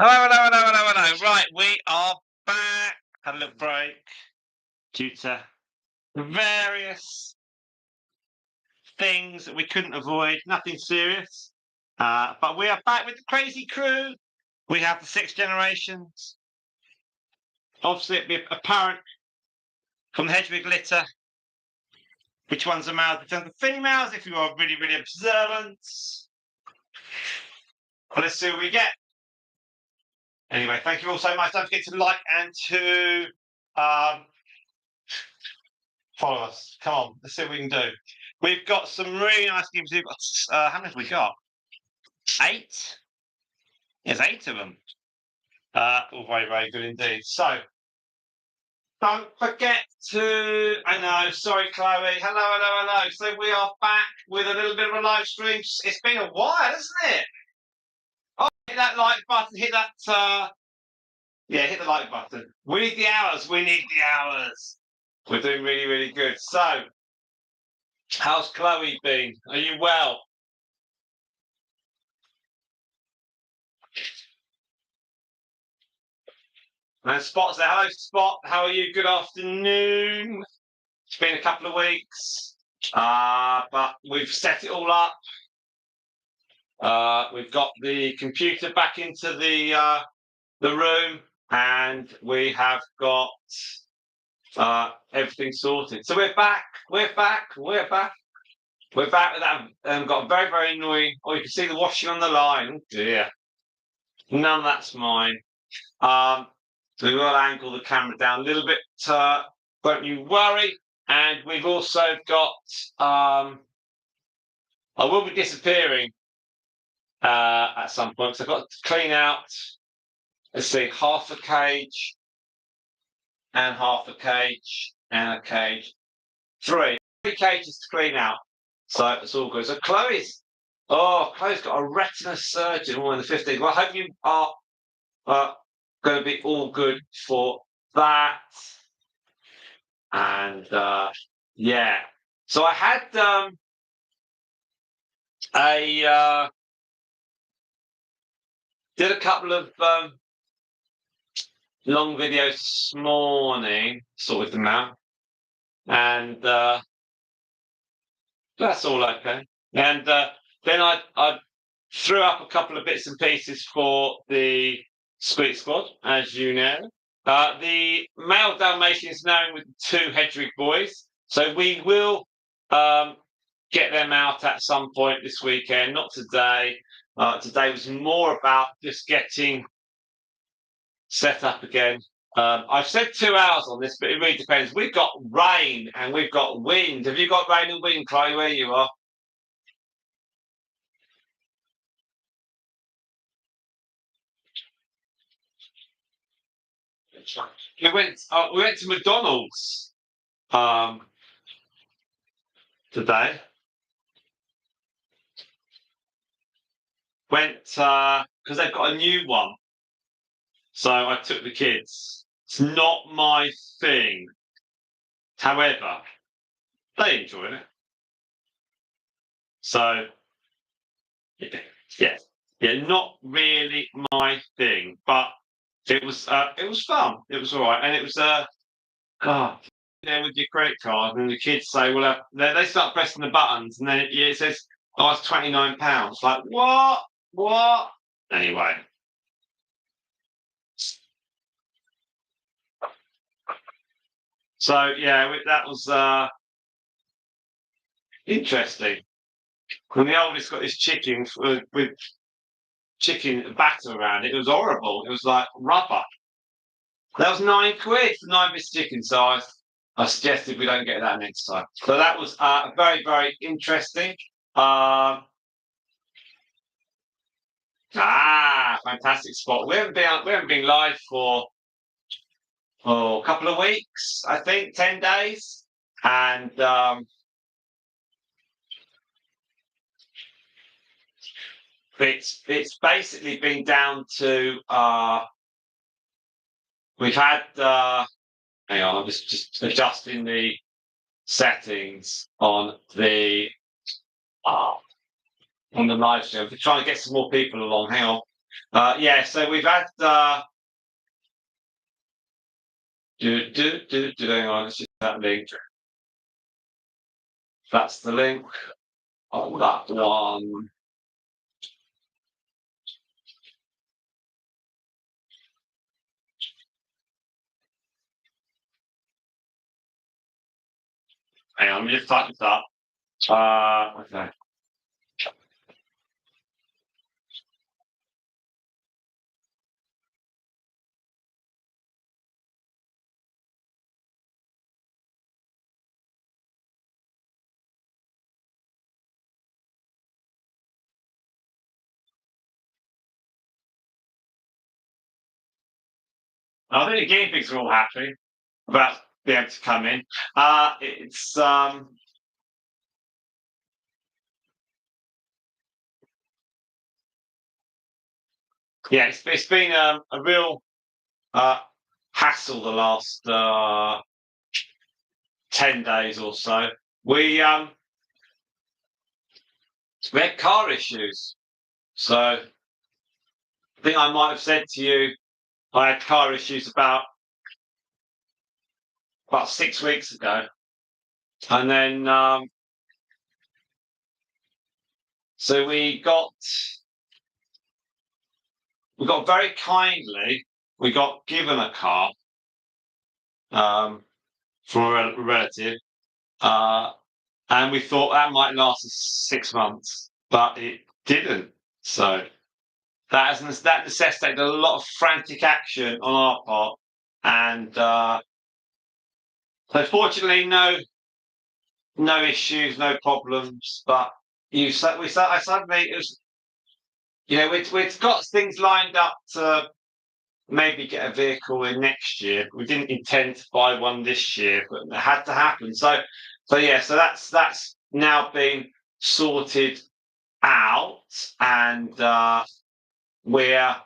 Hello, hello, hello, hello, hello. Right, we are back. Had a little break due to various things that we couldn't avoid. Nothing serious. But we are back with the crazy crew. We have the six generations. Obviously, it'll be apparent from the hedgehog litter which ones are males, which ones are females, if you are really, really observant. Well, let's see what we get. Anyway, thank you all so much. Don't forget to like and to follow us. Come on, let's see what we can do. We've got some really nice games. We've got, how many have we got? 8? There's 8 of them. All very, very good indeed. So, don't forget to, I know, sorry, Chloe. Hello, hello, hello. So, we are back with a little bit of a live stream. It's been a while, hasn't it? Oh, hit that like button. Hit that, yeah, hit the like button. We need the hours. We need the hours. We're doing really, really good. So, how's Chloe been? Are you well? And Spot's there. Hello, Spot. How are you? Good afternoon. It's been a couple of weeks, but we've set it all up. We've got the computer back into the room, and we have got everything sorted. So we're back. We're back. We're back. We're back with that. Got a very, very annoying. Oh, you can see the washing on the line. Oh dear. None of that's mine. So we will angle the camera down a little bit. Don't you worry. And we've also got. I will be disappearing at some point. So I've got to clean out. Let's see, half a cage, and half a cage, and a cage. 3 cages to clean out. So it's all good. So Chloe's got a retina surgeon on the 15th. Well, I hope you are going to be all good for that. And yeah, so I had did a couple of long videos this morning, sorted them out, and that's all okay. And then I threw up a couple of bits and pieces for the Squeak Squad, as you know. The male Dalmatian is now with the 2 Hedrick boys, so we will get them out at some point this weekend. Not today. Today was more about just getting set up again. I've said 2 hours on this, but it really depends. We've got rain and we've got wind. Have you got rain and wind, Chloe, where you are? We went to McDonald's today. Went because they've got a new one. So I took the kids. It's not my thing. However, they enjoyed it. So yeah, not really my thing, but it was fun. It was all right, and it was there with your credit card, and the kids say, well, they start pressing the buttons, and then it says, oh, it's £29. Like what? What? Anyway. So yeah, that was interesting. When the oldest got his chicken with chicken batter around it, it was horrible. It was like rubber. That was £9 for 9 bits of chicken. So I suggested we don't get that next time. So that was very, very interesting. Fantastic Spot. We haven't been live for a couple of weeks, I think, 10 days. And it's basically been down to we've had hang on, I'm just adjusting the settings on the live stream. We're trying to get some more people along. Hang on. Yeah, so we've had hang on, let's just that link. That's the link on that one. Hang on, let me just type this up. Okay. I think the guinea pigs are all happy about being able to come in. It's yeah, it's been a real hassle the last 10 days or so. We um we had car issues, so I think I might have said to you I had car issues about 6 weeks ago, and then so we got very kindly we got given a car um, from a relative, uh, and we thought that might last us 6 months, but it didn't. So that necessitated a lot of frantic action on our part, and so fortunately, no issues, no problems. But I suddenly it was we'd got things lined up to maybe get a vehicle in next year. We didn't intend to buy one this year, but it had to happen. So yeah, so that's now been sorted out, and we're.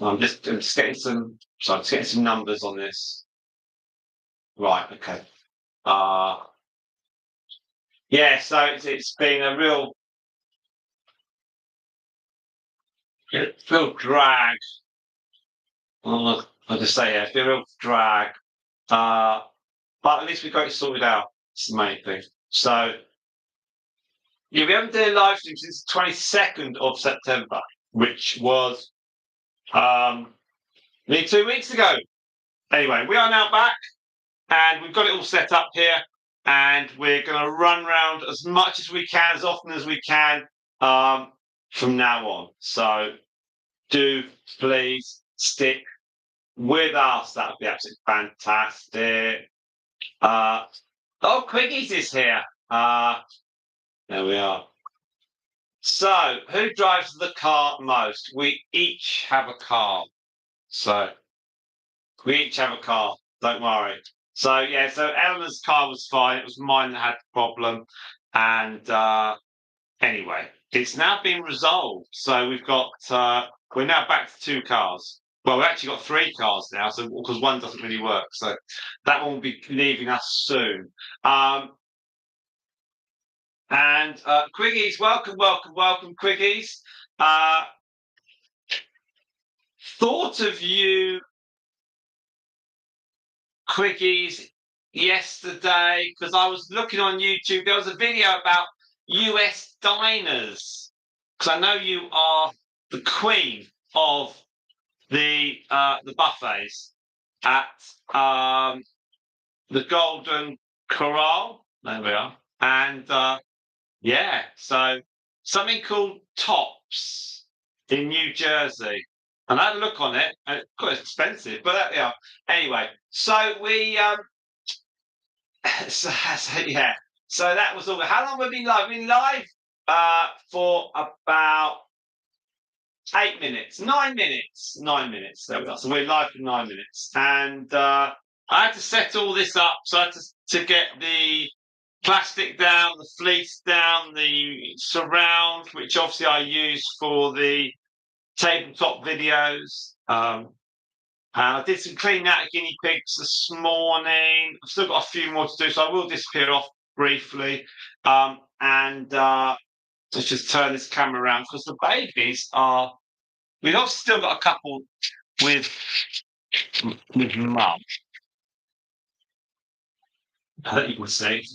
I'm just getting some. So I'm just getting some numbers on this. Right. Okay. Uh yeah. So it's been a real drag. I'll just say yeah, it's been a real drag. Uh, but at least we got it sorted out. It's the main thing. So yeah, we haven't done a live stream since the 22nd of September, which was nearly 2 weeks ago. Anyway, we are now back and we've got it all set up here, and we're going to run around as much as we can, as often as we can from now on. So do please stick with us. That would be absolutely fantastic. Quiggies is here. There we are. So, who drives the car most? We each have a car. So, we each have a car. Don't worry. So, yeah, so Eleanor's car was fine. It was mine that had the problem. And anyway, it's now been resolved. So, we're now back to two cars. Well, we've actually got three cars now, so because one doesn't really work. So, that one will be leaving us soon. And Quiggies, welcome, welcome, welcome, Quiggies. Uh, thought of you, Quiggies, yesterday because I was looking on YouTube. There was a video about US diners because I know you are the queen of the buffets at the Golden Corral. There we are, and yeah, so something called Tops in New Jersey. And I had a look on it, and it's quite expensive, but yeah. Anyway, so we yeah. So that was all. How long have we been live? We've been live for about 8 minutes, 9 minutes, 9 minutes. There we are. So we're live for 9 minutes, and I had to set all this up. So I had to get the plastic down, the fleece down, the surround, which obviously I use for the tabletop videos. And I did some cleaning out of guinea pigs this morning. I've still got a few more to do, so I will disappear off briefly. And let's just turn this camera around because the babies are we've obviously still got a couple with mum that you can see.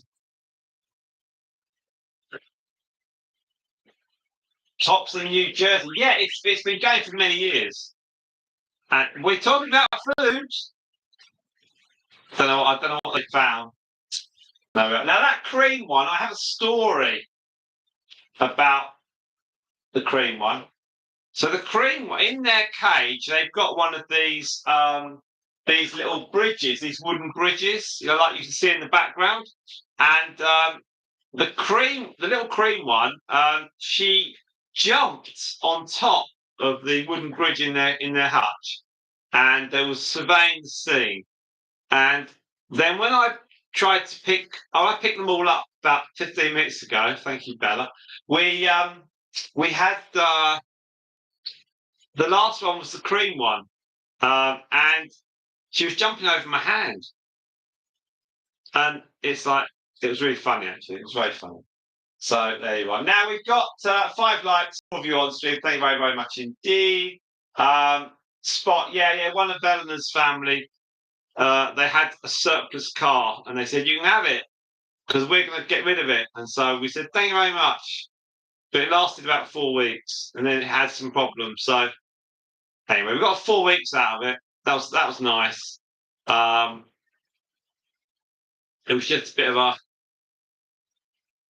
Tops in New Jersey. Yeah, it's been going for many years. And we're talking about food. I don't know what they found. No, now that cream one, I have a story about the cream one. So the cream one, in their cage, they've got one of these little bridges, these wooden bridges, like you can see in the background. And the little cream one, she jumped on top of the wooden bridge in their hutch, and they was surveying the scene. And then when I tried to I picked them all up about 15 minutes ago. Thank you, Bella. We had the last one was the cream one, and she was jumping over my hand, and it was really funny actually. It was very funny. So there you are. Now we've got 5 likes of you on stream. Thank you very, very much indeed. Spot, yeah, one of Eleanor's family. They had a surplus car, and they said you can have it because we're going to get rid of it. And so we said thank you very much. But it lasted about 4 weeks, and then it had some problems. So anyway, we got 4 weeks out of it. That was nice. It was just a bit of a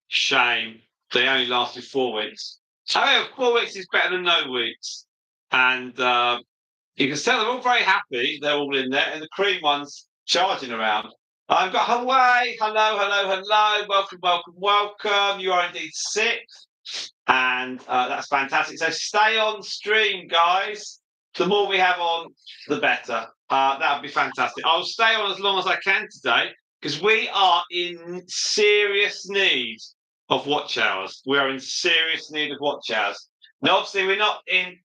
shame they only lasted 4 weeks. However, 4 weeks is better than no weeks. And you can tell they're all very happy. They're all in there. And the cream one's charging around. I've got Hawaii. Hello. Welcome. You are indeed 6th. And that's fantastic. So stay on stream, guys. The more we have on, the better. That would be fantastic. I'll stay on as long as I can today because we are in serious need of watch hours. We are in serious need of watch hours. Now, obviously, we're not in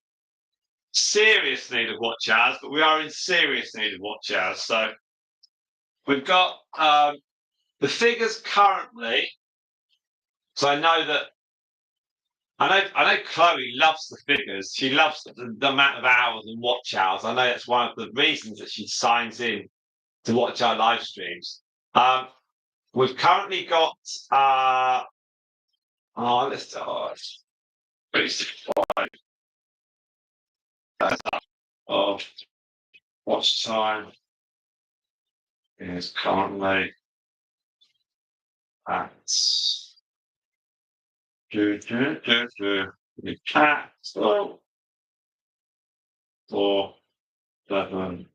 serious need of watch hours, but we are in serious need of watch hours. So we've got the figures currently. So I know Chloe loves the figures. She loves the amount of hours and watch hours. I know that's one of the reasons that she signs in to watch our live streams. We've currently got let's start. 35 of watch time is currently at 4, 7.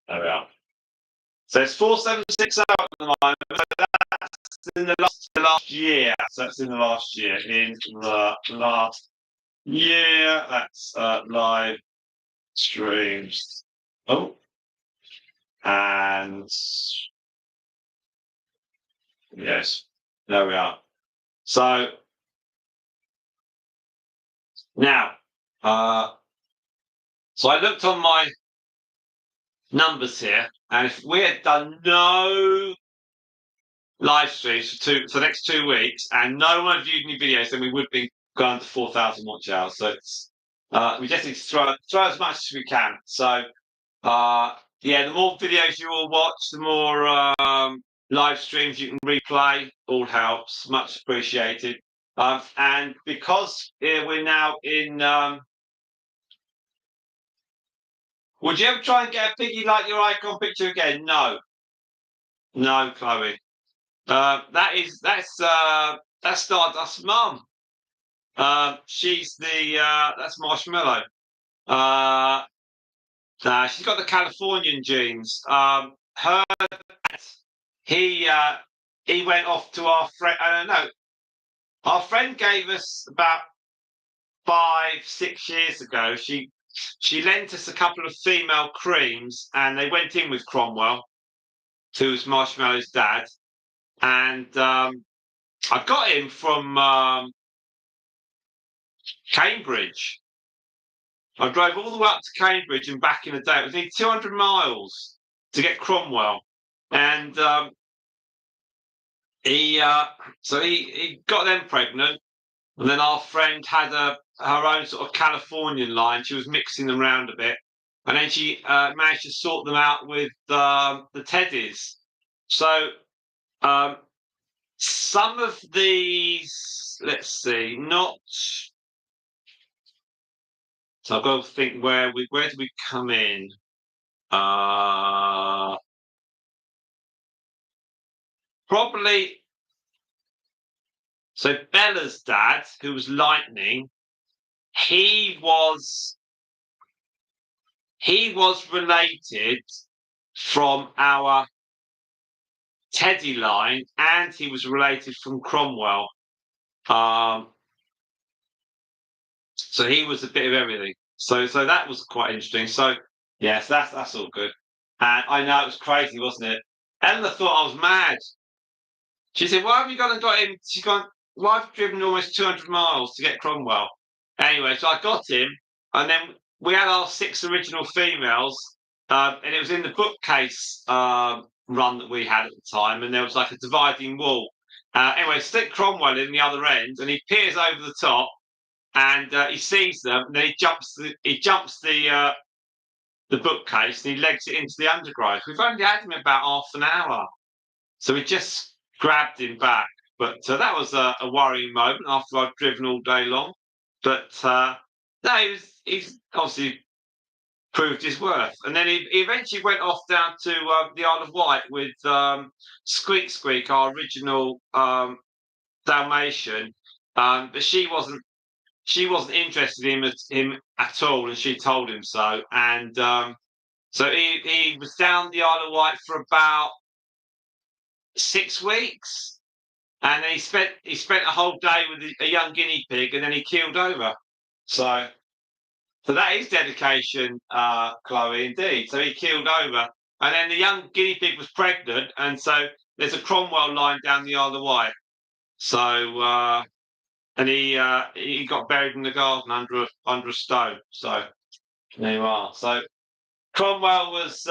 There we are. So it's 476 hours at the moment. So that's in the last year. So that's in the last year. In the last year, that's live streams. Oh, and yes, there we are. So now, so I looked on my numbers here, and if we had done no live streams for the next 2 weeks, and no one viewed any videos, then we would be going to 4,000 watch hours. So it's we just need to throw as much as we can. So the more videos you all watch, the more live streams you can replay. All helps, much appreciated. And because we're now in, would you ever try and get a piggy like your icon picture again? No, Chloe. That's Stardust's mum. She's that's Marshmallow. She's got the Californian genes. Her dad, he went off to our friend. I don't know. Our friend gave us about 5, 6 years ago. She lent us a couple of female creams, and they went in with Cromwell, who was Marshmallow's dad. And I got him from Cambridge. I drove all the way up to Cambridge and back in the day. It was nearly 200 miles to get Cromwell. And he got them pregnant. And then our friend had a her own sort of Californian line. She was mixing them around a bit, and then she managed to sort them out with the teddies. So some of these, let's see, not. So I've got to think where do we come in? Probably. So Bella's dad, who was Lightning, he was related from our Teddy line, and he was related from Cromwell. So he was a bit of everything. So that was quite interesting. So yes, that's all good. And I know it was crazy, wasn't it? Ella thought I was mad. She said, "Why have you gone and got him?" She's gone, "Well, I've driven almost 200 miles to get Cromwell." Anyway, so I got him, and then we had our 6 original females, and it was in the bookcase run that we had at the time, and there was like a dividing wall. Anyway, stick Cromwell in the other end, and he peers over the top, and he sees them, and then he jumps the bookcase, and he legs it into the undergrowth. We've only had him about half an hour, so we just grabbed him back. But that was a worrying moment after I've driven all day long. But no, he's obviously proved his worth. And then he eventually went off down to the Isle of Wight with Squeak Squeak, our original Dalmatian. But she wasn't interested in him at all, and she told him so. And so he was down the Isle of Wight for about 6 weeks, and then he spent a whole day with a young guinea pig, and then he keeled over. So that is dedication, Chloe, indeed. So he keeled over, and then the young guinea pig was pregnant, and so there's a Cromwell line down the Isle of Wight. So and he got buried in the garden under a stone. So there you are. So Cromwell was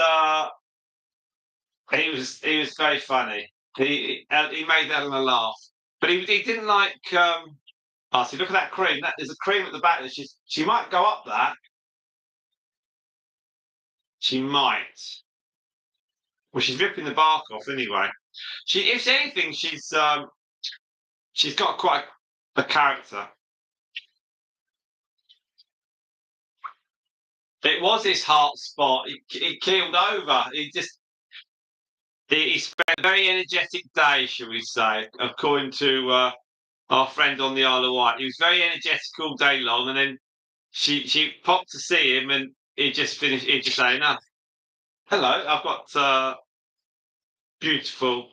he was very funny. He made Eleanor laugh, but he didn't like. Oh, see, look at that cream. There's a cream at the back. She might go up that. She might. Well, she's ripping the bark off anyway. If anything, she's got quite a character. It was his heart spot. He keeled over. He spent a very energetic day, shall we say, according to our friend on the Isle of Wight. He was very energetic all day long, and then she popped to see him, and he just finished. He just said, "Enough." Hello, I've got beautiful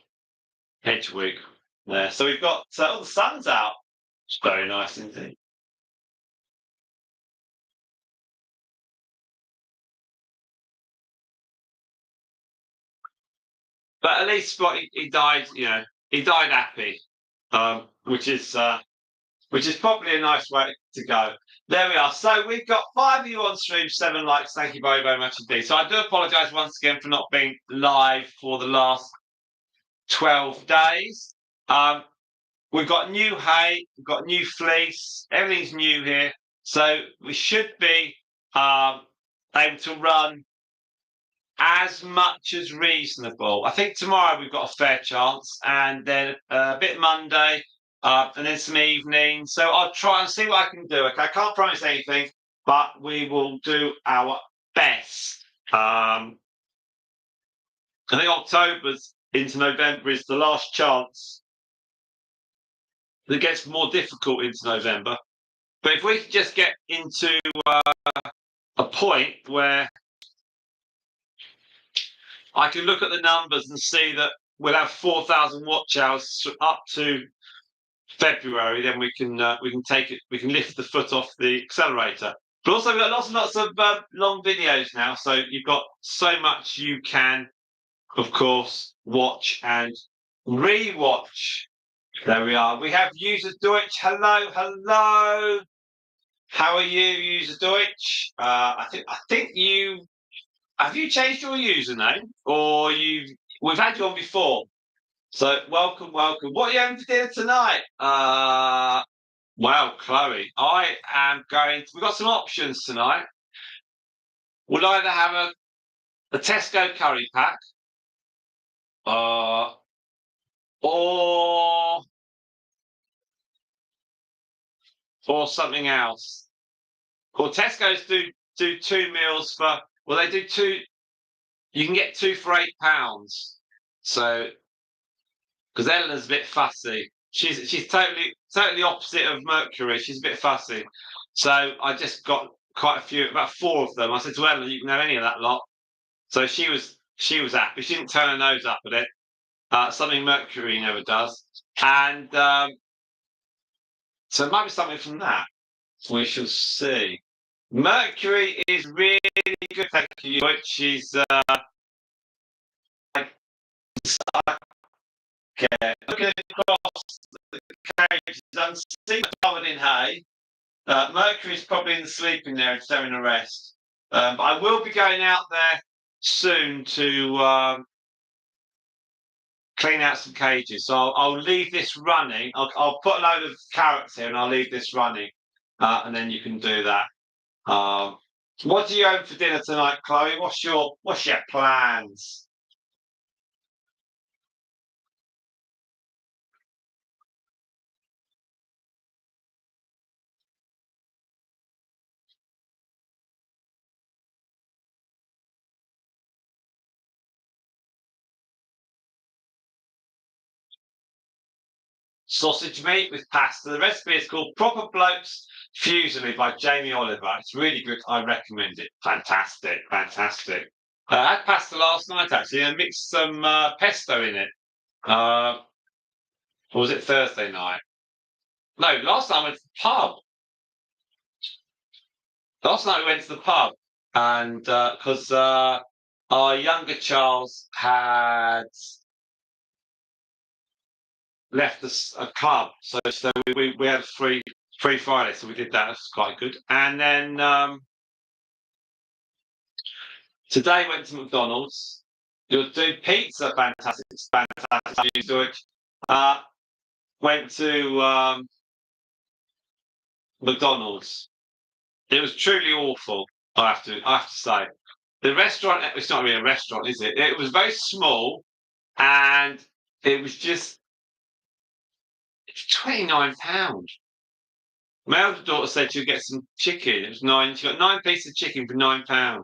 hedgewig there. So we've got the sun's out. It's very nice indeed. But at least he died. He died happy, which is probably a nice way to go. There we are. So we've got 5 of you on stream, 7 likes. Thank you very, very much indeed. So I do apologise once again for not being live for the last 12 days. We've got new hay, we've got new fleece, everything's new here. So we should be able to run as much as reasonable. I think tomorrow we've got a fair chance, and then a bit Monday, and then some evening. So I'll try and see what I can do. Okay, I can't promise anything, but we will do our best. I think October's into November is the last chance. It gets more difficult into November. But if we can just get into a point where I can look at the numbers and see that we'll have 4,000 watch hours up to February, then we can take it. We can lift the foot off the accelerator. But also, we've got lots of long videos now, so you've got so much you can, of course, watch and re-watch. There we are. We have User Deutsch. Hello. How are you, User Deutsch? I think you have you changed your username, or we've had you on before. So welcome. What are you having for dinner tonight? Well, Chloe, I am going. We've got some options tonight. We'll either have a Tesco curry pack, uh, or something else. Well, Tesco's do 2 meals for. Well, they do two. You can get two for £8. So, because Eleanor's a bit fussy, she's totally opposite of Mercury. She's a bit fussy. So I just got quite a few, about four of them. I said to Eleanor, "You can have any of that lot." So she was happy. She didn't turn her nose up at it. Something Mercury never does. And so it might be something from that. We shall see. Mercury is really good, thank you. She's looking across the cage, unseen covered in hay. Mercury's probably in the sleeping there and having a rest. But I will be going out there soon to clean out some cages. So I'll leave this running. I'll put a load of carrots here and I'll leave this running, and then you can do that. What do you own for dinner tonight, Chloe? What's your plans? Sausage meat with pasta. The recipe is called Proper Blokes Fusilli by Jamie Oliver. It's really good. I recommend it. Fantastic, fantastic. I had pasta last night actually. I mixed some pesto in it. Or was it Thursday night? No, last night I went to the pub. Last night we went to the pub, and because our younger Charles had left us a club, so we had a free Friday, so we did that. That's quite good. And then today went to McDonald's. You'll do pizza, fantastic, it's fantastic. You do it. Went to McDonald's. It was truly awful. I have to say. The restaurant, it's not really a restaurant, is it? It was very small and it was just £29. My elder daughter said she'd get some chicken. It was nine. She got 9 pieces of chicken for £9.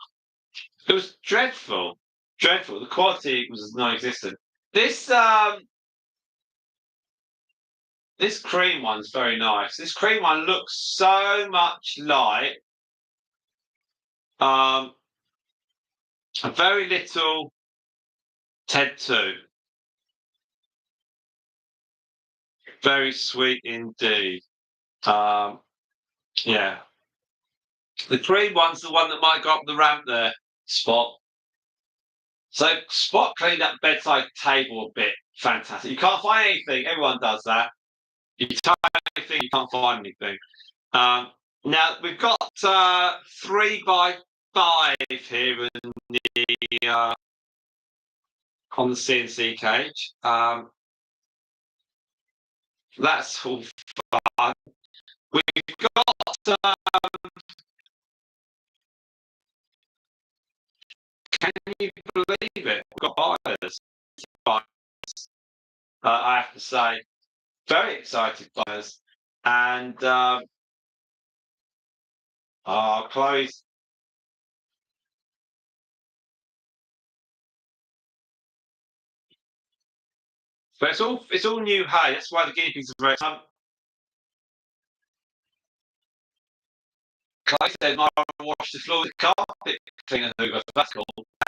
It was dreadful, dreadful. The quality was non-existent. This this cream one's very nice. This cream one looks so much like a very little Ted 2. Very sweet indeed. Yeah. The cream one's the one that might go up the ramp there, Spot. So Spot cleaned up bedside table a bit. Fantastic. You can't find anything. Everyone does that. You type anything, you can't find anything. Now we've got 3x5 here in on the CNC cage. That's all fun. We've got. Can you believe it? We've got buyers. I have to say, very excited buyers, and Chloe's. But it's all new hay. That's why the guinea pigs are very. Chloe said, "I wash the floor with carpet cleaner Hoover." That's cool.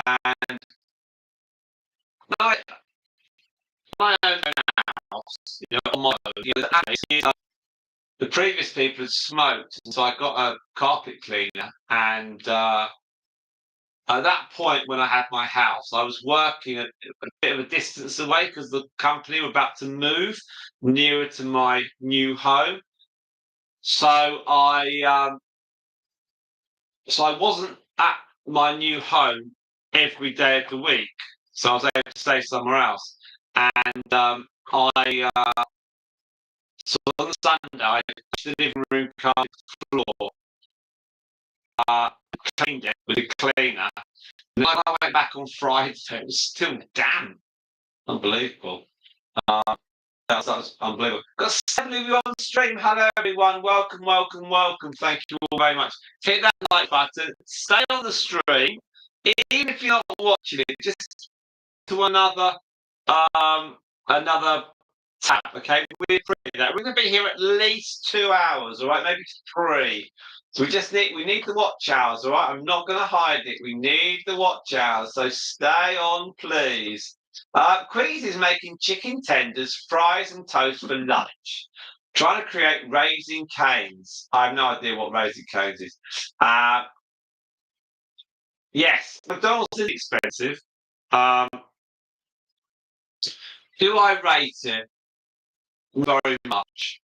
And I, my own house, on my own, the previous people had smoked, and so I got a carpet cleaner. And at that point, when I had my house, I was working a bit of a distance away because the company were about to move nearer to my new home. So I wasn't at my new home every day of the week, so I was able to stay somewhere else. And I So on Sunday, I touched the living room carpet floor, cleaned it with a cleaner. And when I went back on Friday, it was still damp. Unbelievable. That was unbelievable. Got 7 of you on the stream. Hello, everyone. Welcome, welcome, welcome. Thank you all very much. Hit that like button. Stay on the stream. Even if you're not watching it, just to another tab, okay? We're going to be here at least 2 hours, all right? Maybe 3. So we need the watch hours, all right? I'm not going to hide it. We need the watch hours. So stay on, please. Queez is making chicken tenders, fries, and toast for lunch. Trying to create Raising Cane's. I have no idea what Raising Cane's is. Yes, McDonald's is expensive. Do I rate it? Very much.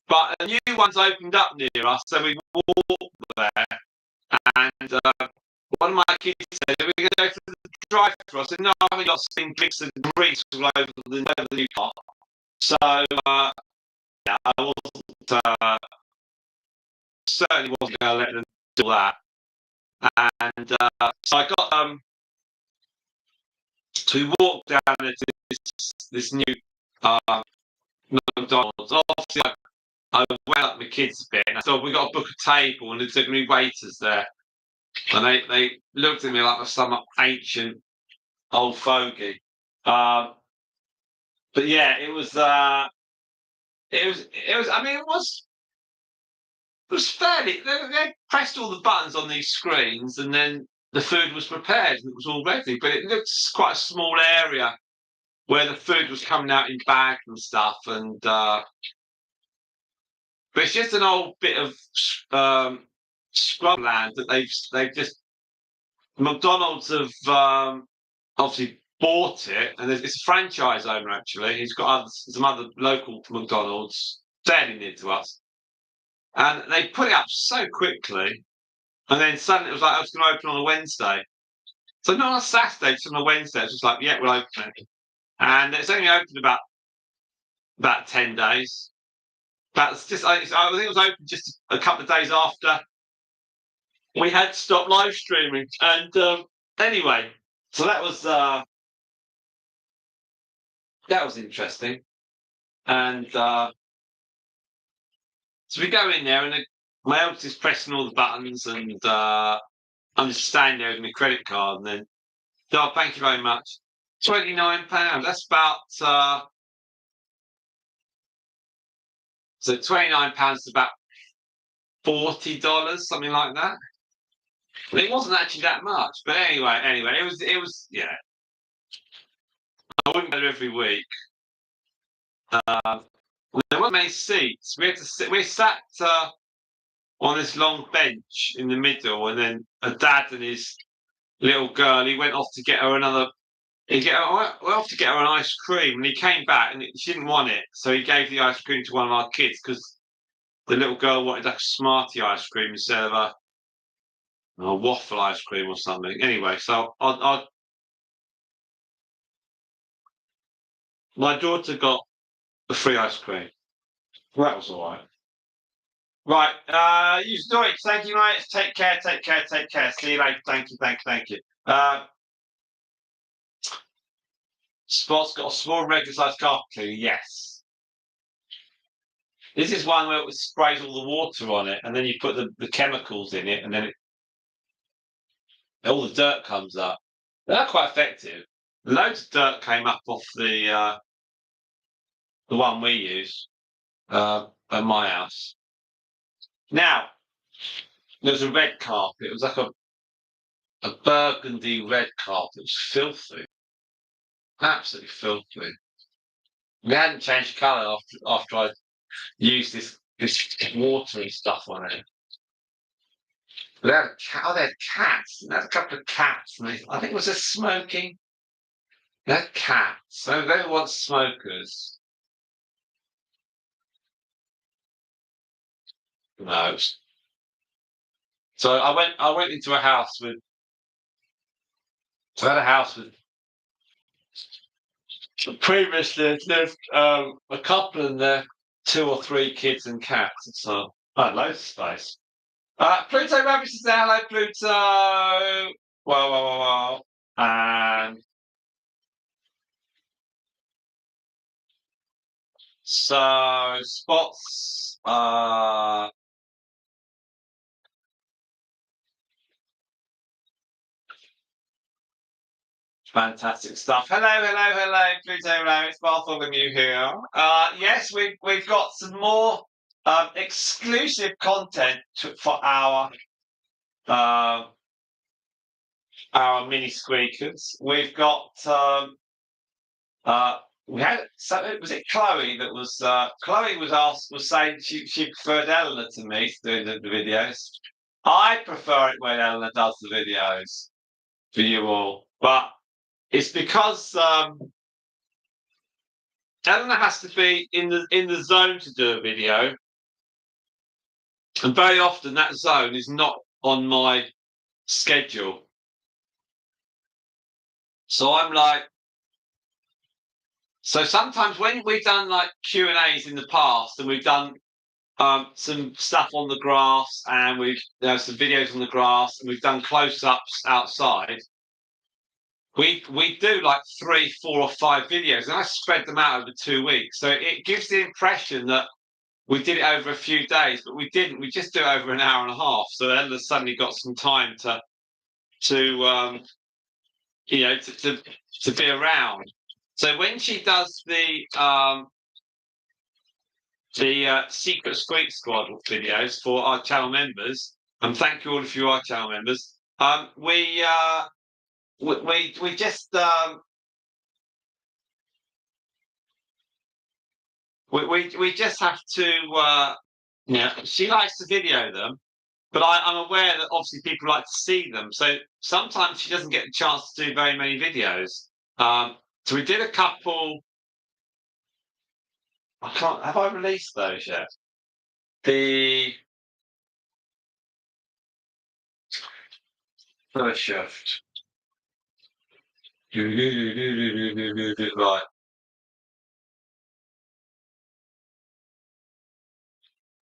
But a new one's opened up near us, so we walked there. And one of my kids said, "We're going to go to the drive-thru." I said, "No, I haven't got steam bricks and grease all over the new car." So, yeah, I wasn't, certainly wasn't going to let them do that. And so I got, so we walked down to this new McDonald's. Obviously, I went up my kids a bit, and I thought, we got to book a table, and there's going to be waiters there. And they looked at me like I was some ancient old fogey. But yeah, it was. I mean, it was fairly. They pressed all the buttons on these screens, and then the food was prepared, and it was all ready. But it looked quite a small area where the food was coming out in bags and stuff, and but it's just an old bit of scrubland that they've just McDonald's have obviously bought it, and it's a franchise owner actually. He's got some other local McDonald's fairly near to us, and they put it up so quickly, and then suddenly it was like, "I was going to open on a Wednesday." So not on a Saturday, just on a Wednesday. It's just like, "Yeah, we'll open it," and it's only opened about 10 days. That's just I think it was open just a couple of days after we had to stop live streaming, and anyway, so that was interesting. And so we go in there, and my eldest is pressing all the buttons, and I'm just standing there with my credit card, and then, "Oh, thank you very much." £29. That's about so £29 is about $40, something like that. It wasn't actually that much, but anyway, it was yeah. I wouldn't go there every week. There weren't many seats. We had to sit. We sat on this long bench in the middle, and then a dad and his little girl. He went off to get her another. Went off to get her an ice cream, and he came back, and she didn't want it, so he gave the ice cream to one of our kids because the little girl wanted a Smartie ice cream instead of a waffle ice cream or something. Anyway, so my daughter got the free ice cream. Well, that was all right. Right, you do it. Thank you, mate. Take care, take care, take care. See you later. Thank you, thank you, thank you. Spot's got a small regular sized carpet cleaner. Yes. This is one where it sprays all the water on it, and then you put the chemicals in it, and then all the dirt comes up. They're quite effective. Loads of dirt came up off the one we use at my house. Now, there's a red carpet. It was like a burgundy red carpet. It was filthy. Absolutely filthy. We hadn't changed colour after I used this water and stuff on it. They had cats. They had a couple of cats. And I think it was just smoking. They had cats. So they were once smokers. No. So I went into a house with. So I had a house with. Previously, lived a couple in there. 2 or 3 kids and cats. So loads of space. Pluto Rabbit says hello, Pluto. Well. And so Spots. Fantastic stuff. Hello, Pluto Rabbit. It's Bartholomew here. Yes, we've got some more exclusive content for our mini squeakers. We've got we had was it Chloe that was Chloe was saying she preferred Eleanor to me doing the videos. I prefer it when Eleanor does the videos for you all, but it's because Eleanor has to be in the zone to do a video, and very often that zone is not on my schedule. So I'm like, so sometimes when we've done like Q&As in the past, and we've done some stuff on the grass, and we've some videos on the grass, and we've done close-ups outside. We do like 3, 4, or 5 videos, and I spread them out over 2 weeks. So it gives the impression that we did it over a few days, but we didn't. We just do it over an hour and a half. So Ella suddenly got some time to be around. So when she does the Secret Squeak Squad videos for our channel members, and thank you all of you, our channel members, we just we just have to she likes to video them, but I'm aware that obviously people like to see them, so sometimes she doesn't get a chance to do very many videos. So we did a couple. Have I released those yet? The first shift. Right.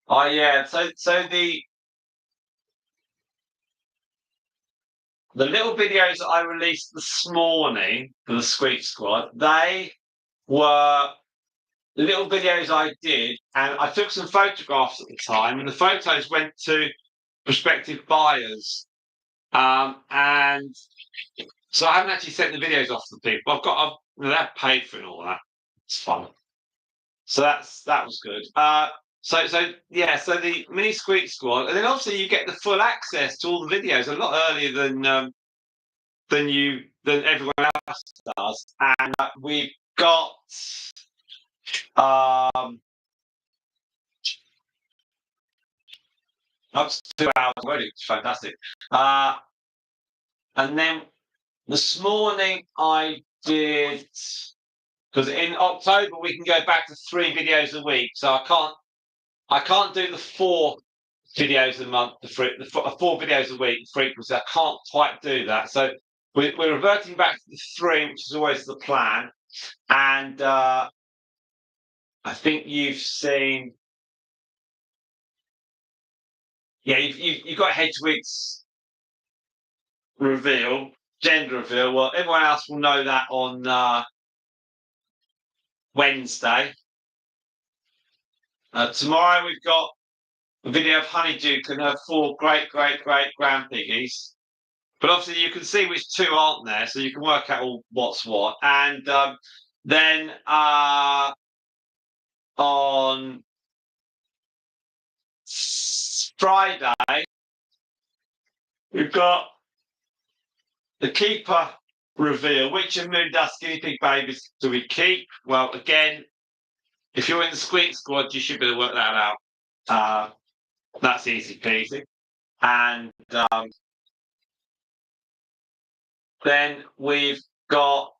Oh yeah. So the little videos that I released this morning for the Squeak Squad, they were the little videos I did, and I took some photographs at the time, and the photos went to prospective buyers. And so I haven't actually sent the videos off to people. They've paid for it and all that. It's fun. So that was good. So the mini Squeak Squad, and then obviously you get the full access to all the videos a lot earlier than everyone else does, and we've got that's 2 hours already. It's fantastic. And then this morning I did, because in October we can go back to 3 videos a week, so I can't do the 4 videos a month, the 4 videos a week frequency. I can't quite do that. So we're reverting back to the 3, which is always the plan. And I think you've seen, you've got Hedwig's reveal, gender reveal. Well, everyone else will know that on Wednesday. Tomorrow we've got a video of Honeyduke and her 4 great grand piggies. But obviously you can see which 2 aren't there, so you can work out what's what. And then on Friday we've got the keeper reveal. Which of Moon Dust guinea pig babies do we keep? Well, again, if you're in the Squeak Squad, you should be able to work that out. That's easy peasy. And then we've got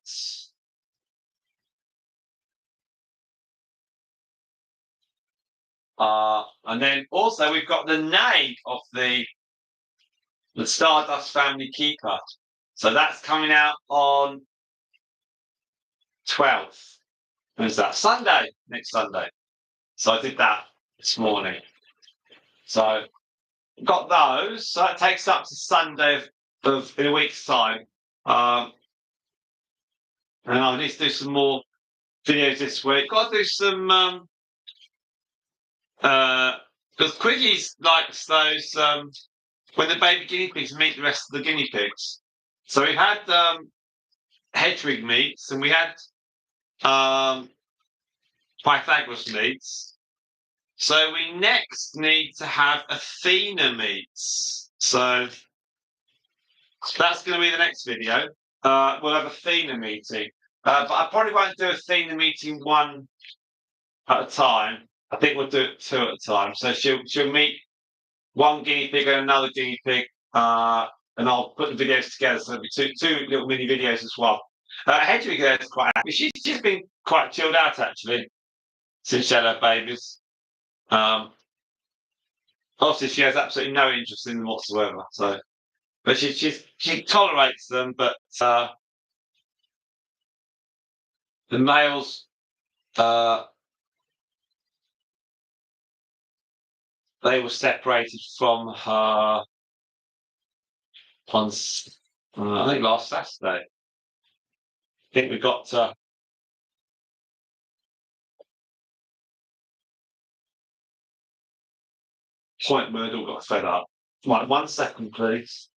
and then also we've got the name of the Stardust Family Keeper. So that's coming out on 12th. When's that? Sunday, next Sunday. So I did that this morning. So got those. So that takes up to Sunday of in a week's time. And I need to do some more videos this week. Got to do some because Quiggy's likes those when the baby guinea pigs meet the rest of the guinea pigs. So we had hedgehog meats and we had Pythagoras meats. So we next need to have Athena meats. So that's going to be the next video. We'll have Athena meeting. But I probably won't do Athena meeting one at a time. I think we'll do it two at a time. So she'll meet one guinea pig and another guinea pig, and I'll put the videos together. So there'll be two little mini videos as well. Hedwig is quite happy. She's been quite chilled out actually since she had her babies. Obviously, she has absolutely no interest in them whatsoever. So, but she tolerates them. But the males, they were separated from her on I think last Saturday. I think we got point where it all got fed up. Right, 1 second, please.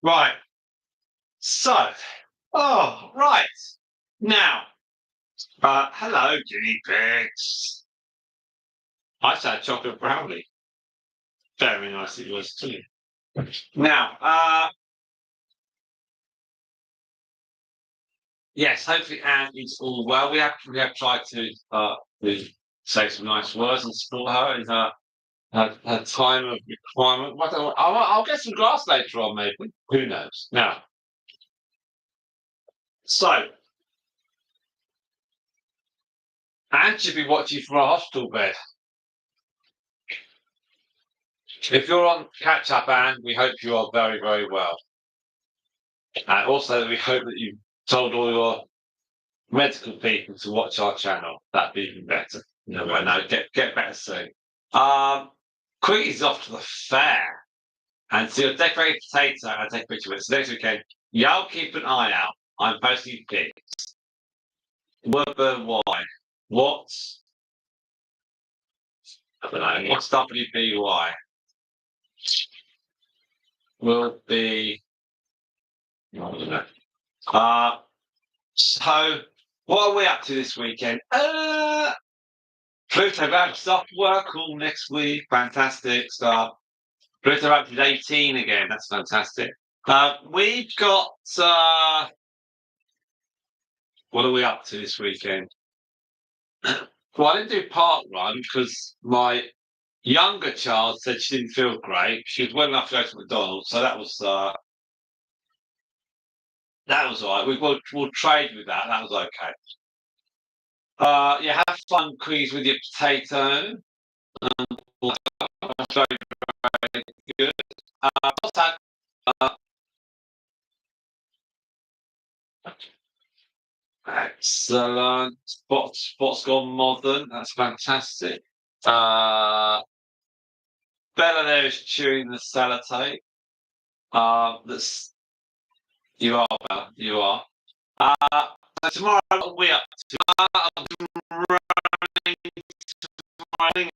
Right. So, right. Now, hello, guinea pigs. I said chocolate brownie. Very nice it was too. Now, yes, hopefully Anne is all well. We have tried to say some nice words and support her in her time of requirement. I'll get some grass later on, maybe. Who knows? Now, so Anne should be watching from a hospital bed. If you're on catch up, Anne, we hope you are very, very well. And also, we hope that you've told all your medical people to watch our channel. That'd be even better. No, get better soon. Quicky's off to the fair. And so you'll decorate a potato and take a picture of it. So next weekend, y'all keep an eye out. I'm posting pics. Word why? What's I don't know. What's WBY? Will be I don't know. So what are we up to this weekend? Pluto back stuff work all next week. Fantastic stuff. Pluto back to 18 again. That's fantastic. We've got what are we up to this weekend? Well, I didn't do park run because my younger child said she didn't feel great. She was well enough to go to McDonald's, so that was all right. We'll trade with that. That was okay. Yeah, have fun, quiz with your potato. Very, very good. What's that? Uh, Excellent. Spot's gone modern. That's fantastic. Bella there is chewing the sellotape. That's you are, Bella. You are. So tomorrow what are we up to? I'm running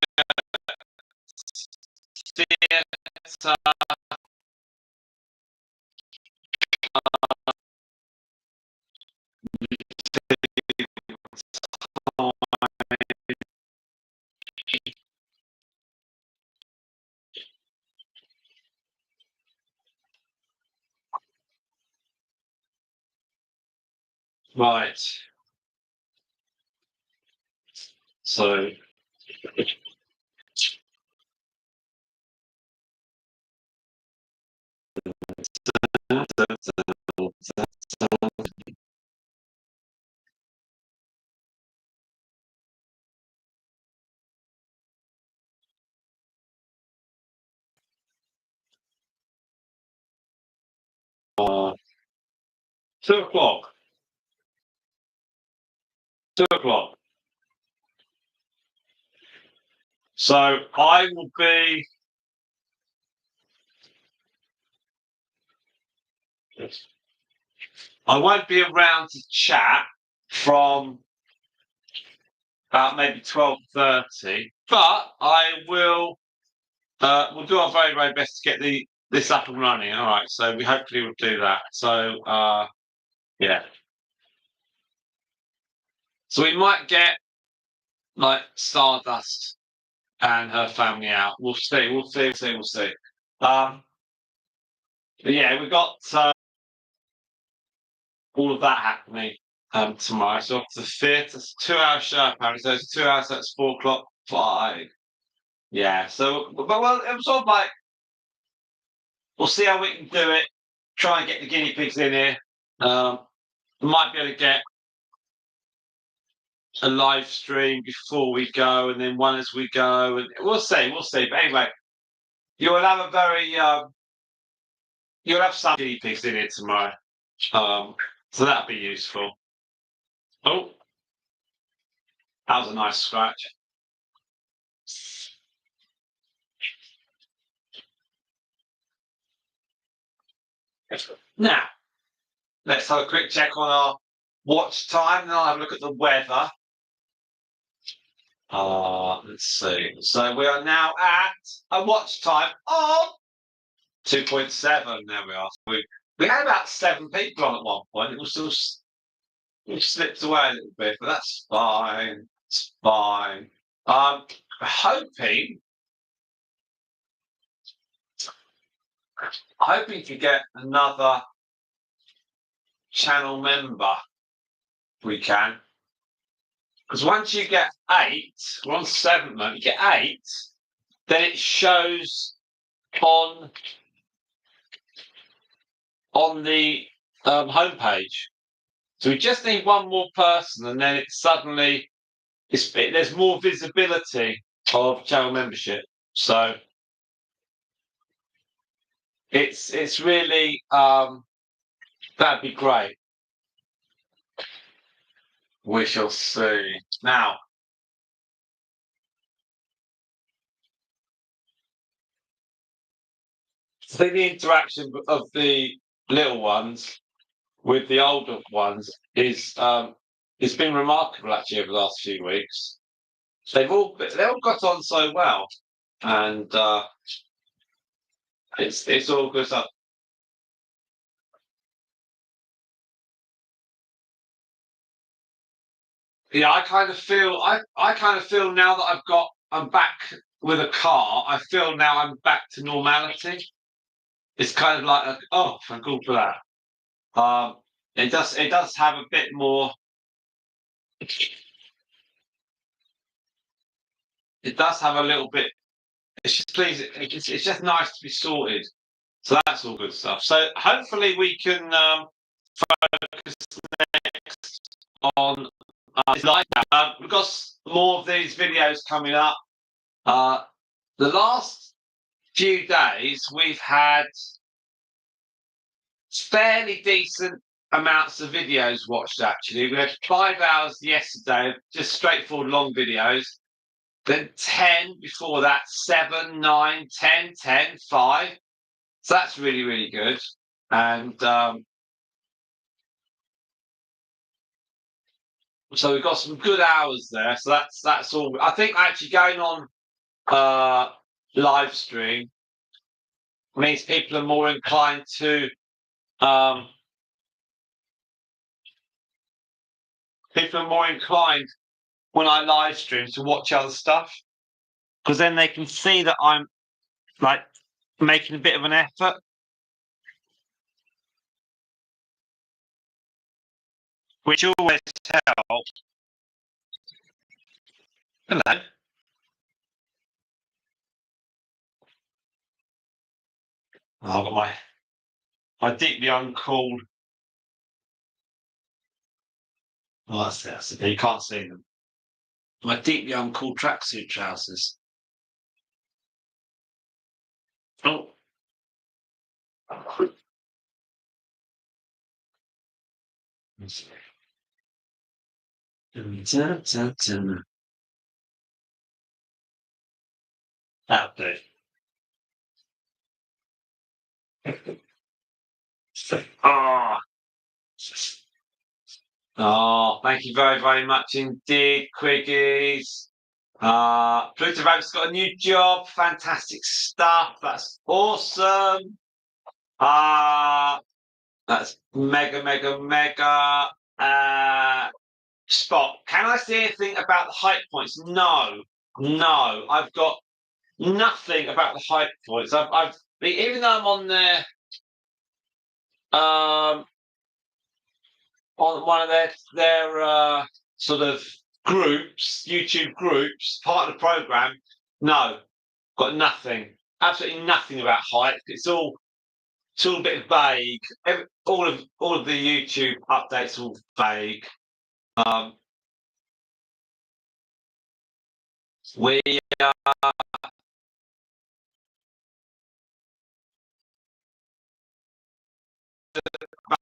theatre. Right. So uh, 2 o'clock. 2 o'clock. So I will be. I won't be around to chat from about maybe 12:30, but I will. We'll do our very, very best to get this up and running. All right. So we hopefully will do that. So yeah. So we might get like Stardust and her family out. We'll see. We'll see. We'll see. We'll see. But yeah, we've got all of that happening tomorrow. So off to the theatre. It's a 2 hour show apparently. So it's 2 hours. So it's 4 o'clock. 5. Yeah. So, but well, it was sort of like we'll see how we can do it. Try and get the guinea pigs in here. Might be able to get a live stream before we go, and then one as we go, and we'll see. We'll see. But anyway, you'll have a very you'll have some guinea pigs in here tomorrow. So that'll be useful. Oh, that was a nice scratch. Now, let's have a quick check on our watch time, and I'll have a look at the weather. Let's see. So we are now at a watch time of 2.7. There we are. We had about 7 people on at one point. It was still it slipped away a little bit, but that's fine. It's fine. Hoping to get another channel member. If we can. Because once you get 8, we're on 7 moment, you get 8, then it shows on the homepage. So we just need one more person, and then it suddenly there's more visibility of channel membership. So it's really that'd be great. We shall see. Now, I think the interaction of the little ones with the older ones is it's been remarkable actually over the last few weeks. They all got on so well, and it's all good stuff. Yeah, I kind of feel now that I'm back with a car. I feel now I'm back to normality. It's kind of like oh, thank God for that. It does have a bit more. It does have a little bit. It's just please. It's just nice to be sorted. So that's all good stuff. So hopefully we can focus next on live. We've got more of these videos coming up. The last few days we've had fairly decent amounts of videos watched. Actually, we had 5 hours yesterday, just straightforward long videos. Then 10 before that, 7, 9, 10, 10, 5. So that's really, really good. And so we've got some good hours there. So that's all. I think actually going on live stream means people are more inclined to when I live stream to watch other stuff, because then they can see that I'm like making a bit of an effort, which always helps. Hello. Oh, I've got my deeply uncooled. Oh, that's it. That's it. You can't see them. My deeply uncooled tracksuit trousers. Oh. That'll do. Ah. Oh, thank you very, very much indeed, Quiggies. Pluto Rabbit's got a new job. Fantastic stuff. That's awesome. That's mega, mega, mega. Spot. Can I say anything about the height points? No. I've got nothing about the height points. I've even though I'm on there, on one of their sort of groups, YouTube groups, part of the program. No, got nothing. Absolutely nothing about height. It's all a bit vague. All of the YouTube updates are all vague. We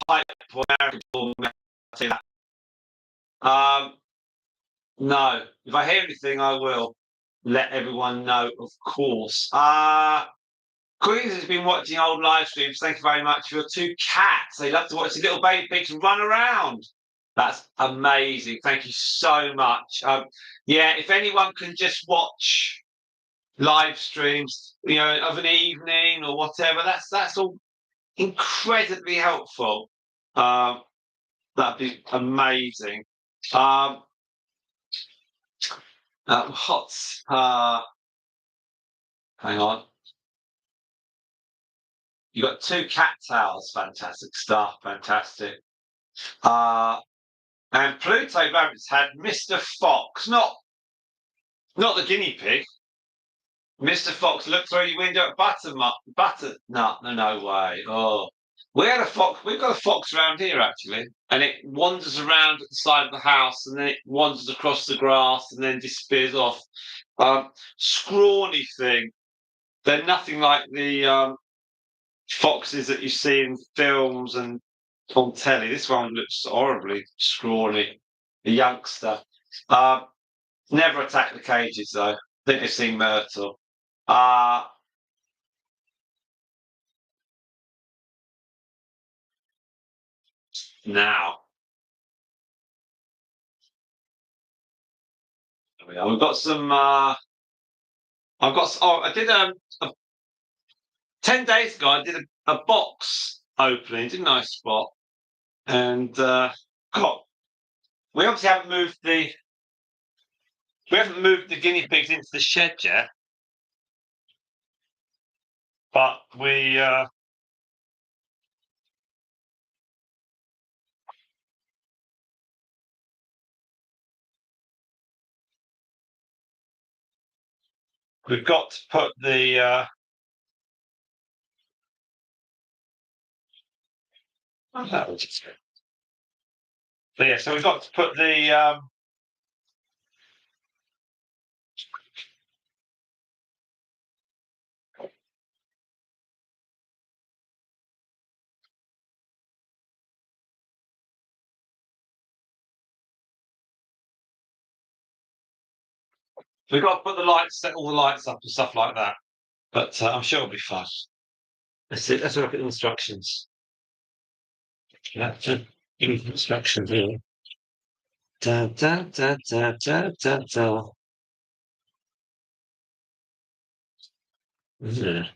height point. No. If I hear anything, I will let everyone know, of course. Queens has been watching old live streams. Thank you very much for your 2 cats. They love to watch the little baby pigs run around. That's amazing. Thank you so much. Yeah, if anyone can just watch live streams, of an evening or whatever. That's all incredibly helpful. Um, that'd be amazing. Um, what's hang on. You got two cat towels, fantastic stuff, fantastic. Uh, and Pluto Rabbits had Mr. Fox, not the guinea pig. Mr. Fox looked through your window at butter. No, no, no way. Oh, we had a fox. We've got a fox around here actually, and it wanders around at the side of the house, and then it wanders across the grass, and then disappears off. Scrawny thing. They're nothing like the foxes that you see in films and on telly. This one looks horribly scrawny. A youngster. Uh, Never attack the cages though. I think they've seen Myrtle. Uh Now we've got some. I've got. Oh, I did 10 days ago. I did a box opening, didn't I, Spot? And got. We obviously haven't moved the. We haven't moved the guinea pigs into the shed yet, but we've got to put the. Oh, that was just. But yeah, so we've got to put the. We've got to put the lights, set all the lights up and stuff like that. But I'm sure it'll be fun. Let's see. Let's look at the instructions. Yeah, instructions here. Da, da, da, da, da, da, da. Yeah.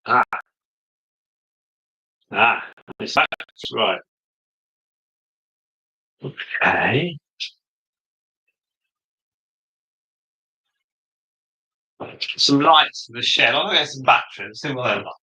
Ah, that's right. Okay. Some lights for the shed. I'm going to get some batteries. See what they're like.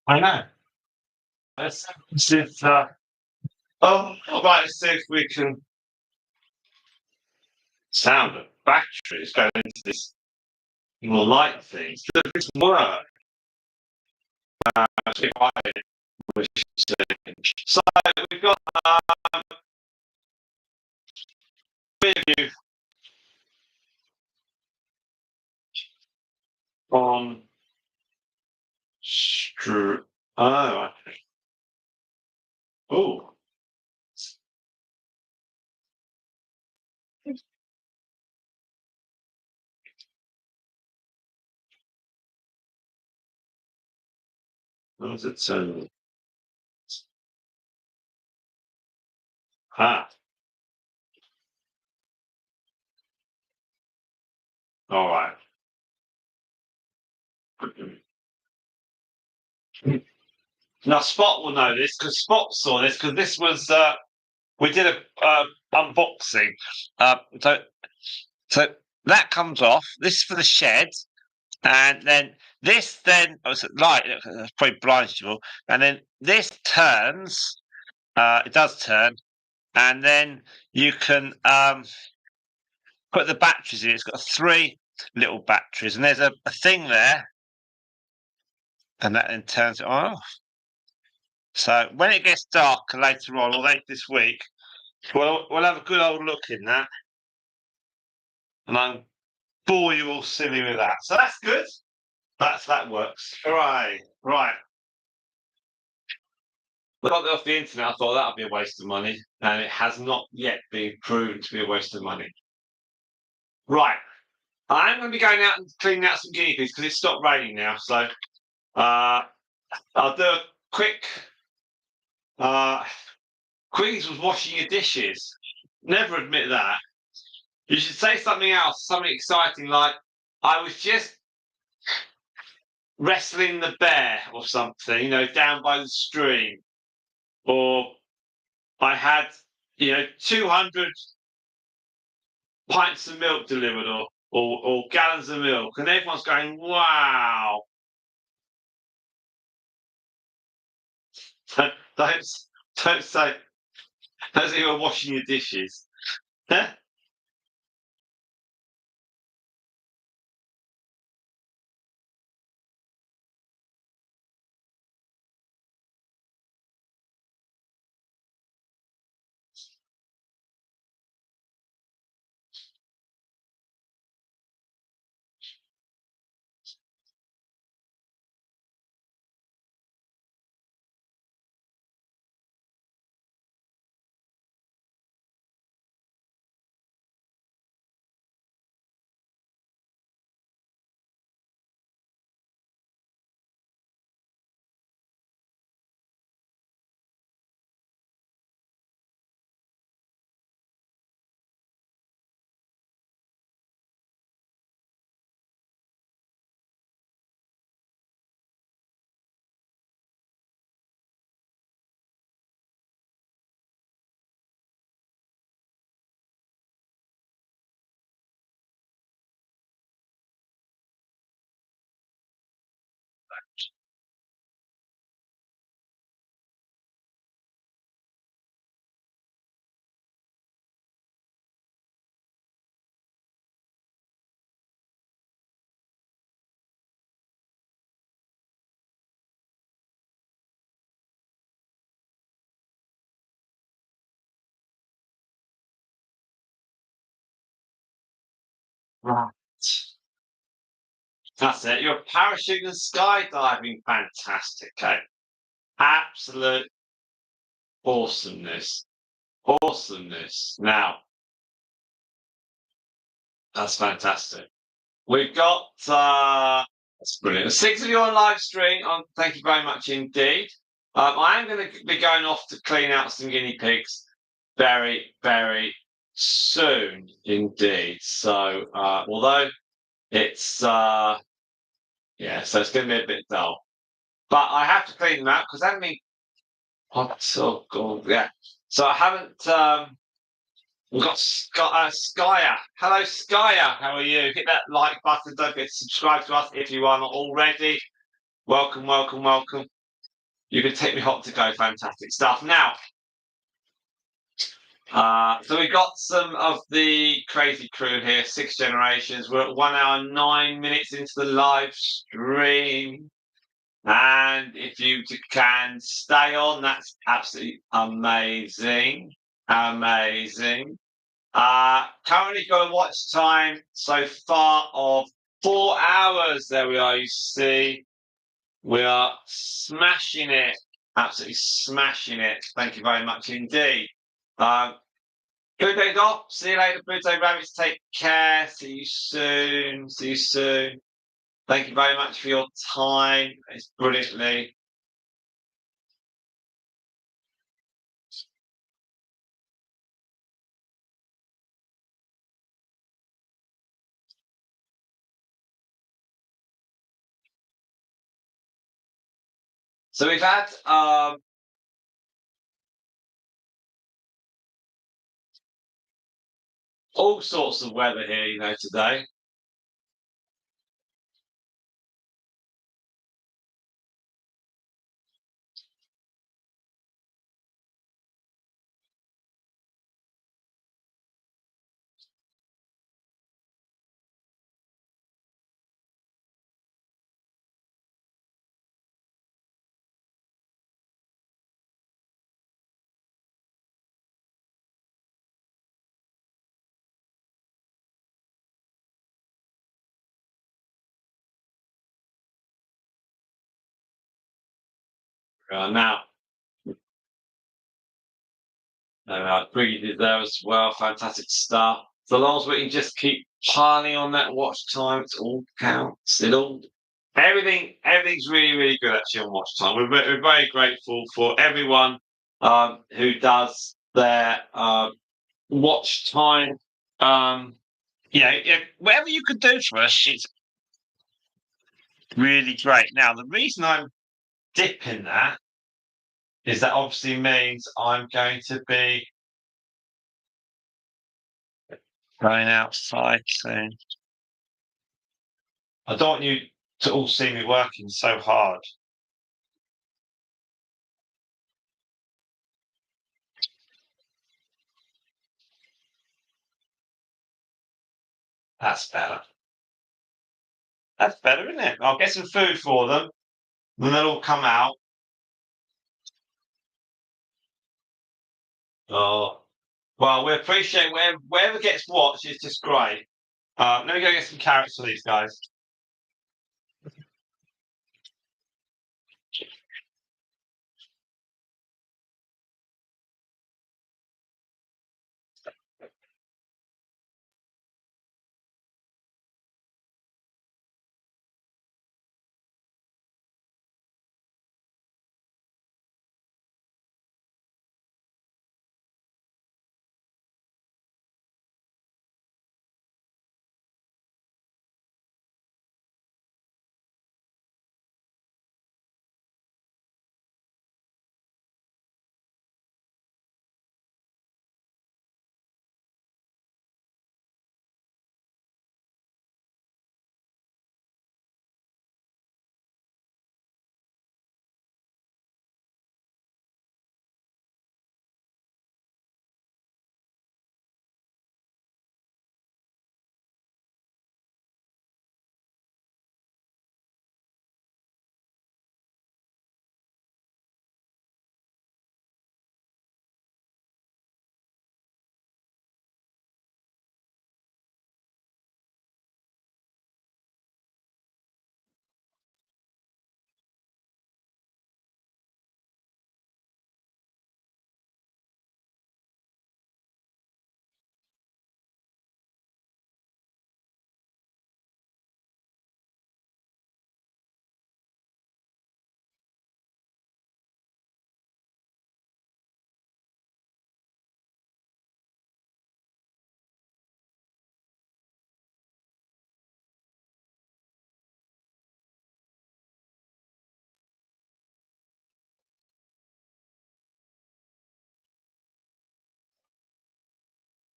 I know. Let's see if, oh, right, let's see if we can sound the batteries going into this little light thing. Does this work? If I wish to. So we've got review on oh, oh, what was it? Ah, all right. Now Spot will know this because Spot saw this because this was we did a unboxing. So so that comes off. This is for the shed, and then this then oh, it's light. That's probably blinds you all. And then this turns. It does turn, and then you can put the batteries in. It's got three little batteries, and there's a thing there, and that then turns it on off. So when it gets dark later on, or later this week, we'll have a good old look in that, and I'll bore you all silly with that. So that's good. That works. Hooray! Right. I got it off the internet. I thought that'd be a waste of money, and it has not yet been proven to be a waste of money. Right. I'm going to be going out and cleaning out some guinea pigs because it's stopped raining now. So I'll do a quick. Queens was washing your dishes. Never admit that. You should say something else, something exciting like, I was just wrestling the bear or something, down by the stream. Or I had, 200 pints of milk delivered or gallons of milk. And everyone's going, wow. don't, don't say, don't say you were washing your dishes. Right. That's it. You're parachuting and skydiving. Fantastic. Okay. Absolute awesomeness. Awesomeness. Now, that's fantastic. We've got that's brilliant. 6 of you on live stream. Thank you very much indeed. I am going to be going off to clean out some guinea pigs very, very soon indeed. So although it's so it's going to be a bit dull. But I have to clean them out because I haven't been oh god, yeah. So I haven't we've got Skya. Hello, Skya. How are you? Hit that like button. Don't forget to subscribe to us if you are not already. Welcome, welcome, welcome. You can take me hot to go. Fantastic stuff. Now, so we got some of the crazy crew here, 6 generations. We're at 1 hour 9 minutes into the live stream. And if you can stay on, that's absolutely amazing. Amazing. Currently got a watch time so far of 4 hours. There we are, you see. We are smashing it. Absolutely smashing it. Thank you very much indeed. Good day, Doc. See you later, Pluto Rabbits. Take care. See you soon. See you soon. Thank you very much for your time. It's brilliantly. So we've had all sorts of weather here, you know, today. Now, Briggy did there as well. Fantastic stuff. So long as we can just keep piling on that watch time, it all counts. Everything's really, really good actually on watch time. We're very grateful for everyone who does their watch time. Whatever you could do for us, it's really great. Now, the reason I'm dipping that is that obviously means I'm going to be going outside soon. I don't want you to all see me working so hard. That's better. That's better, isn't it? I'll get some food for them, then they'll all come out. Oh, well, we appreciate wherever gets watched is just great. Let me go get some carrots for these guys.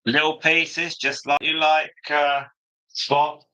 Little pieces, just like you like, Spot.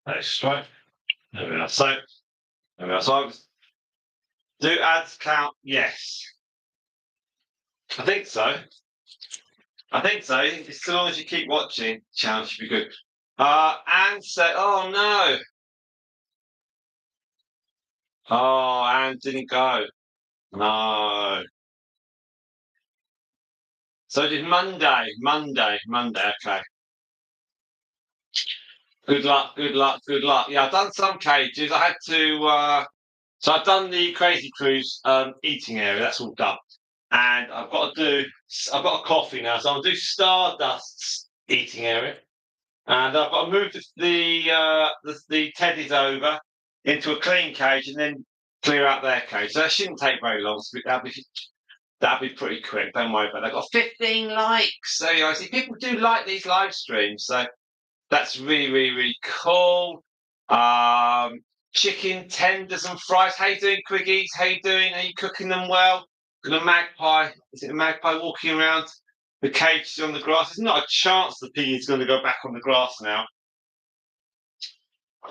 That's straight. There we are. So, there we are. So, do ads count? Yes. I think so. I think so. As long as you keep watching, channel should be good. And said, oh no. Oh, and didn't go. No. So did Monday. Monday. Okay. Good luck. Good luck. Good luck. Yeah, I've done some cages. I had to. So I've done the Crazy Cruise eating area. That's all done. And I've got to do. I've got a coffee now, so I'll do Stardust's eating area. And I've got to move the teddies over into a clean cage and then clear out their cage. So that shouldn't take very long. So that'll be pretty quick. Don't worry about that. I've got 15 likes. So I see people do like these live streams. So that's really, really, really cool. Chicken tenders and fries. How you doing, Quiggies? How you doing? Are you cooking them well? Got a magpie. Is it a magpie walking around? The cage is on the grass. There's not a chance the pig is going to go back on the grass now.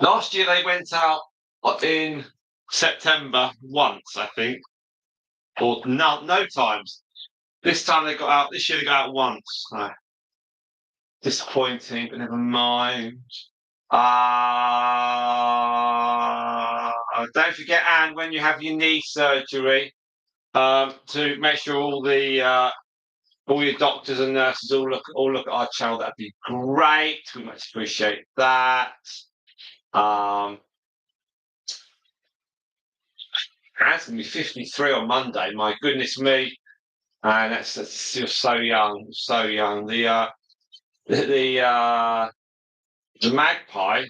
Last year they went out in September once, I think, or no times. This time they got out. This year they got out once. So, disappointing, but never mind. Don't forget, Anne, when you have your knee surgery, to make sure all your doctors and nurses all look at our channel. That'd be great. We much appreciate that. That's gonna be 53 on Monday. My goodness me, and that's just so young, so young. The magpie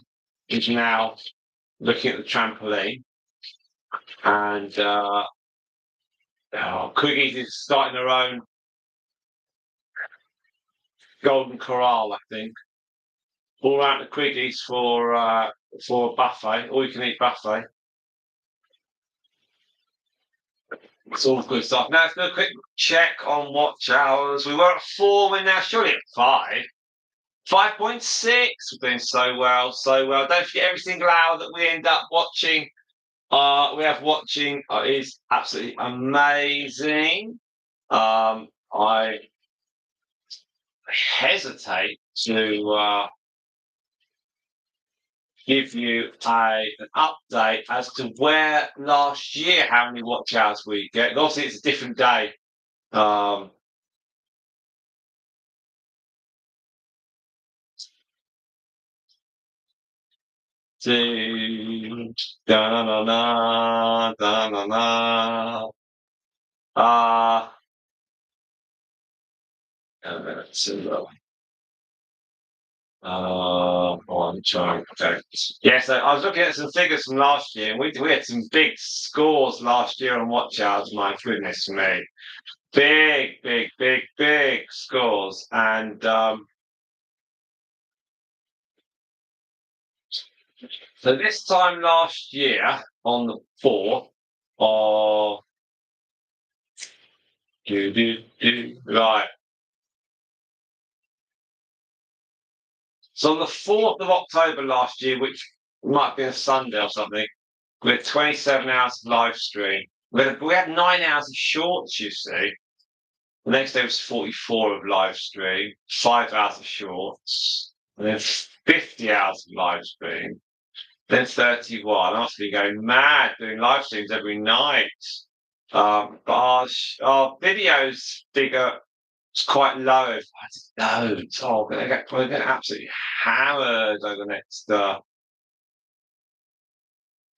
is now looking at the trampoline, and Quiggies is starting her own golden corral, I think. All out the Quiggies for a buffet, all you can eat buffet. It's all good stuff. Now let's do a quick check on watch hours. We were at 4, we're now surely at 5. 5.6. We're doing so well, so well. Don't forget every single hour that we end up watching. Is absolutely amazing. I hesitate to give you an update as to where last year, how many watch hours we get. Obviously, it's a different day. Da na na na da na na. I'm trying. Okay. Yeah, so I was looking at some figures from last year, and we had some big scores last year on watch hours. My goodness me, big scores, and so this time last year on the 4th of right. So on the 4th of October last year, which might be a Sunday or something, we had 27 hours of live stream. We had 9 hours of shorts, you see. The next day was 44 of live stream, 5 hours of shorts, and then 50 hours of live stream, then 31. I must be going mad doing live streams every night. But our videos figure is quite low. Loads. Oh, we're going to get absolutely hammered over the next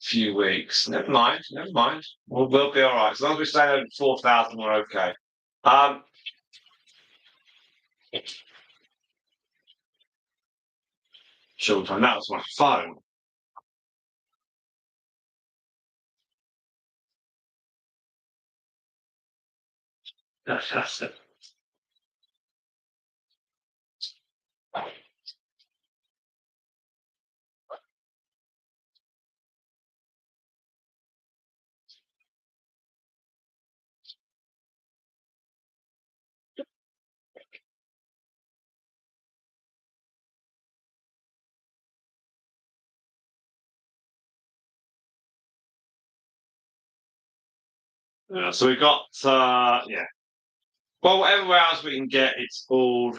few weeks. Never mind. We'll be all right. As long as we stay over 4,000, we're okay. Short time. That was my phone. That's it. Yeah, so we got yeah. Well, whatever else we can get, it's all.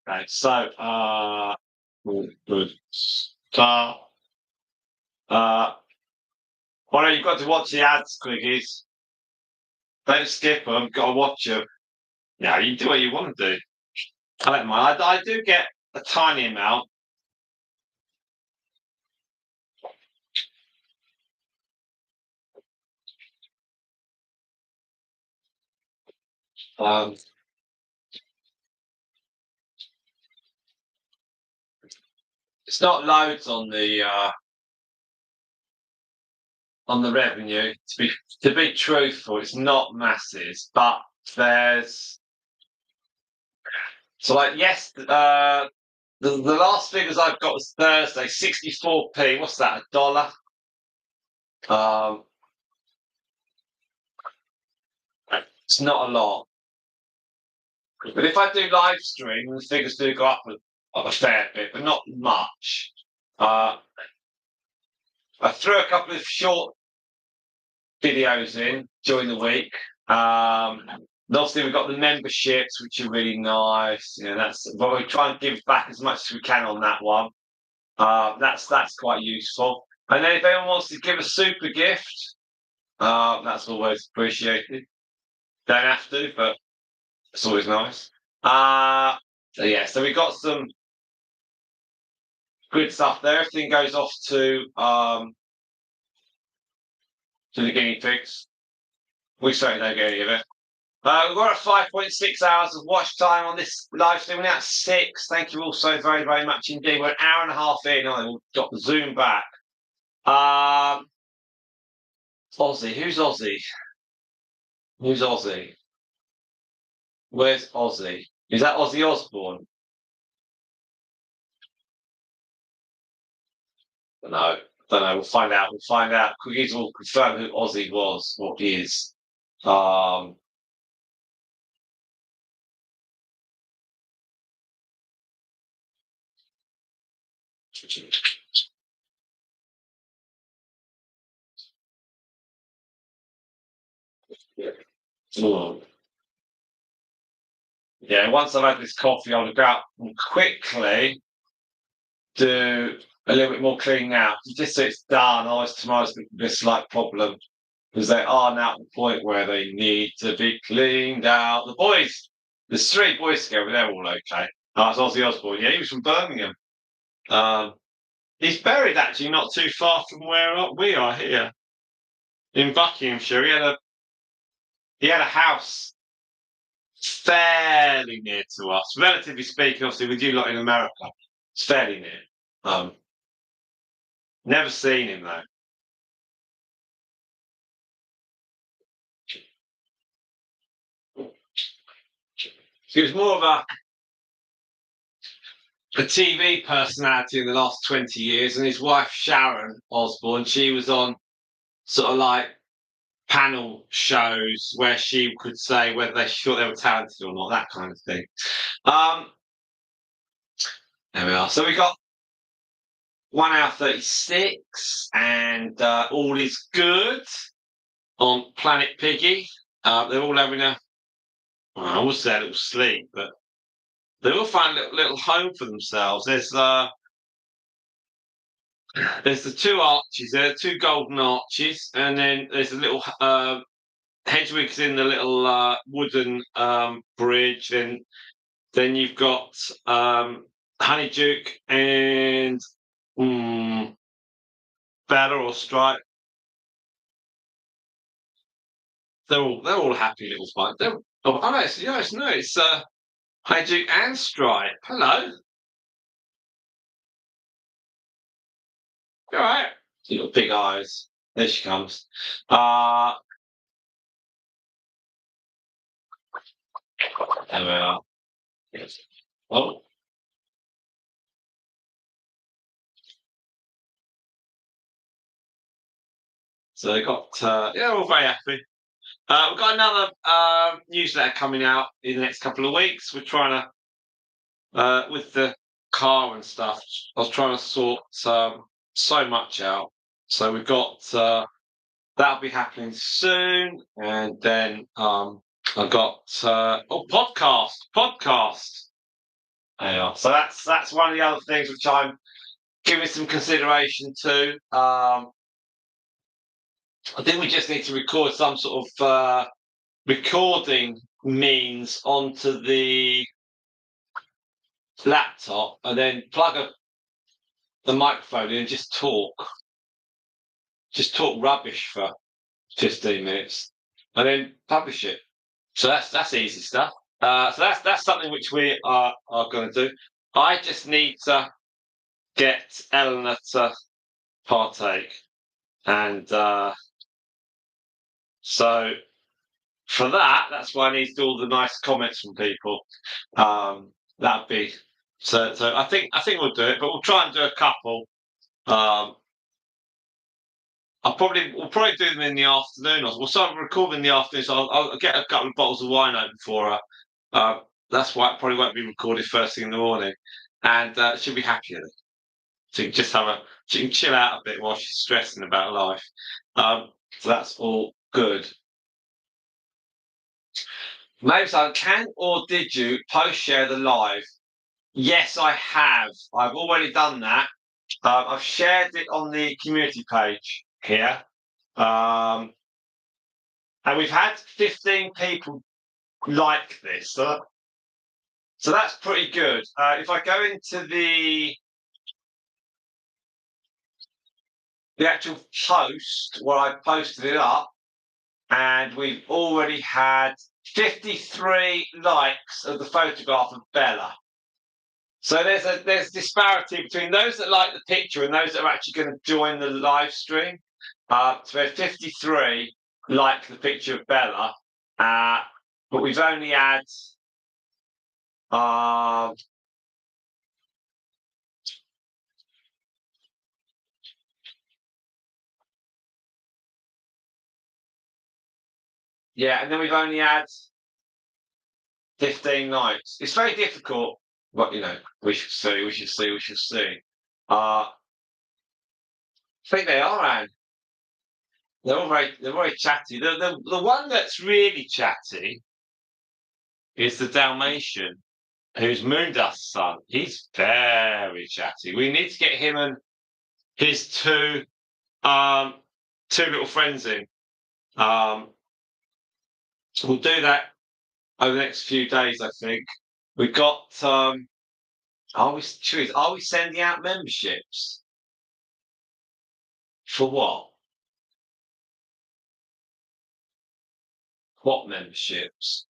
Okay, so good start. Well, no, you've got to watch the ads, Quickies. Don't skip them. Got to watch them. Yeah, you do what you want to do. I don't mind. I do get a tiny amount. Um, it's not loads on the revenue. To be truthful, it's not masses, but there's so like yes, the last figures I've got was Thursday, 64p. What's that? $1? Um, it's not a lot. But if I do live stream, the figures do go up a fair bit, but not much. Uh, I threw a couple of short videos in during the week. And obviously, we've got the memberships, which are really nice. You know, that's but we try and give back as much as we can on that one. That's quite useful. And then if anyone wants to give a super gift, that's always appreciated. Don't have to, but it's always nice. So yeah, so we got some good stuff there. Everything goes off to the guinea pigs. We certainly don't get any of it. We've got 5.6 hours of watch time on this live stream. We're now at 6. Thank you all so very, very much indeed. We're an hour and a half in. We've got the Zoom back. Aussie. Who's Aussie? Who's Aussie? Where's Aussie? Is that Ozzy Osbourne? No, don't know. We'll find out. We'll find out. Cookies will confirm who Ozzy was, what he is. Um, hmm. Yeah, once I've had this coffee, I'll go out and quickly do a little bit more cleaning now. Just so it's done, otherwise tomorrow's going to be a slight problem because they are now at the point where they need to be cleaned out. The boys, there's 3 boys together, they're all okay. It's Ozzy Osbourne. Yeah, he was from Birmingham. Um, he's buried actually not too far from where we are here in Buckinghamshire. He had a house fairly near to us, relatively speaking. Obviously, with you lot in America, it's fairly near. Um, Never seen him though. He was more of a TV personality in the last 20 years, and his wife Sharon Osbourne, she was on sort of like panel shows where she could say whether they thought they were talented or not, that kind of thing. Um, there we are. So we got 1 hour 36, and all is good on Planet Piggy. They're all having I would say a little sleep, but they all find a little home for themselves. There's the two arches there, two golden arches, and then there's a little hedgewigs in the little wooden bridge. Then you've got honeyduke and Bella or Stripe. They're all happy little fight. Oh no, it's honeyduke and Stripe. Hello, you all right? You got big eyes. There she comes. There we are. Yes. Oh, so they got yeah, all very happy. We've got another newsletter coming out in the next couple of weeks. We're trying to with the car and stuff. I was trying to sort so much out. So we've got that'll be happening soon, and then I've got podcast. Yeah. So that's one of the other things which I'm giving some consideration to. I think we just need to record some sort of recording means onto the laptop and then plug the microphone in and just talk. Just talk rubbish for 15 minutes and then publish it. So that's easy stuff. So that's something which we are going to do. I just need to get Eleanor to partake. And so for that's why I need to do all the nice comments from people. That'd be so. I think we'll do it, but we'll try and do a couple. We'll probably do them in the afternoon. We'll start recording in the afternoon. So I'll get a couple of bottles of wine open for her. That's why it probably won't be recorded first thing in the morning, and she'll be happier. She can just she can chill out a bit while she's stressing about life. So that's all good. Maybe so. Can or did you post share the live? Yes, I have. I've already done that. I've shared it on the community page here. And we've had 15 people like this. So that's pretty good. If I go into the actual post where I posted it up, and we've already had 53 likes of the photograph of Bella. So there's disparity between those that like the picture and those that are actually going to join the live stream. So we have 53 like the picture of Bella, but we've only had yeah, and then we've only had 15 likes. It's very difficult, but we shall see. We shall see. We shall see. I think they are, Anne. They're very chatty. The one that's really chatty is the Dalmatian, who's Moondust's son. He's very chatty. We need to get him and his two little friends in. We'll do that over the next few days, I think. We've got are we sending out memberships? For what? What memberships?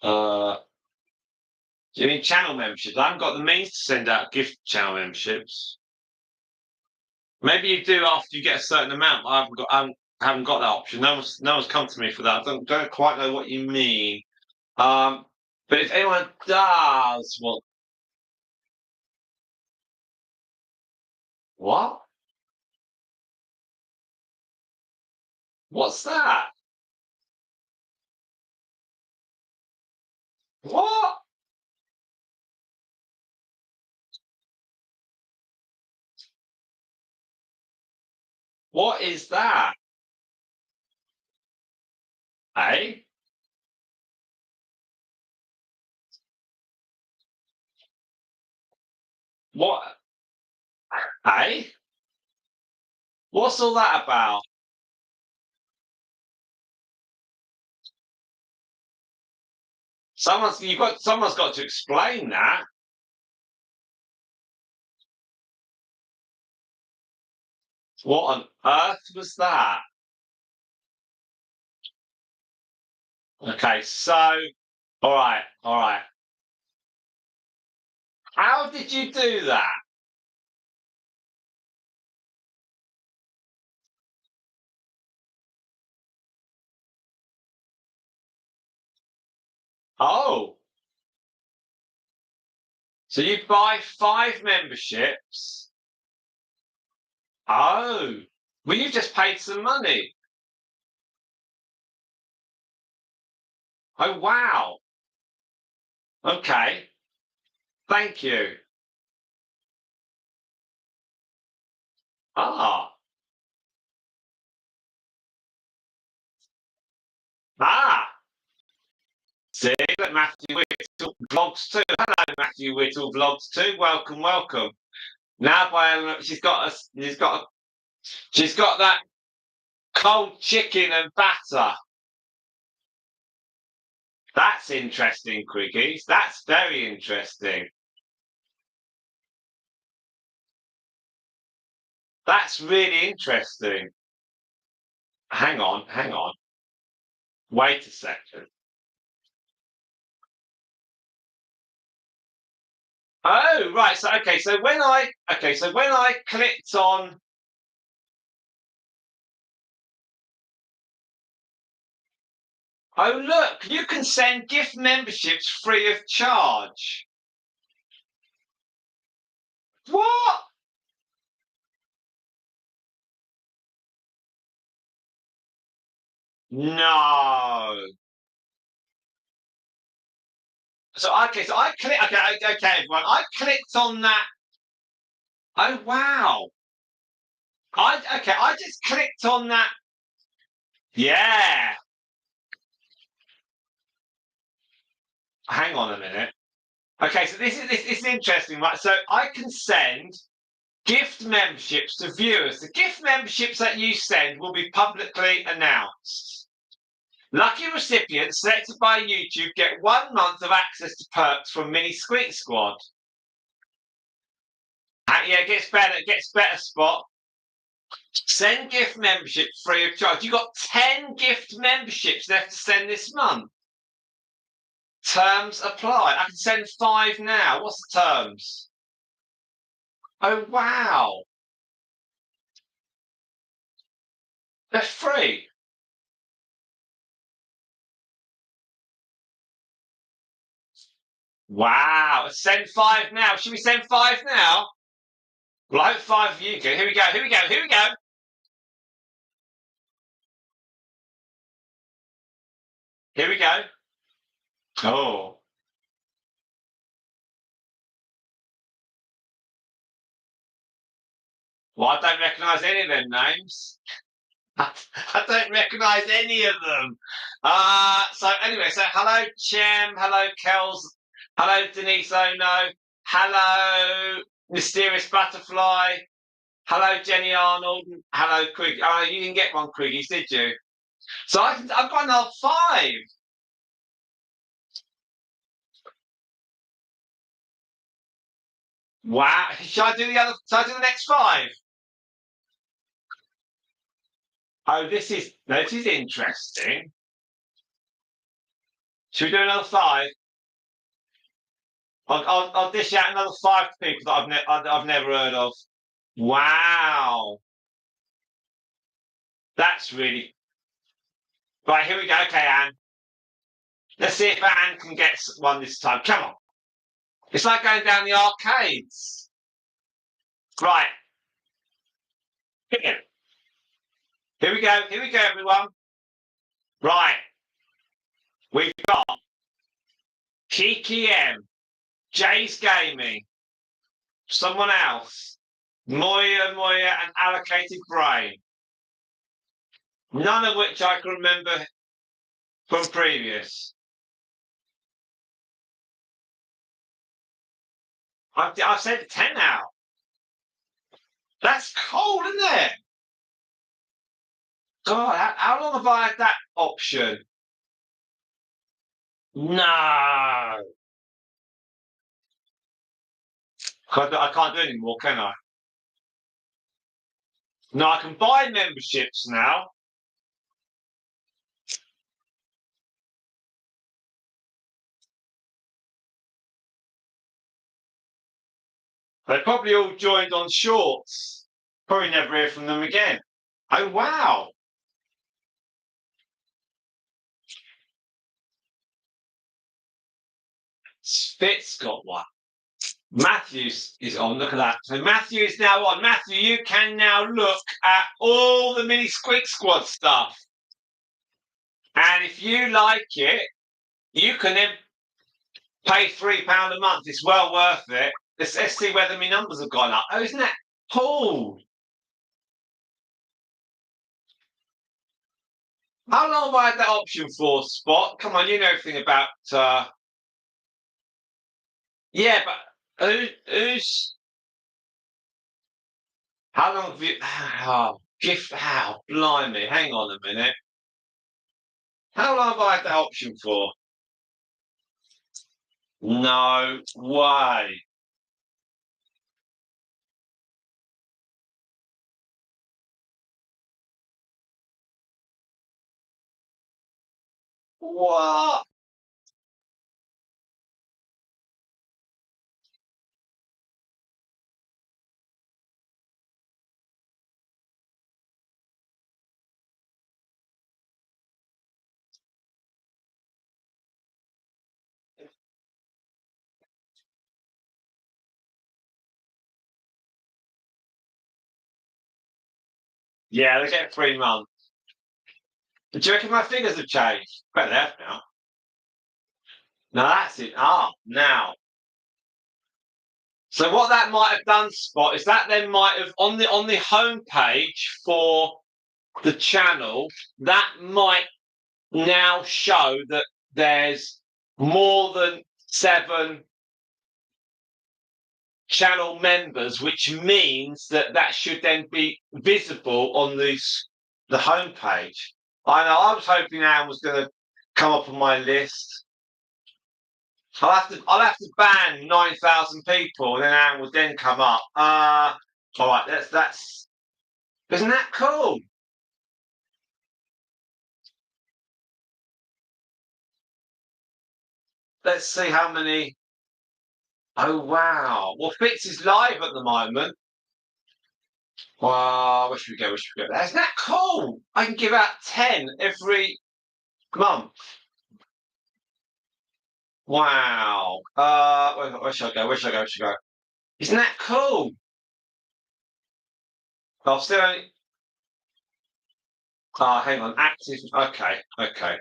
Do you mean channel memberships? I haven't got the means to send out gift channel memberships. Maybe you do after you get a certain amount. I haven't got that option. No one's come to me for that. I don't quite know what you mean. But if anyone does what? What's that? What? What is that? Eh? What? Hey? What's all that about? Someone's got to explain that. What on earth was that? Okay, so all right, all right. How did you do that? Oh, so you buy 5 memberships? Oh, well, you just paid some money. Oh, wow. Okay, thank you. Ah, ah. See, look, Matthew Whittle vlogs too. Hello, Matthew Whittle vlogs too. Welcome, welcome. Now, she's got that cold chicken and batter. That's interesting, Quickies. That's very interesting. That's really interesting. Hang on, hang on. Wait a second. Oh, right. So when I clicked on, oh look, you can send gift memberships free of charge. What? No. So I click. Okay, everyone. I clicked on that. Oh wow. I just clicked on that. Yeah. Hang on a minute. Okay, so this is interesting, right? So I can send gift memberships to viewers. The gift memberships that you send will be publicly announced. Lucky recipients selected by YouTube get 1 month of access to perks from Mini Squeak Squad. Yeah, it gets better, Spot. Send gift memberships free of charge. You got 10 gift memberships left to send this month. Terms apply. I can send 5 now. What's the terms? Oh wow. They're free. Wow. Send 5 now. Should we send 5 now? Well, I hope 5 of you go. Here we go. Here we go. Here we go. Here we go. Oh. Well, I don't recognise any of them names. I don't recognise any of them. So anyway, so hello Chem, hello Kels, hello Denise Ono, hello Mysterious Butterfly, hello Jenny Arnold, hello Quig. Oh, you didn't get one Quiggies, did you? So I've got another 5. Wow. Shall I do the other? Shall I do the next 5? Oh, this is interesting. Should we do another 5? I'll dish out another 5 to people that I've never heard of. Wow, that's really right. Here we go. Okay, Anne. Let's see if Anne can get one this time. Come on. It's like going down the arcades. Right. Here. Here we go. Here we go, everyone. Right. We've got Kiki M, Jay's Gaming, someone else, Moya, and Allocated Brain. None of which I can remember from previous. I've said 10 now. That's cold, isn't it? God, how long have I had that option? No. I can't do it anymore, can I? No, I can buy memberships now. They probably all joined on shorts. Probably never hear from them again. Oh, wow. Spit's got one. Matthews is on. Look at that. So Matthew is now on. Matthew, you can now look at all the mini Squid Squad stuff. And if you like it, you can then pay £3 a month. It's well worth it. Let's see whether my numbers have gone up. Oh, isn't that cool? How long have I had that option for, Spot? Come on, you know everything about. Yeah, but who's? How long have you? Oh, gift. How? Blimey! Hang on a minute. How long have I had that option for? No way. What? Yeah, they get 3 months. Do you reckon my figures have changed? Better have now. No, that's it. Ah, now. So what that might have done, Spot, is that then might have on the homepage for the channel, that might now show that there's more than 7 channel members, which means that that should then be visible on the homepage. I know. I was hoping Anne was going to come up on my list. I'll have to ban 9,000 people, and then Anne would then come up. All right. That's. Isn't that cool? Let's see how many. Oh wow! Well, Fitz is live at the moment. Wow, where should we go? Where should we go? Isn't that cool? I can give out 10 every month. Wow. Where should I go? Where should I go? Where should I go? Isn't that cool? I'll still only. Hang on. Active. Okay. Okay.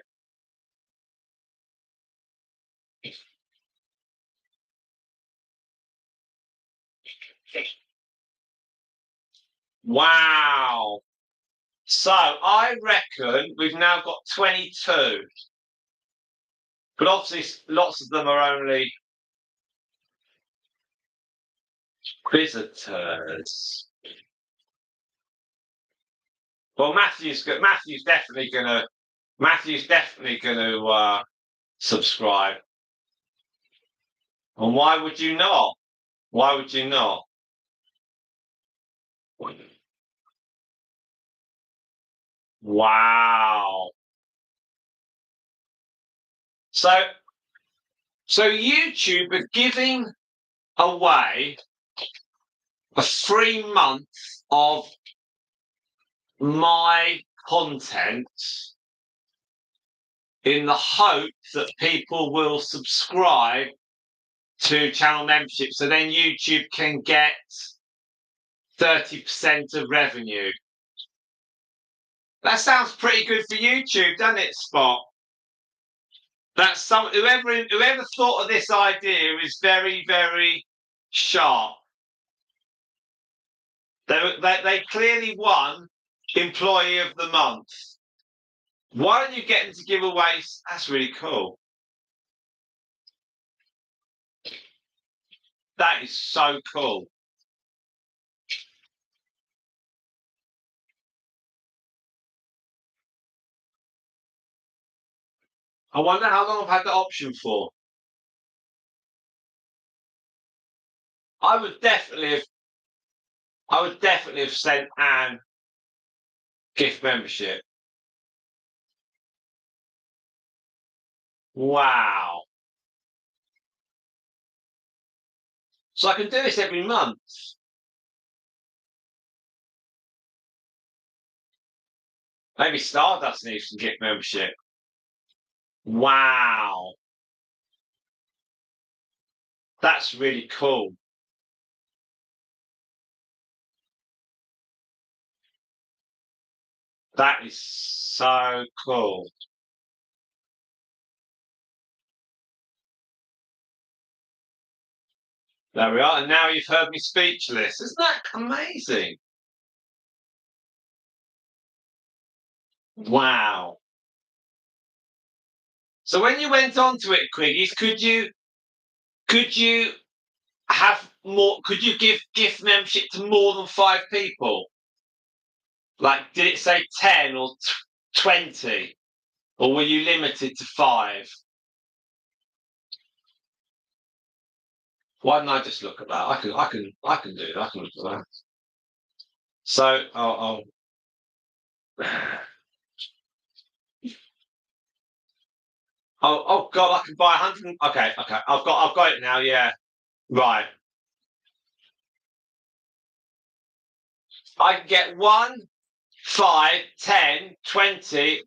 Wow. So I reckon we've now got 22. But obviously, lots of them are only visitors. Well, Matthew's definitely gonna subscribe. And why would you not? Why would you not? Wow. So YouTube are giving away a free month of my content in the hope that people will subscribe to channel membership, so then YouTube can get 30% of revenue. That sounds pretty good for YouTube, doesn't it, Spot? That's whoever thought of this idea is very, very sharp. They clearly won Employee of the Month. Why don't you get them to give away? That's really cool. That is so cool. I wonder how long I've had the option for. I would definitely have. I would definitely have sent Anne gift membership. Wow. So I can do this every month. Maybe Stardust needs some gift membership. Wow. That's really cool. That is so cool. There we are. And now you've heard me speechless. Isn't that amazing? Wow. So when you went onto it, Quiggies, could you have more? Could you give gift membership to more than 5 people? Like, did it say 10 or 20, or were you limited to 5? Why didn't I just look at that? I can do that. I can look at that. So, oh God, I can buy 100. Okay, okay, I've got it now. Yeah, right. I can get 1, 5, 10, 20,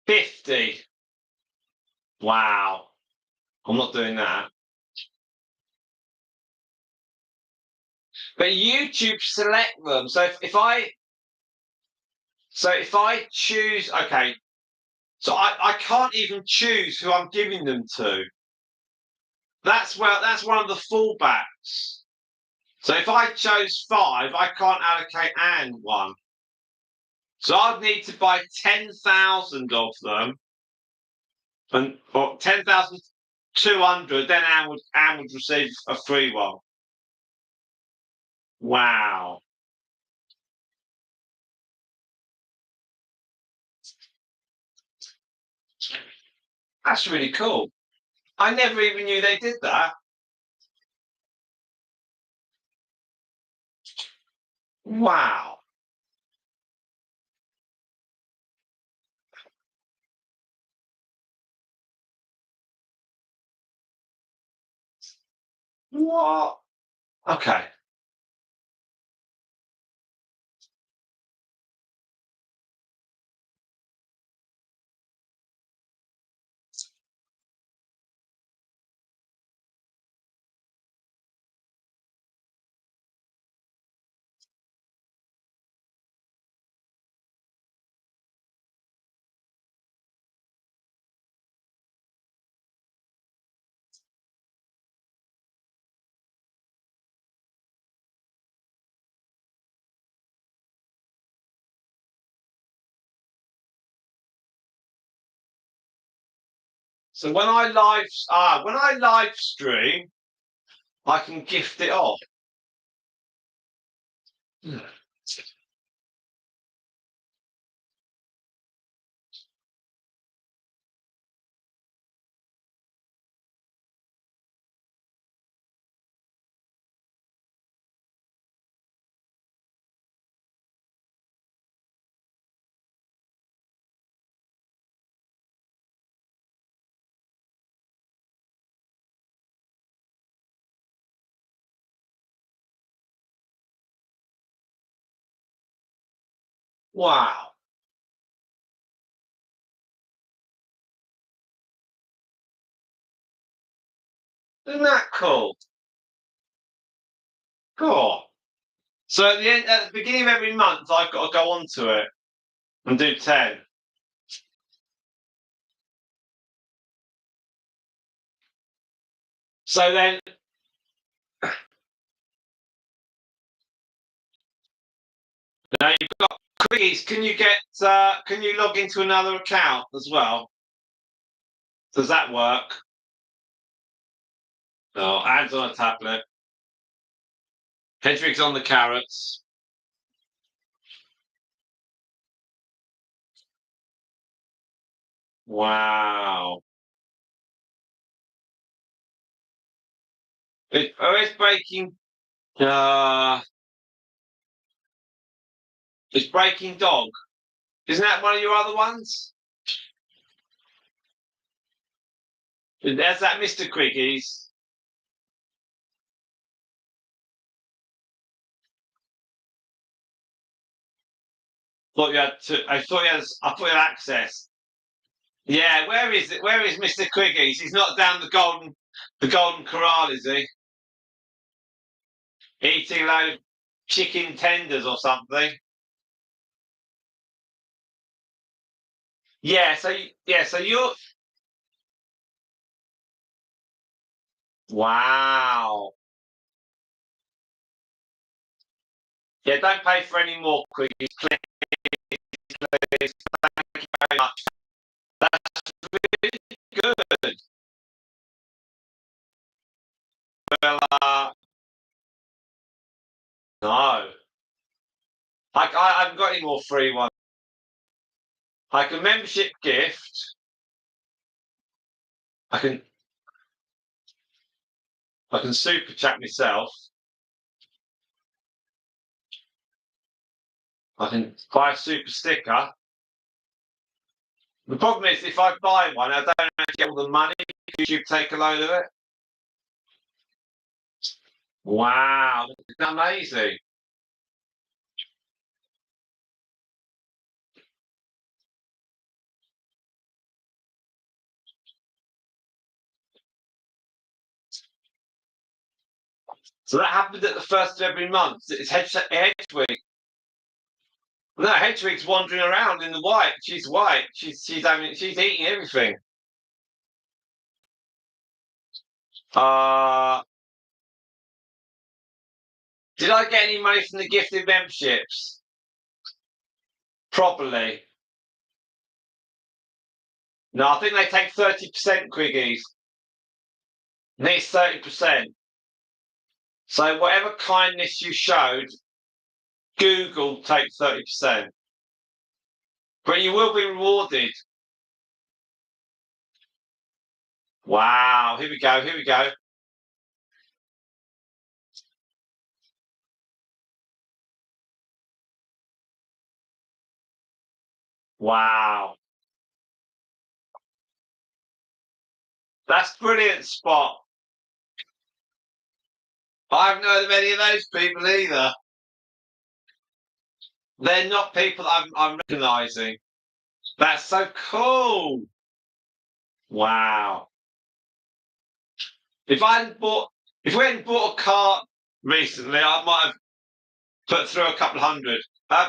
50. Wow, I'm not doing that. But YouTube select them. So if I choose, okay, so I can't even choose who I'm giving them to. That's one of the fallbacks. So if I chose 5, I can't allocate and one. So I'd need to buy 10,000 of them, and or 10,200. Then Anne would receive a free one. Wow, that's really cool. I never even knew they did that. Wow. What? Okay. So when I live stream, I can gift it off. Hmm. Wow. Isn't that cool? Cool. So at the beginning of every month, I've got to go onto it and do 10. So then, now you've got quickies. Can you log into another account as well? Does that work? Oh, ads on a tablet. Hedwig's on the carrots. Wow. It's breaking. Uh, it's Breaking Dog. Isn't that one of your other ones? There's that Mr. Quickies. Thought you had to. I thought you had. I thought you had access. Yeah, where is it? Where is Mr. Quickies? He's not down the Golden Corral, is he? Eating a load of chicken tenders or something. Yeah. Yeah. So you're. Wow. Yeah. Don't pay for any more quickies, please. Thank you very much. That's really good. Well, no. I haven't got any more free ones. Like a membership gift. I can I can super chat myself. I can buy a super sticker. The problem is, if I buy one, I don't actually get all the money. YouTube take a load of it. Wow, it's amazing. So that happened at the first of every month. It's Hedwig. No, Hedwig's wandering around in the white. She's white. She's eating everything. Uh did I get any money from the gifted memberships? Probably. No, I think they take 30% quickies. I think it's 30%. So whatever kindness you showed, Google takes 30%. But you will be rewarded. Wow, here we go, here we go. Wow. That's brilliant, Spot. I haven't heard of any of those people either. They're not people that I'm recognising. That's so cool. Wow. If we hadn't bought a car recently, I might have put through a couple of hundred.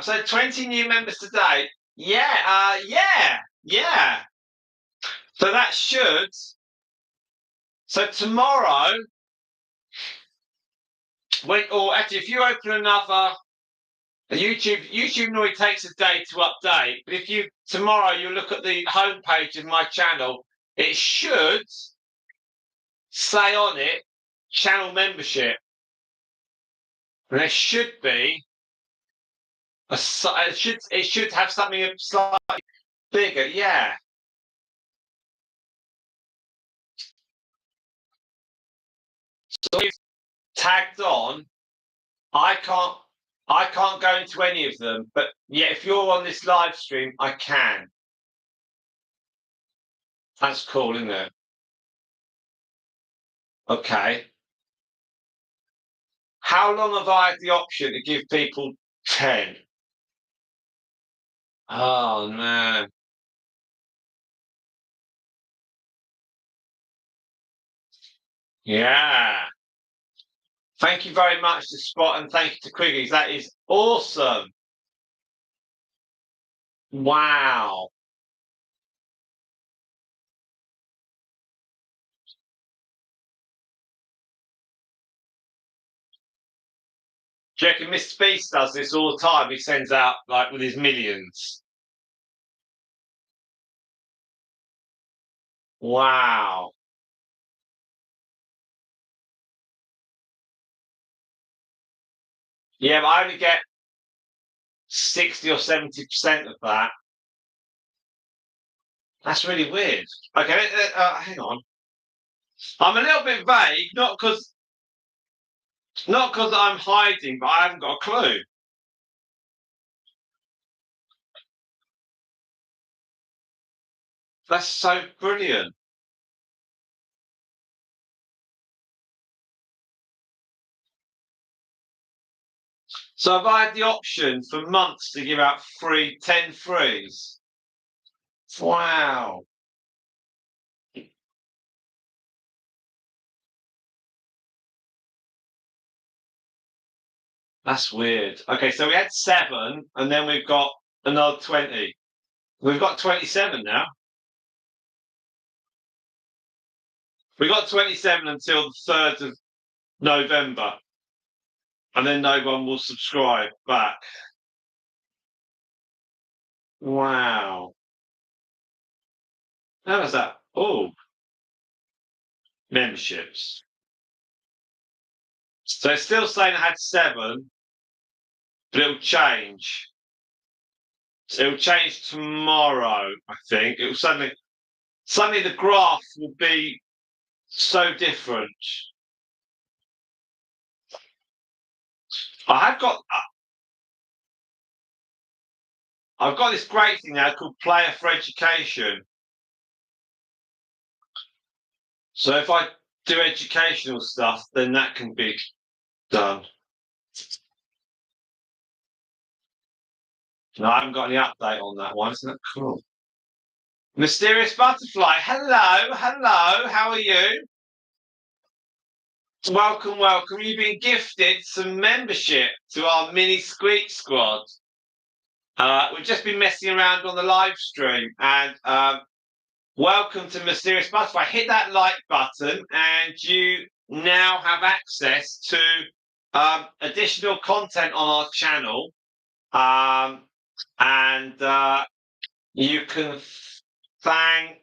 So 20 new members today. Yeah, yeah. So that should. So tomorrow, or actually, if you open another YouTube normally takes a day to update. But if you tomorrow you look at the homepage of my channel, it should say on it channel membership, and there should be it should have something slightly bigger. Yeah. So if tagged on, I can't I can't go into any of them. But yeah, if you're on this live stream, I can. That's cool, isn't it? Okay. How long have I had the option to give people 10? Oh man. Yeah. Thank you very much to Spot and thank you to Quiggies. That is awesome. Wow. Do you reckon Mr. Beast does this all the time? He sends out like with his millions. Wow. Yeah, but I only get 60 or 70% of that. That's really weird. Okay, hang on. I'm a little bit vague, not because I'm hiding, but I haven't got a clue. That's so brilliant. So I've had the option for months to give out 10 frees. Wow. That's weird. Okay, so we had 7, and then we've got another 20. We've got 27 now. We got 27 until the 3rd of November, and then no one will subscribe back. Wow. How was that? Oh, memberships. So it's still saying I had 7, but it'll change. So it'll change tomorrow, I think. It will suddenly the graph will be so different. I have got I've got this great thing now called Player for Education. So if I do educational stuff, then that can be done. No, I haven't got any update on that one. Isn't that cool? Mysterious Butterfly. Hello, hello. How are you? Welcome, welcome. You've been gifted some membership to our mini Squeak Squad. We've just been messing around on the live stream, and welcome to Mysterious Butterfly. Hit that like button, and you now have access to additional content on our channel. And you can thank.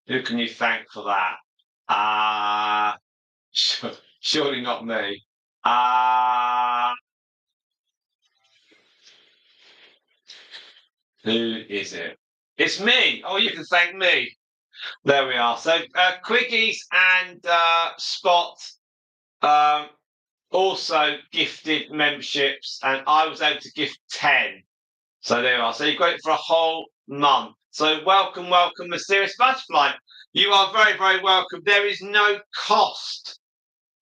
Who can you thank for that? Surely not me. Who is it? It's me. Oh, you can thank me. There we are. So Quiggies and Spot also gifted memberships, and I was able to gift 10. So there we are. So you've got it for a whole month. So welcome, welcome, Mysterious Butterfly. You are very, very welcome. There is no cost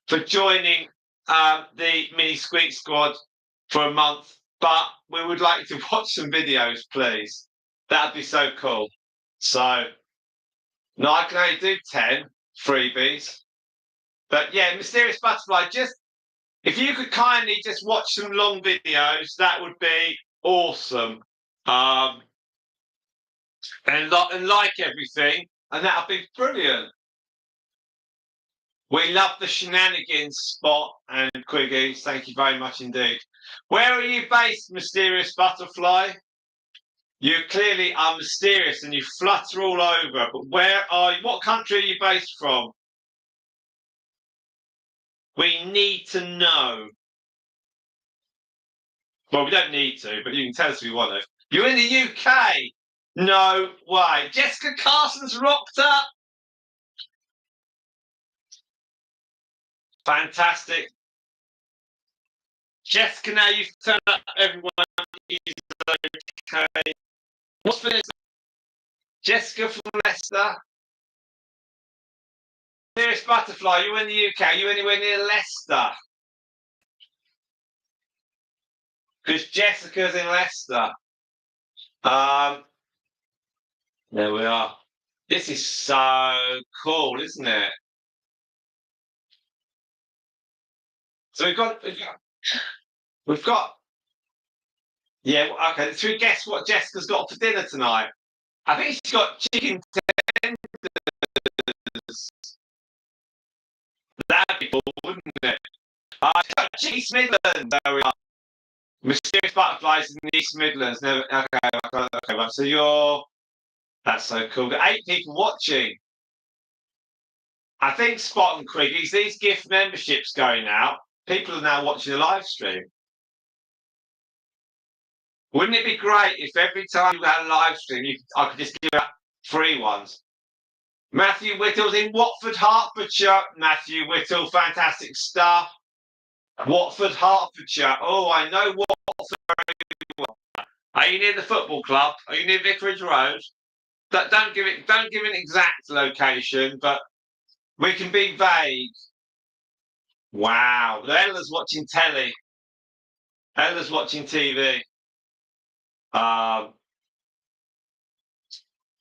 for joining the Mini Squeak Squad for a month, but we would like you to watch some videos, please. That'd be so cool. So, no, I can only do 10 freebies. But yeah, Mysterious Butterfly, just if you could kindly just watch some long videos, that would be awesome. And like everything, and that'll be brilliant. We love the shenanigans, Spot and Quiggies. Thank you very much indeed. Where are you based, Mysterious Butterfly? You clearly are mysterious and you flutter all over. But where are you? What country are you based from? We need to know. Well, we don't need to, but you can tell us if you want to. You're in the UK. No way. Jessica Carson's rocked up. Fantastic. Jessica, now you've turned up. Everyone is okay. What's for this? Jessica from Leicester. Nearest Butterfly, you're in the UK. Are you anywhere near Leicester? Because Jessica's in Leicester. There we are. This is so cool, isn't it? So we've got. Yeah, okay. Should we guess what Jessica's got for dinner tonight? I think she's got chicken tenders. That'd be cool, wouldn't it? She's got East Midlands. There we are. Mysterious Butterflies in the East Midlands. Never, okay. Right. So you're. That's so cool. Got 8 people watching. I think Spot and Quiggies, these gift memberships going out. people are now watching the live stream. Wouldn't it be great if every time you had a live stream, I could just give out free ones? Matthew Whittle's in Watford, Hertfordshire. Matthew Whittle, fantastic stuff. Watford, Hertfordshire. Oh, I know Watford very well. Are you near the football club? Are you near Vicarage Road? Don't give an exact location, but we can be vague. Wow, Ella's watching telly. Ella's watching TV. I've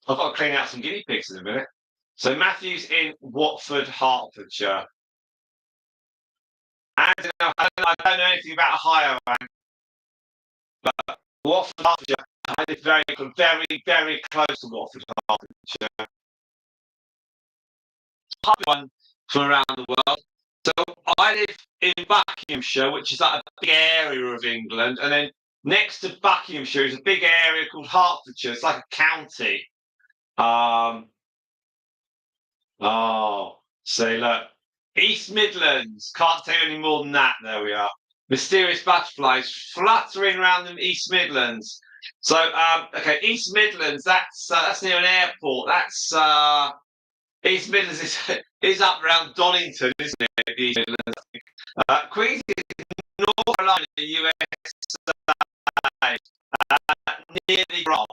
got to clean out some guinea pigs in a minute. So Matthew's in Watford, Hertfordshire. I don't know anything about Ohio, but Watford, Hertfordshire. I live very, very close to Watford, Hertfordshire. One from around the world. So I live in Buckinghamshire, which is like a big area of England, and then next to Buckinghamshire is a big area called Hertfordshire. It's like a county. So look, East Midlands. Can't tell you any more than that. There we are. Mysterious butterflies fluttering around the East Midlands. So, okay, East Midlands. That's near an airport. That's East Midlands is up around Donington, isn't it? East Midlands. Queens is North Carolina, USA. Near the Rock.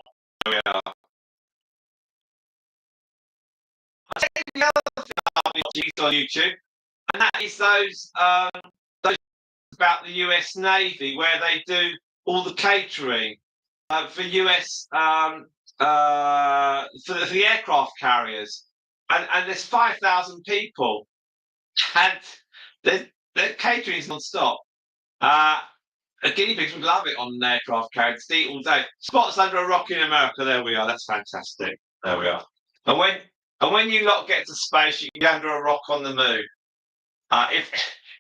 There we are. I think the other thing I'll be on YouTube, and that is those about the US Navy where they do all the catering for US for the aircraft carriers, and there's 5,000 people, and their catering is non-stop. Guinea pigs would love it on an aircraft carrier. To eat all day. Spots under a rock in America. There we are. That's fantastic. There we are. And when you lot get to space, you can go under a rock on the moon.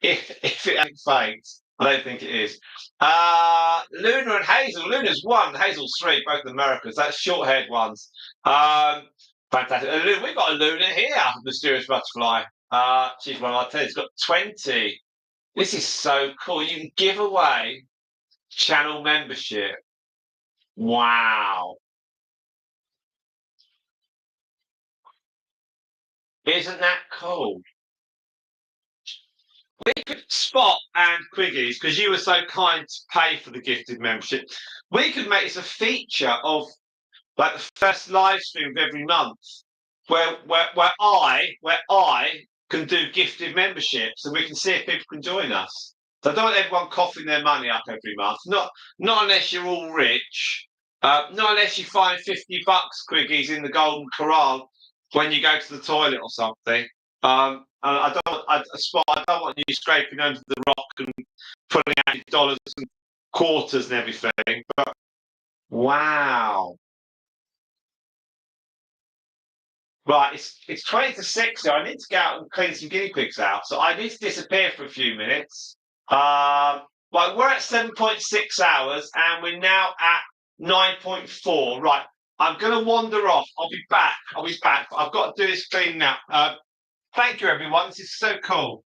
If it ain't fake, I don't think it is. Luna and Hazel. Luna's 1, Hazel's 3, both Americans. That's short-haired ones. Fantastic. We've got a Luna here, mysterious butterfly. She's one of our 10. It's got 20. This is so cool. You can give away channel membership. Wow. Isn't that cool? We could Spot and Quiggies, because you were so kind to pay for the gifted membership. We could make this a feature of like the first live stream of every month, where I can do gifted memberships, and we can see if people can join us. So I don't want everyone coughing their money up every month. Not unless you're all rich. Not unless you find $50, Quiggies, in the Golden Corral when you go to the toilet or something. I don't want you scraping under the rock and pulling out your dollars and quarters and everything. But wow. Right, it's 20 to 6 now. I need to go out and clean some guinea pigs out. So I need to disappear for a few minutes. Right, we're at 7.6 hours and we're now at 9.4. Right, I'm going to wander off. I'll be back. I've got to do this cleaning now. Thank you, everyone. This is so cool.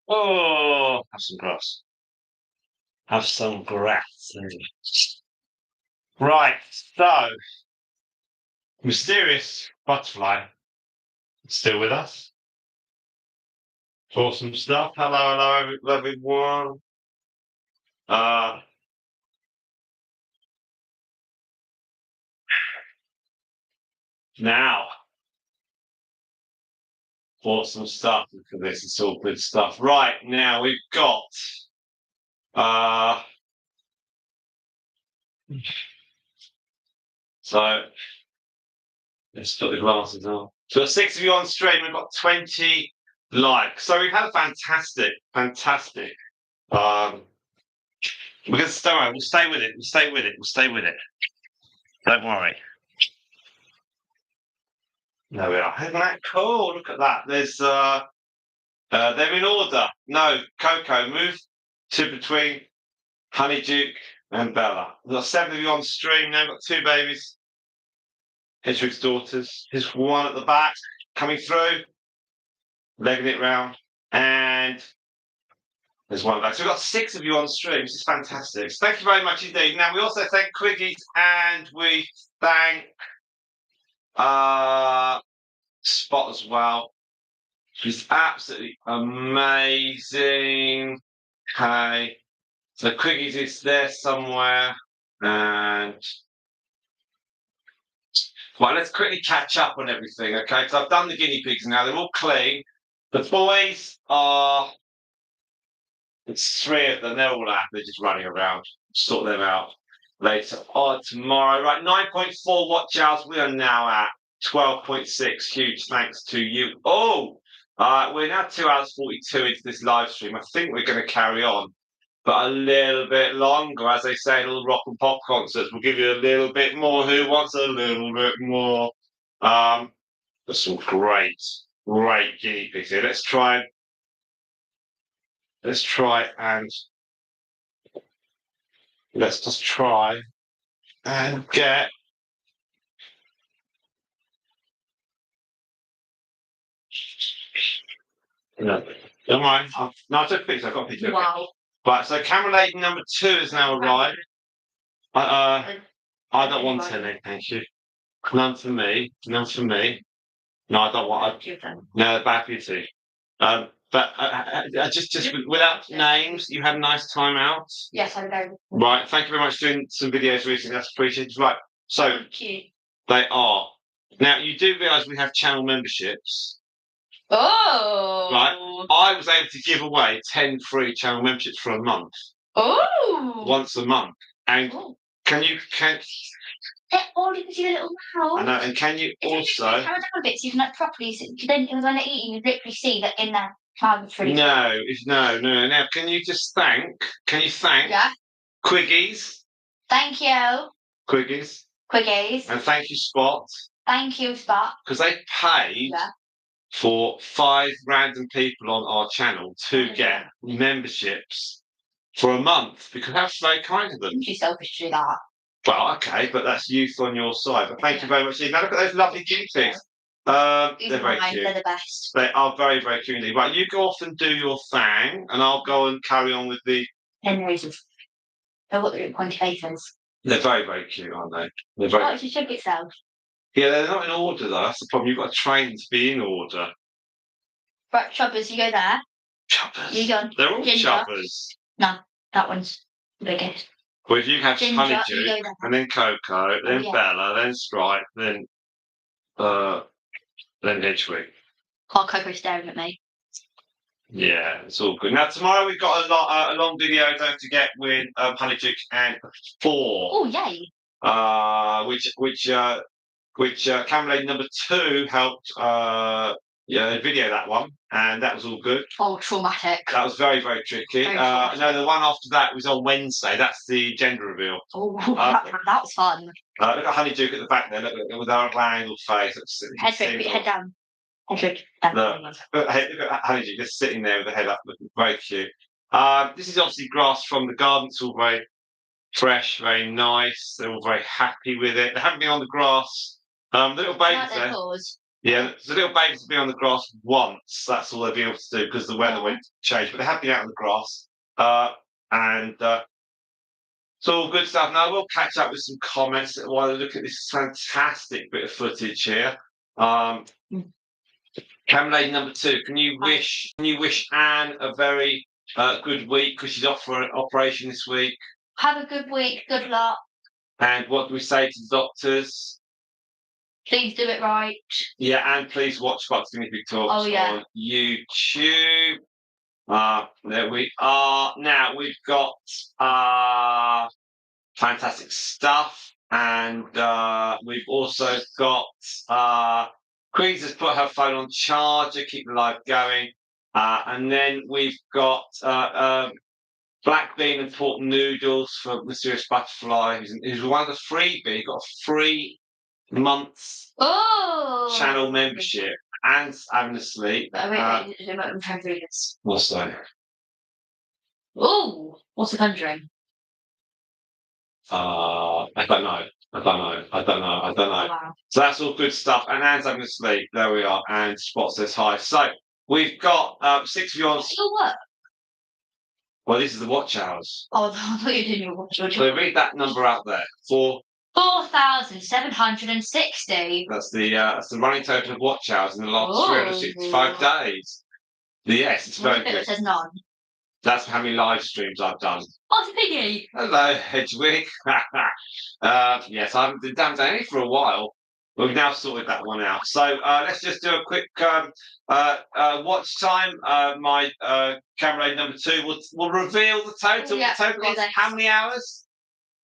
Oh, have some grass. Have some grass. Right, so mysterious butterfly still with us. Awesome stuff. Hello, everyone. Now, awesome stuff. Look at this. It's all good stuff. Right now, we've got. So let's put the glasses on. So there's 6 of you on stream. We've got 20 likes. So we've had a fantastic. We're gonna stay. We'll stay with it. We'll stay with it. Don't worry. There we are. Isn't that cool? Look at that. There's they're in order. No, Coco, move to between Honeyduke and Bella. We've got 7 of you on stream now. We've got 2 babies. Hedgewig's daughters. Here's one at the back coming through, legging it round, and there's one back. So we've got 6 of you on stream. This is fantastic. So thank you very much indeed. Now we also thank Quiggies and we thank Spot as well. She's absolutely amazing. Okay. So Quiggies is there somewhere. And right, let's quickly catch up on everything, okay? Because I've done the guinea pigs now, they're all clean. The boys are, it's 3 of them, they're all happy, they're just running around. Sort them out later on tomorrow. Right, 9.4 watch hours. We are now at 12.6. Huge thanks to you. Oh, we're now 2 hours 42 into this live stream. I think we're going to carry on, but a little bit longer. As they say in all the rock and pop concerts, we'll give you a little bit more. Who wants a little bit more? There's some great guinea pigs here. Let's try and let's just try and get. No, don't mind. No, I took a picture. I got a picture. Wow. Right, so camera lady number 2 has now arrived. I don't want any, thank you. None for me. None for me. No, I don't want. No, bad for you too. But just without names, you had a nice time out. Yes, I know. Right, thank you very much for doing some videos recently. That's appreciated. Right, so Thank you. they are. Now you do realise we have channel memberships. Oh. Right, I was able to give away 10 free channel memberships for a month. Oh. Once a month, and can all you can see the little mouth. I know, and can you also? Carry down a bit so you can like properly. So then when they're eating, you literally see that in their mouth. Really no. Now, can you thank? Yeah. Quiggies. Thank you. Quiggies. And thank you, Spot. Thank you, Spot. Because they paid for 5 random people on our channel to get memberships for a month. Because that's very kind of them. You're selfish to do that. Well, okay, but that's youth on your side. But thank you very much. Now look at those lovely guinea pigs. They're very cute. They're the best. They are very, very cute indeed. Right, you go off and do your thing, and I'll go and carry on with the. Hen roses. They've got the pointy faces. They're very, very cute, aren't they? They're very. Oh, she shook itself. Yeah, they're not in order though. That's the problem. You've got to train them to be in order. Right, choppers, you go there. Choppers. You go. They're all Ginger. choppers. No, that one's the biggest. Well, if you have Ginger, Honeydew, and then Coco, then Bella, then Stripe, then Hedgewig. Oh, Coco's staring at me. Yeah, it's all good. Now tomorrow we've got a long video. Don't forget with Honeydew and 4. Oh yay! Which camera lady number 2 helped video that one, and that was all good. Oh, traumatic. That was very, very tricky. No, the one after that was on Wednesday. That's the gender reveal. Oh, that was fun. Look at Honeydew at the back there. Look with our angled face. Head put your head down. Head look at Honeydew just sitting there with the head up, looking very cute. This is obviously grass from the garden. It's all very fresh, very nice. They're all very happy with it. They haven't been on the grass. The little babies there. Yeah, the little babies have been on the grass once. That's all they've been able to do because the weather went changed. But they have been out on the grass, and it's all good stuff. Now we'll catch up with some comments while I look at this fantastic bit of footage here. Camera lady number 2, can you wish Anne a very good week because she's off for an operation this week? Have a good week. Good luck. And what do we say to the doctors? Please do it right. Yeah, and please watch Bucks Guinea Pig Talks on YouTube. There we are. Now we've got fantastic stuff, and we've also got Queens has put her phone on charger, keep the live going, and then we've got black bean and pork noodles for Mysterious Butterfly, who's one of the freebie. He got a free month's channel membership and having a sleep. What's that? Oh, what's the conjuring? I don't know. Wow. So that's all good stuff. And Anne's having a sleep. There we are. And Spot says hi. So we've got 6 of you on. Still work? Well, this is the watch hours. Oh, I thought you were doing your watch. So read that number out there. 4,760. That's the running total of watch hours in the last 365 days. Yes, it's very good. It says none. That's how many live streams I've done. Oh, it's a piggy. Hello, Hedgewig. Yes, I haven't done any for a while. But we've now sorted that one out. So let's just do a quick watch time. My camera lady number 2 will reveal the total. Yeah, the total is how many hours?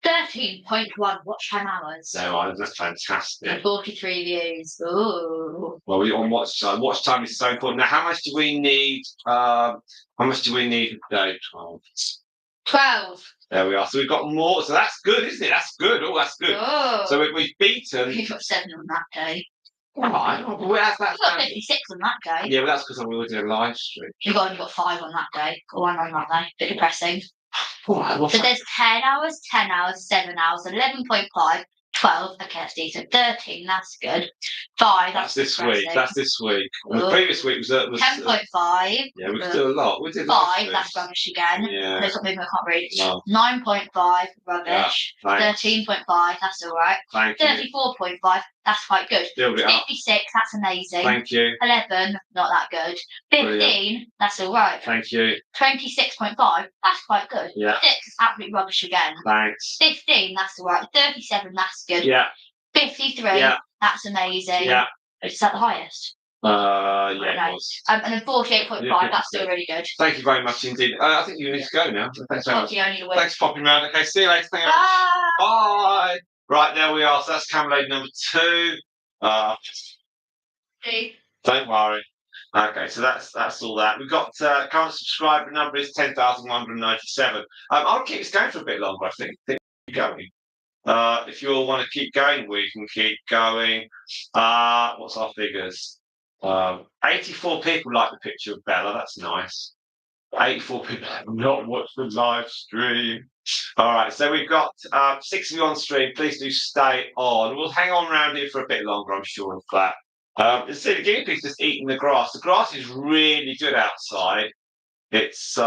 13.1 watch time hours. No, that's fantastic. And 43 views. Ooh. Well, we're on watch time. Watch time is so important. Now, how much do we need? How much do we need a day? 12. There we are. So we've got more. So that's good, isn't it? That's good. Oh, that's good. Oh. So we've beaten. You got 7 on that day. All right. Where's that? You got 56 on that day. Yeah, but that's because we were doing a live stream. You only got 5 on that day. Or 1 on that day. Bit depressing. All right, well, so there's 10 hours, 10 hours, 7 hours, 11.5, 12. Okay, that's decent. 13, that's good. 5, that's this week. That's this week. And the previous week was 10.5. Yeah, we could do a lot. We did 5, that's rubbish again. Yeah. There's something I can't read. No. 9.5, rubbish. Yeah, 13.5, that's all right. Thank you. 34.5, that's quite good. 56, that's amazing. Thank you. 11, not that good. 15, brilliant. That's all right. Thank you. 26.5, that's quite good. Yeah. 6 is absolutely rubbish again. Thanks. 15, that's all right. 37, that's good. Yeah. 53, that's amazing. Yeah. Is that the highest? Yeah, it was. And then 48.5, that's still really good. Thank you very much indeed. I think you need to go now. Thanks very much. Thanks for popping around. Okay, see you later. Thank you. Bye. Bye. Right, there we are. So that's camera lady number 2. Don't worry. Okay, so that's all that. We've got current subscriber number is 10,197. I'll keep this going for a bit longer, I think. Keep going. If you all want to keep going, we can keep going. What's our figures? 84 people like the picture of Bella. That's nice. 84 people have not watched the live stream. All right, so we've got 6 of you on stream. Please do stay on. We'll hang on around here for a bit longer, I'm sure, of that. See, the guinea pig's just eating the grass. The grass is really good outside. It's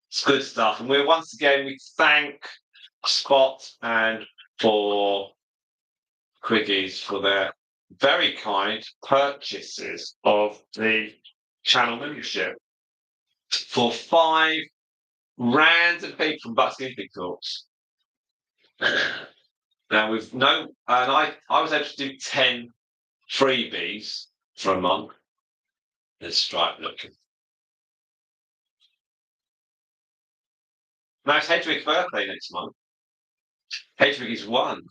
it's good stuff. And once again we thank Spot and for Quiggies for their very kind purchases of the channel membership for 5 random people from Bucks Guinea Pig Talks. Now and I was able to do 10 freebies for a month. Let's stripe looking. Now it's Hedwig's birthday next month. Hedwig is 1.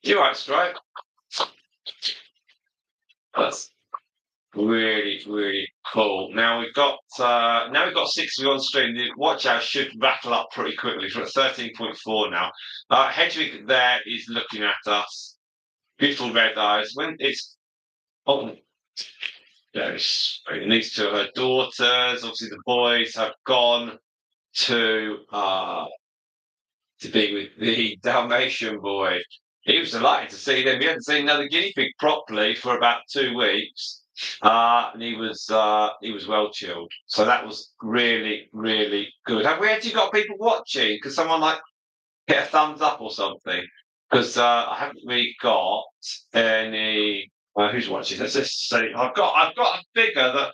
You're right, Stripe. That's really, really cool. Now we've got 6 of you on stream. The watch hours should rattle up pretty quickly. We're at 13.4 now. Hedwig there is looking at us. Beautiful red eyes. When it's it needs to her daughters. Obviously, the boys have gone to be with the Dalmatian boy he was delighted to see them. He hadn't seen another guinea pig properly for about 2 weeks, and he was well chilled. So that was really, really good. Have we actually got people watching? Because someone like hit a thumbs up or something? Because I haven't really got any. Who's watching? Let's just see. I've got a figure that.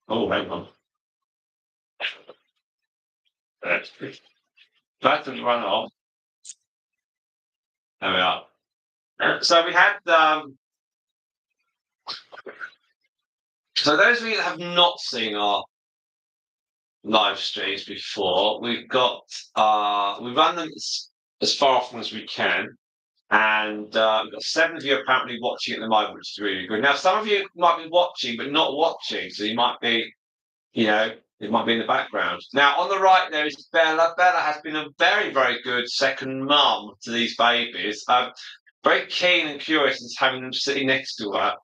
Oh, hang on. That doesn't run off. There we are. So we had. So those of you that have not seen our live streams before, we've got we run them as far often as we can, and we've got 7 of you apparently watching at the moment, which is really good. Now, some of you might be watching but not watching, so you might be, it might be in the background. Now, on the right there is Bella. Bella has been a very, very good second mum to these babies. Very keen and curious as having them sitting next to her.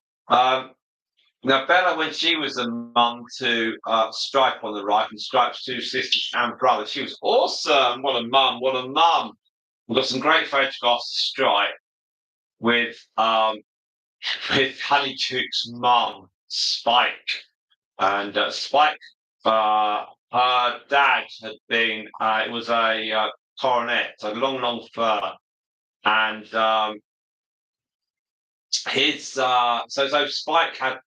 Now, Bella, when she was a mum to Stripe on the right, and Stripe's 2 sisters and brother, she was awesome. What a mum! What a mum! We've got some great photographs of Stripe with Honeychook's mum, Spike, and Spike. Her dad had been. It was a coronet, so long, long fur, and so Spike had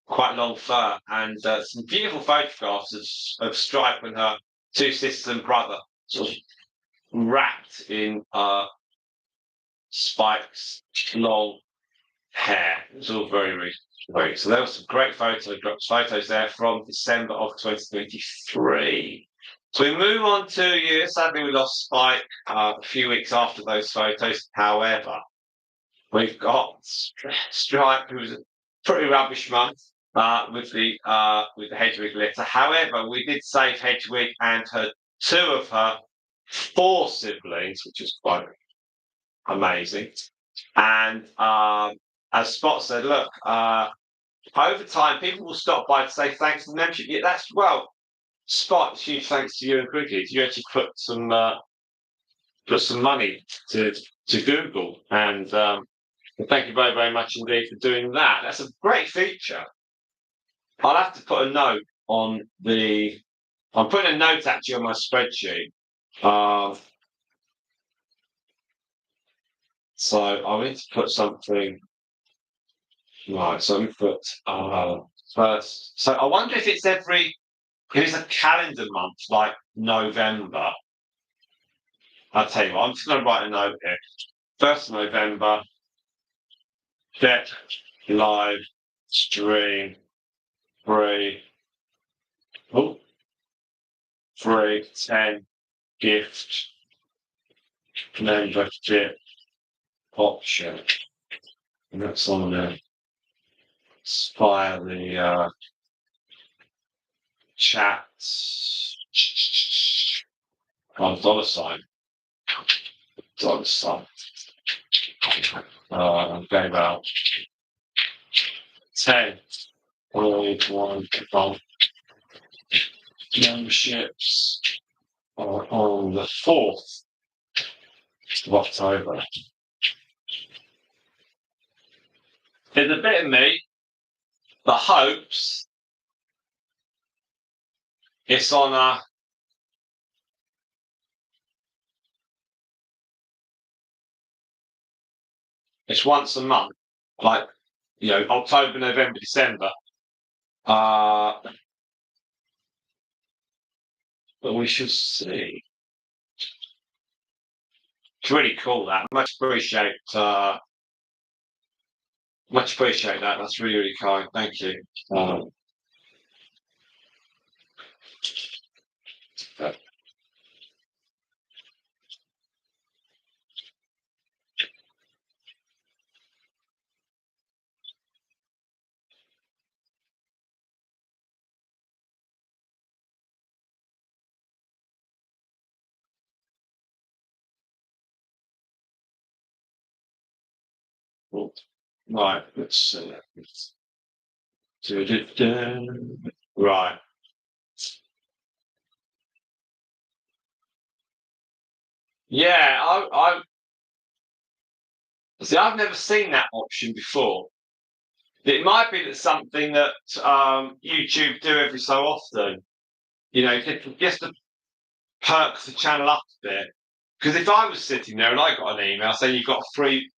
quite long fur, and some beautiful photographs of Stripe and her 2 sisters and brother, sort of wrapped in Spike's long hair. It was all very, very great. So there were some great photos there from December of 2023. So we move on 2 years. Sadly, we lost Spike a few weeks after those photos. However, we've got Stripe, who was a pretty rubbish month. With the Hedwig litter. However, we did save Hedwig and 2 of her 4 siblings, which is quite amazing. And as Spot said, look, over time, people will stop by to say thanks for the membership. Yeah, Spot. Huge thanks to you and Cricket. You actually put some money to Google, and thank you very, very much indeed for doing that. That's a great feature. I'll have to put a note on I'm putting a note actually on my spreadsheet. So I need to put something. Right, so let me put first. So I wonder if it's if it's a calendar month like November. I'll tell you what, I'm just going to write a note here. 1st November, get live stream free. Oh, free 10 gift membership option. And that's on the via the chat on $sign. $sign. Okay, about 10 one memberships on the 4th of October. There's a bit of me that hopes it's on it's once a month, like October, November, December. But we shall see. It's really cool. That much appreciate that. That's really, really kind. Thank you. Right, let's see. Right. Yeah, I see. I've never seen that option before. It might be that something that YouTube do every so often. You know, just to perk the channel up a bit. Because if I was sitting there and I got an email saying you've got a free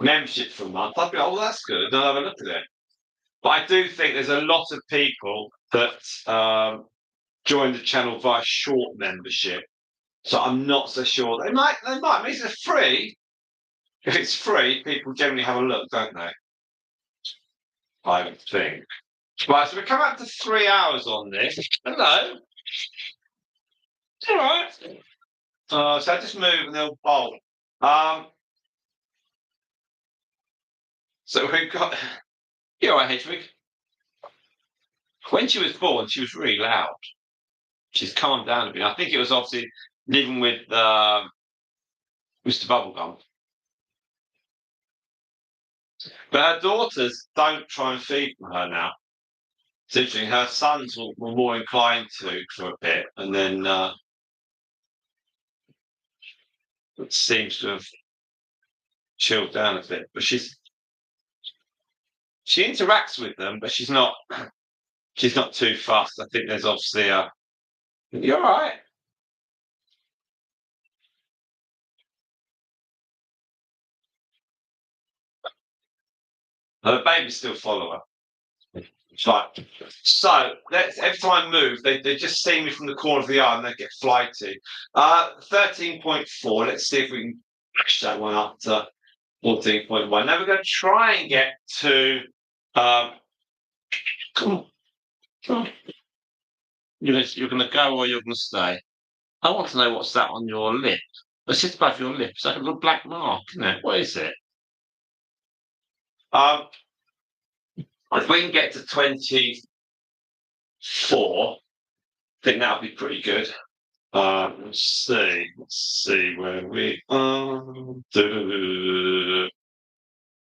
membership for a month, I'd be, oh, well, that's good. I'll have a look at it. But I do think there's a lot of people that join the channel via short membership. So I'm not so sure. They might. I mean, it's free. If it's free, people generally have a look, don't they? I would think. Right, so we come up to 3 hours on this. Hello. All right. So I just move and they'll bolt. So we've got. You're right, Hedwig. When she was born, she was really loud. She's calmed down a bit. I think it was obviously living with Mr. Bubblegum. But her daughters don't try and feed her now. It's interesting. Her sons were more inclined to for a bit, and then it seems to have chilled down a bit. But she interacts with them, but she's not too fussed. I think there's obviously a. You're all right. The babies still follow her. Right. So every time I move, they just see me from the corner of the eye and they get flighty. 13.4. Let's see if we can push that one up to 14.1. Now we're going to try and get to. Come on. Come on. You're going to go or you're going to stay. I want to know what's that on your lip. It's just above your lip. It's like a little black mark, isn't it? What is it? If we can get to 24, I think that'll be pretty good. Let's see where we are.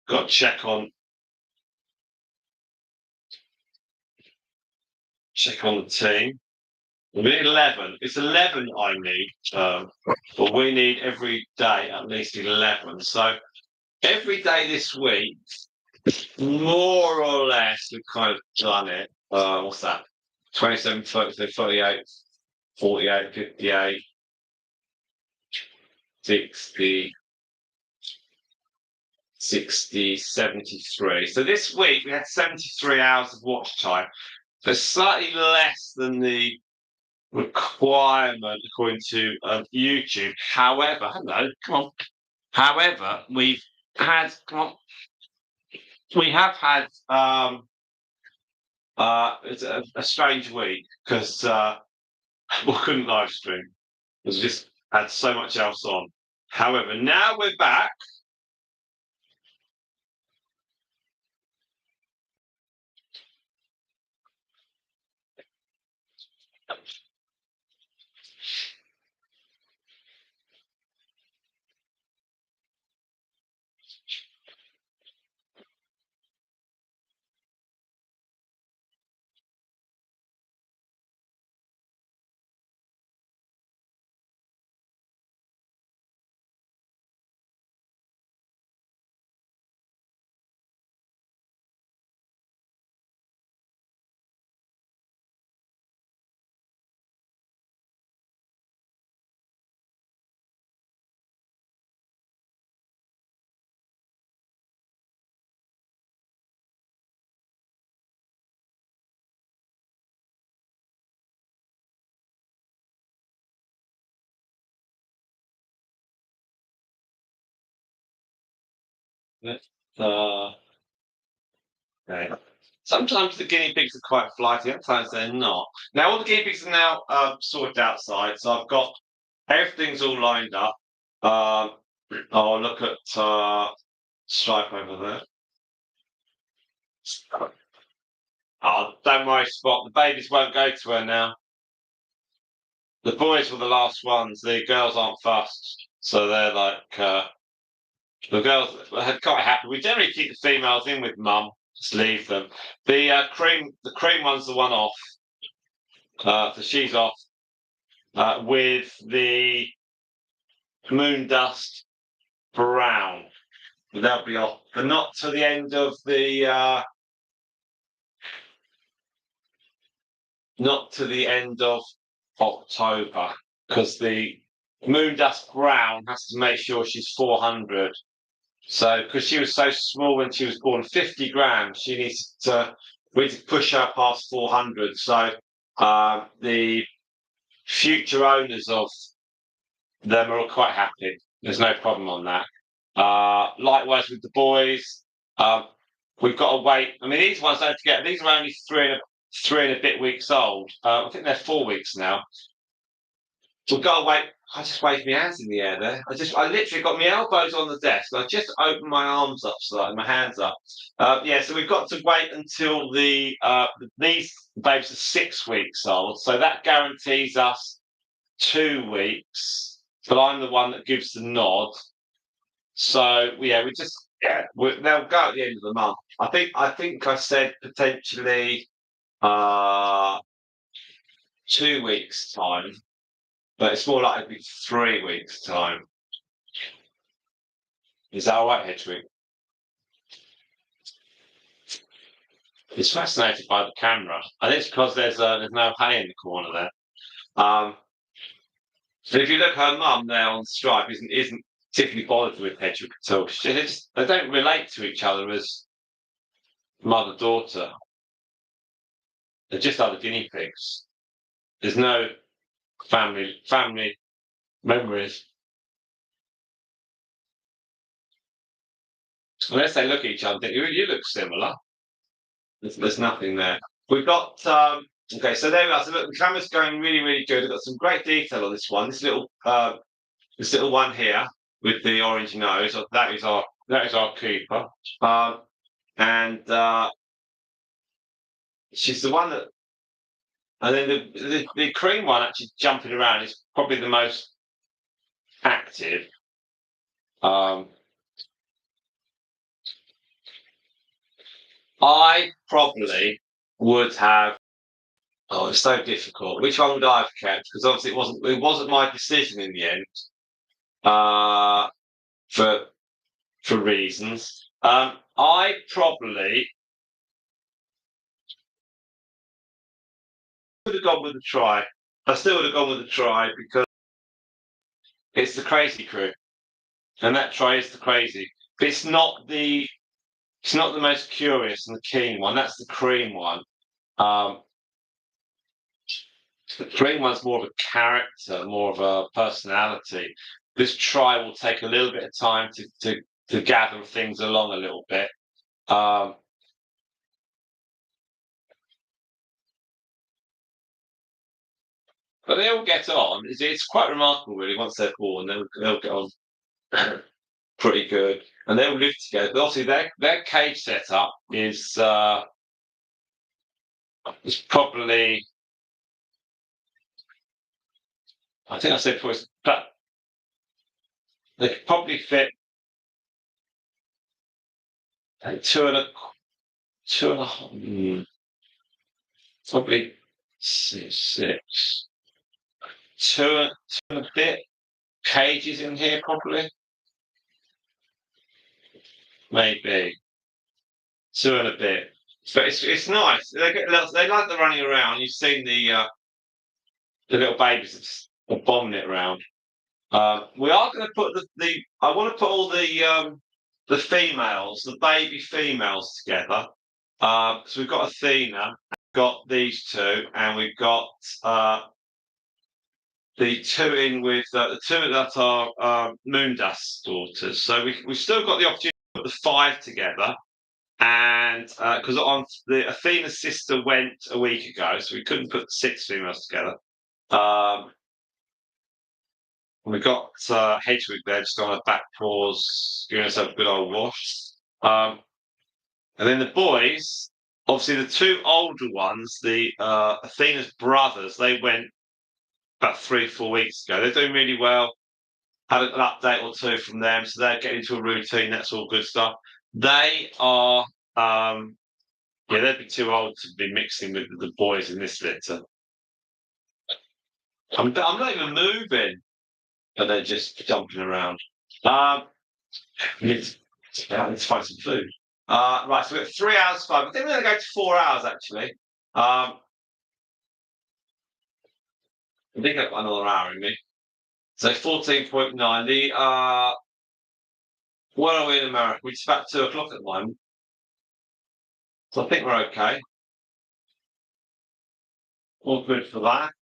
Got to check on the team. We need 11. It's 11 I need, but we need every day at least 11. So every day this week, more or less, we've kind of done it. What's that? 27, 30, 38, 48, 58, 60, 60, 73. So this week we had 73 hours of watch time. So slightly less than the requirement according to YouTube. However, hello, come on. However, we have had it's a strange week because we couldn't live stream. We just had so much else on. However, now we're back. Uh, okay. Sometimes the guinea pigs are quite flighty, sometimes they're not. Now all the guinea pigs are now sorted outside, so I've got everything's all lined up. I'll look at Stripe over there. Oh, don't worry, Spot. The babies won't go to her now. The boys were the last ones. The girls aren't fussed, so they're like the girls are quite happy. We generally keep the females in with mum. Just leave them. The cream one's the one off. So she's off with the moon dust brown. They'll be off, but not to the end of the not to the end of October, because the moon dust brown has to make sure she's 400. So, because she was so small when she was born, 50 grams, we need to push her past 400. So, the future owners of them are all quite happy. There's no problem on that. Likewise with the boys, we've got to wait. I mean, these ones, don't forget, these are only three and a bit weeks old. I think they're 4 weeks now. We've got to wait. I just waved my hands in the air there. I literally got my elbows on the desk. I just opened my arms up, my hands up. Yeah, so we've got to wait until these babes are 6 weeks old. So that guarantees us 2 weeks. But I'm the one that gives the nod. So yeah, they'll go at the end of the month. I think I said potentially 2 weeks time. But it's more likely to be 3 weeks' time. Is that all right, Hedwig? It's fascinated by the camera. I think it's because there's no hay in the corner there. So if you look, her mum there on Stripe isn't particularly bothered with Hedwig at all. They don't relate to each other as mother-daughter. They're just other guinea pigs. There's no family memories. Unless they look at each other and think, you look similar. There's nothing there. We've got, okay, so there we are. So look, the camera's going really, really good. We've got some great detail on this one. This little one here with the orange nose, that is our keeper. And she's the one that, and then the cream one actually jumping around is probably the most active. I probably would have. Oh, it's so difficult. Which one would I have kept? Because obviously it wasn't my decision in the end. For reasons. I probably would have gone with the try. I still would have gone with the try because it's the crazy crew, and that try is the crazy. But it's not the most curious and the keen one. That's the cream one. The cream one's more of a character, more of a personality. This try will take a little bit of time to gather things along a little bit. But they all get on. It's quite remarkable, really. Once they're born, they'll get on pretty good, and they'll live together. But obviously, their cage setup is probably. I think I said before, but they could probably fit two and a half, probably six, two and a bit cages in here, probably. Maybe 2 and a bit, but it's nice. They like the running around. You've seen the little babies that's bombing it around. We are going to put I want to put all the females, the baby females together. So we've got Athena, got these two, and we've got the two in with the two that are moon dust daughters. So we've still got the opportunity to put the 5 together. And because the Athena's sister went a week ago, so we couldn't put 6 females together. We got Hedwig there just on her back paws, giving herself a good old wash. And then the boys, obviously the 2 older ones, the Athena's brothers, they went about 3-4 weeks ago. They're doing really well. Had an update or 2 from them, so they're getting into a routine. That's all good stuff. They are. Yeah, they'd be too old to be mixing with the boys in this litter. I'm not even moving. but they're just jumping around. Let's find some food. Right, so we've got 3 hours, 5. I think we're going to go to 4 hours, actually. I think I've got another hour in me. So 14.9. Where are we in America? It's about 2 o'clock at the moment. So I think we're okay. All good for that.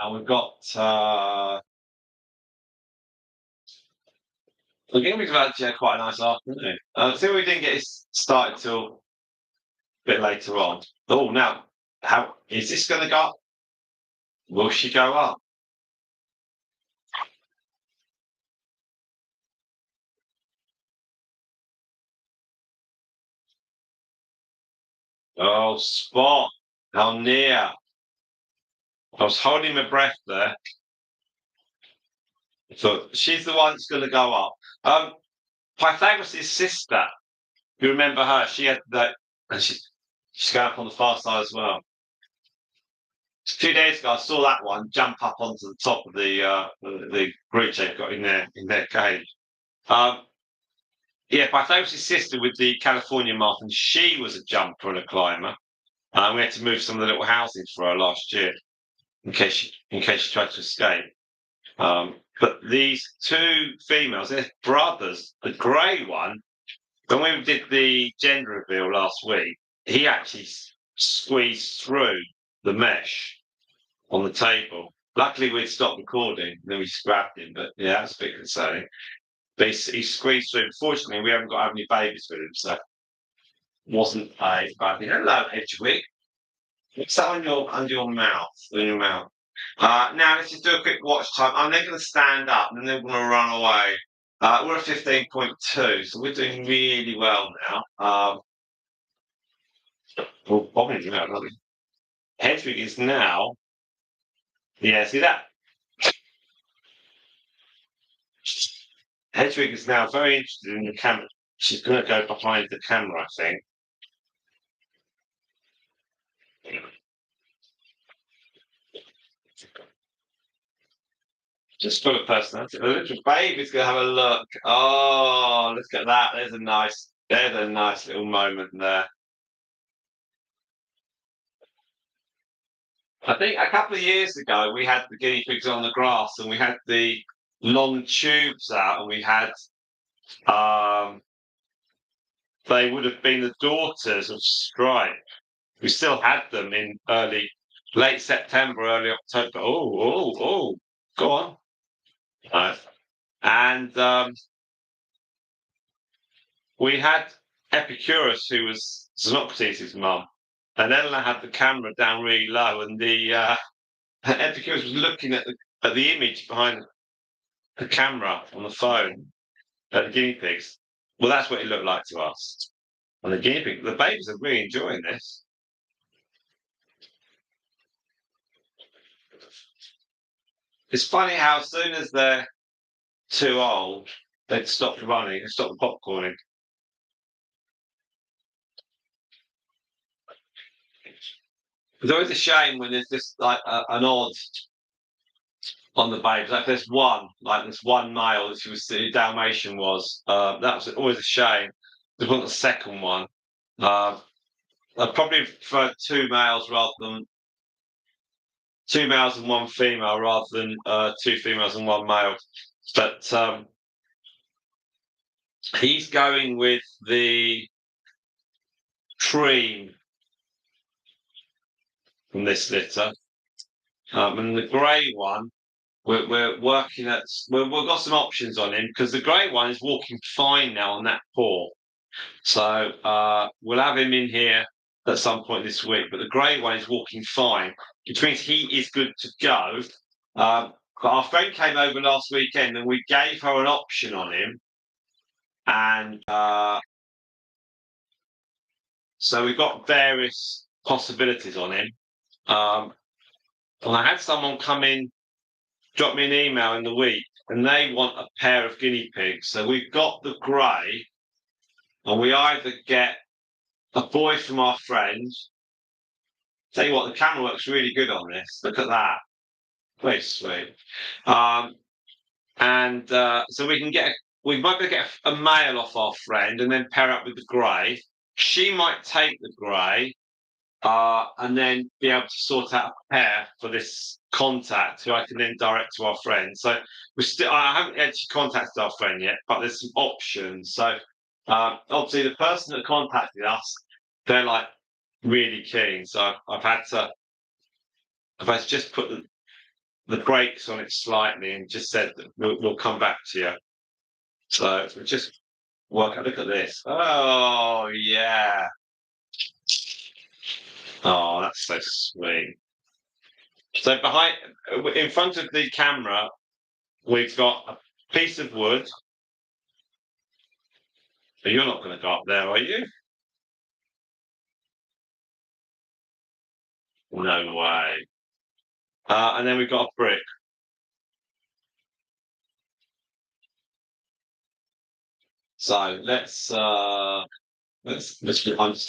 And we've got the game we've actually had quite a nice afternoon. So we didn't get it started till a bit later on. Oh, now how is this going to go up? Will she go up? Oh, spot! How near! I was holding my breath there. So she's the one that's going to go up. Pythagoras' sister, you remember her? She had that, and she's going up on the far side as well. 2 days ago, I saw that one jump up onto the top of the bridge they've got in their cage. Um, yeah, Pythagoras' sister with the California marathon, she was a jumper and a climber. We had to move some of the little housings for her last year in case she tried to escape. But these two females, they're brothers. The grey one, when we did the gender reveal last week, he actually squeezed through the mesh on the table. Luckily, we'd stopped recording, and then we just grabbed him. But yeah, that's a bit concerning. But he squeezed through. Fortunately, we haven't got any babies with him, so it wasn't a bad thing. Hello, Hedgewig. What's that on under your mouth? In your mouth. Now let's just do a quick watch time. I'm then going to stand up and then we're going to run away. We're at 15.2, so we're doing really well now. Well, probably do that, really. Hedwig is now. Yeah, see that? Hedwig is now very interested in the camera. She's going to go behind the camera, I think. Just for the personality. The little baby's going to have a look. Oh, look at that. There's a nice little moment there. I think a couple of years ago we had the guinea pigs on the grass, and we had the long tubes out, and we had they would have been the daughters of Stripe. We still had them in late September, early October. Oh, go on. And we had Epicurus, who was Xenocrates' mum, and Eleanor had the camera down really low, and the Epicurus was looking at the image behind the camera on the phone at the guinea pigs. Well, that's what it looked like to us. And the guinea pig, the babies are really enjoying this. It's funny how as soon as they're too old, they'd stop running and stop popcorning. It's always a shame when there's just like an odd on the babes. Like there's one male that the Dalmatian was. That was always a shame. There wasn't a second one. I probably prefer two males and one female rather than two females and one male. But he's going with the cream from this litter, and the grey one. We're working at. We've got some options on him because the grey one is walking fine now on that paw. So we'll have him in here at some point this week. But the grey one is walking fine, which means he is good to go. But our friend came over last weekend and we gave her an option on him. And so we've got various possibilities on him. And I had someone come in, drop me an email in the week, and they want a pair of guinea pigs. So we've got the grey, and we either get a boy from our friend. Tell you what, the camera works really good on this. Look at that. Very sweet. So we might be able to get a male off our friend and then pair up with the grey. She might take the grey and then be able to sort out a pair for this contact who I can then direct to our friend. So I haven't actually contacted our friend yet, but there's some options. So obviously the person that contacted us, they're like really keen. So I've had to just put the brakes on it slightly and just said that we'll come back to you. So we just look at this. Oh yeah. Oh, that's so sweet. So in front of the camera, we've got a piece of wood. So you're not going to go up there, are you? No way. And then we've got a brick. So let's. I'm just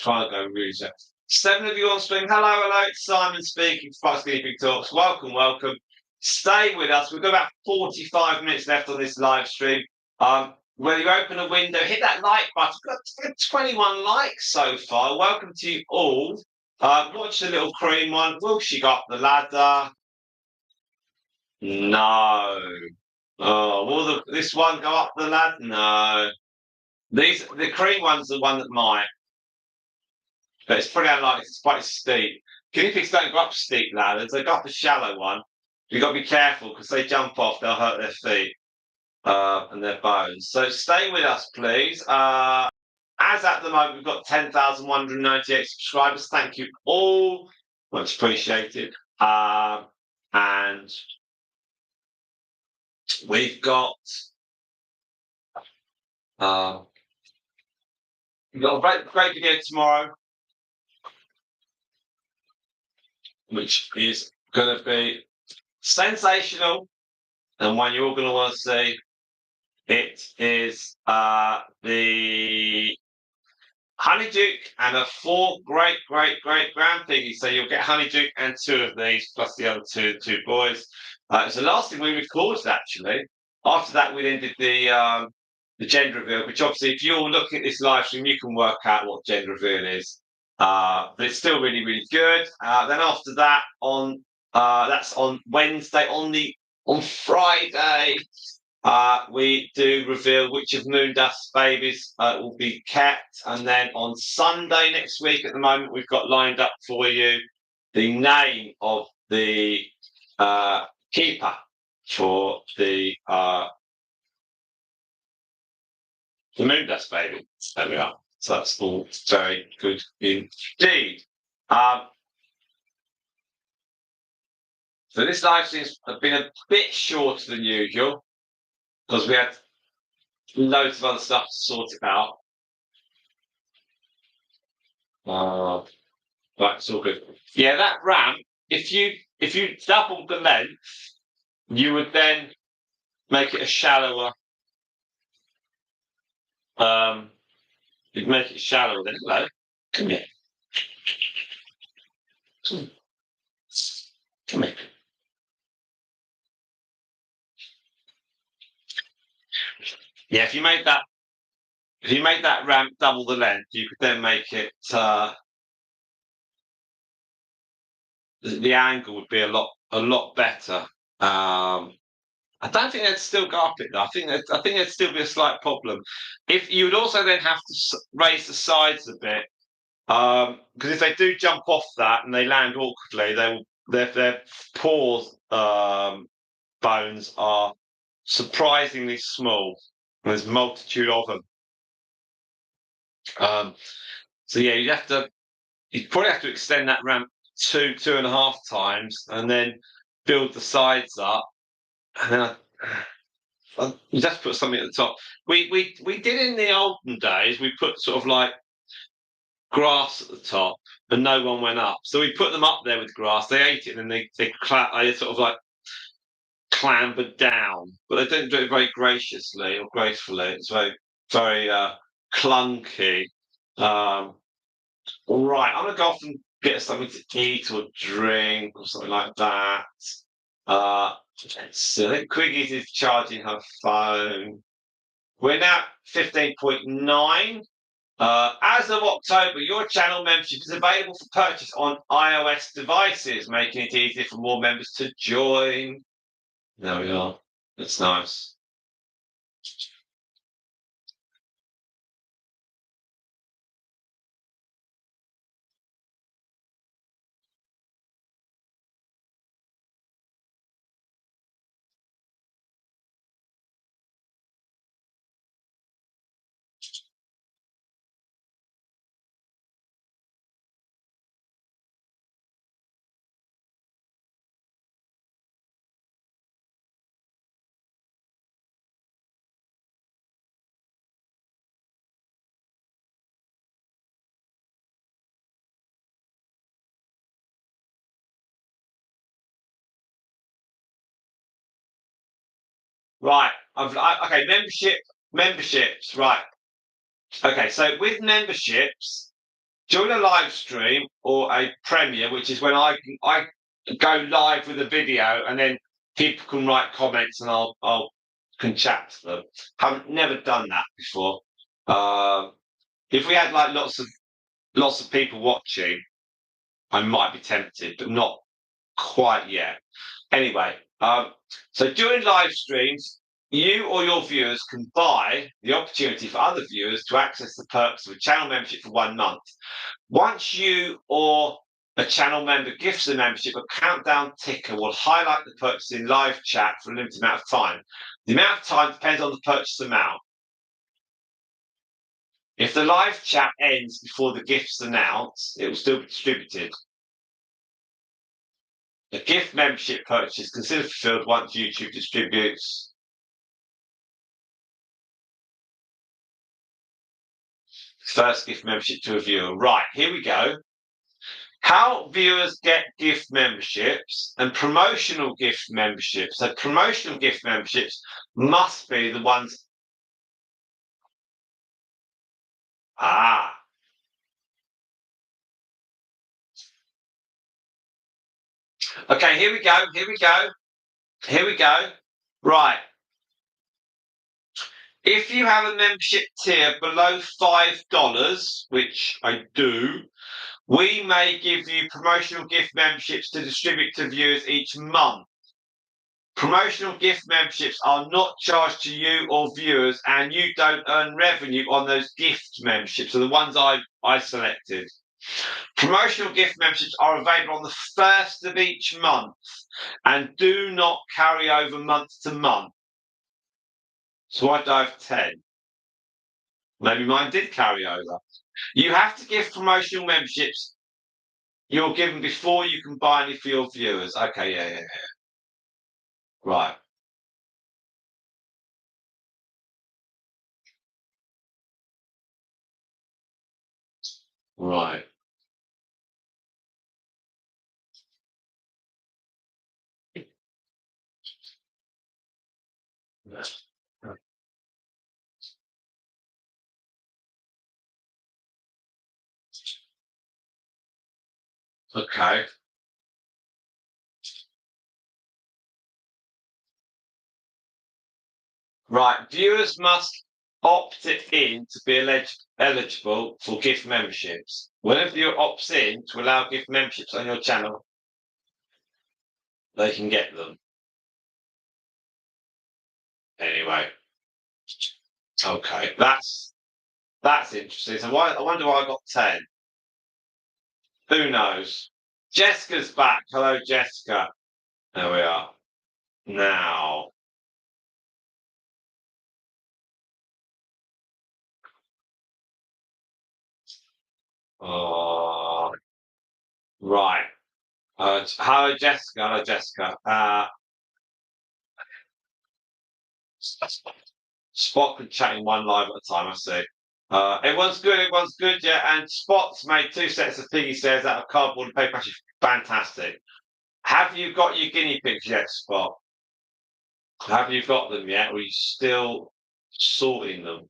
trying to go really. 7 of you on stream. Hello. It's Simon speaking. Fox Guinea Pig Talks. Welcome. Stay with us. We've got about 45 minutes left on this live stream. When you open a window, hit that like button. We've got 21 likes so far. Welcome to you all. Watch the little cream one. Will she go up the ladder? No. Oh, will this one go up the ladder? No. The cream one's the one that might. But it's pretty unlikely. It's quite steep. Guinea pigs don't go up steep ladders. They go up a shallow one. You've got to be careful because they jump off, they'll hurt their feet and their bones. So stay with us, please. As at the moment, we've got 10,198 subscribers. Thank you all. Much appreciated. And we've got a great video tomorrow, which is going to be sensational and one you're all going to want to see. It is the Honeyduke and a 4 great grand piggy. So you'll get Honeyduke and 2 of these plus the other two boys. It's the last thing we recorded actually. After that, we then did the gender reveal, which obviously, if you're looking at this live stream, you can work out what gender reveal is. But it's still really good. Then after that, on That's on Wednesday. On Friday, we do reveal which of Moondust's babies will be kept, and then on Sunday next week, at the moment, we've got lined up for you the name of the keeper for the Moondust baby. There we are. So that's all very good indeed. So this live stream's been a bit shorter than usual because we had loads of other stuff to sort out. Right, it's all good. Yeah, that ramp. If you doubled the length, you would then make it a shallower. You'd make it shallower. Then hello, come here. Come here. Yeah, if you made that ramp double the length, you could then make it. The angle would be a lot better. I don't think they'd still go up it though. I think there'd still be a slight problem. If you would also then have to raise the sides a bit, because if they do jump off that and they land awkwardly, their paws bones are surprisingly small. There's a multitude of them. So yeah, you'd probably have to extend that ramp 2.5 times, and then build the sides up, and then you just put something at the top. We did in the olden days. We put sort of like grass at the top, and no one went up. So we put them up there with grass. They ate it, and then they sort of like clambered down, but they didn't do it very graciously or gracefully. It's very clunky. All right, I'm gonna go off and get something to eat or drink or something like that. So I think Quiggy's is charging her phone. We're now at 15.9. As of October, your channel membership is available for purchase on iOS devices, making it easier for more members to join. There we are. That's nice. Right. Okay. Memberships. Right. Okay. So with memberships, join a live stream or a premiere, which is when I go live with a video, and then people can write comments, and I'll can chat to them. Haven't never done that before. If we had like lots of people watching, I might be tempted, but not quite yet. Anyway, so during live streams, you or your viewers can buy the opportunity for other viewers to access the perks of a channel membership for 1 month. Once you or a channel member gifts the membership, a countdown ticker will highlight the purchase in live chat for a limited amount of time. The amount of time depends on the purchase amount. If the live chat ends before the gift's announced, it will still be distributed. A gift membership purchase is considered fulfilled once YouTube distributes. First gift membership to a viewer. Right, here we go. How viewers get gift memberships and promotional gift memberships. So promotional gift memberships must be the ones. Okay, here we go. Right. If you have a membership tier below $5, which I do, We may give you promotional gift memberships to distribute to viewers each month. Promotional gift memberships are not charged to you or viewers, and you don't earn revenue on those gift memberships. So the ones I selected. Promotional gift memberships are available on the first of each month and do not carry over month to month. So I do have 10. Maybe mine did carry over. You have to give promotional memberships. You're given before you can buy any for your viewers. Okay, yeah. Right. Right. Okay. Right. Viewers must opt it in to be eligible for gift memberships. Whenever viewer opts in to allow gift memberships on your channel, they can get them. Anyway. Okay. That's interesting. So I wonder why I got 10. Who knows? Jessica's back. Hello, Jessica. There we are. Now. Oh, right. Hello, Jessica. Hello, Jessica. Spot and chatting one live at a time, I see. Everyone's good, yeah. And Spot's made 2 sets of piggy stairs out of cardboard and paper. Actually, fantastic. Have you got your guinea pigs yet, Spot? Have you got them yet? Or are you still sorting them?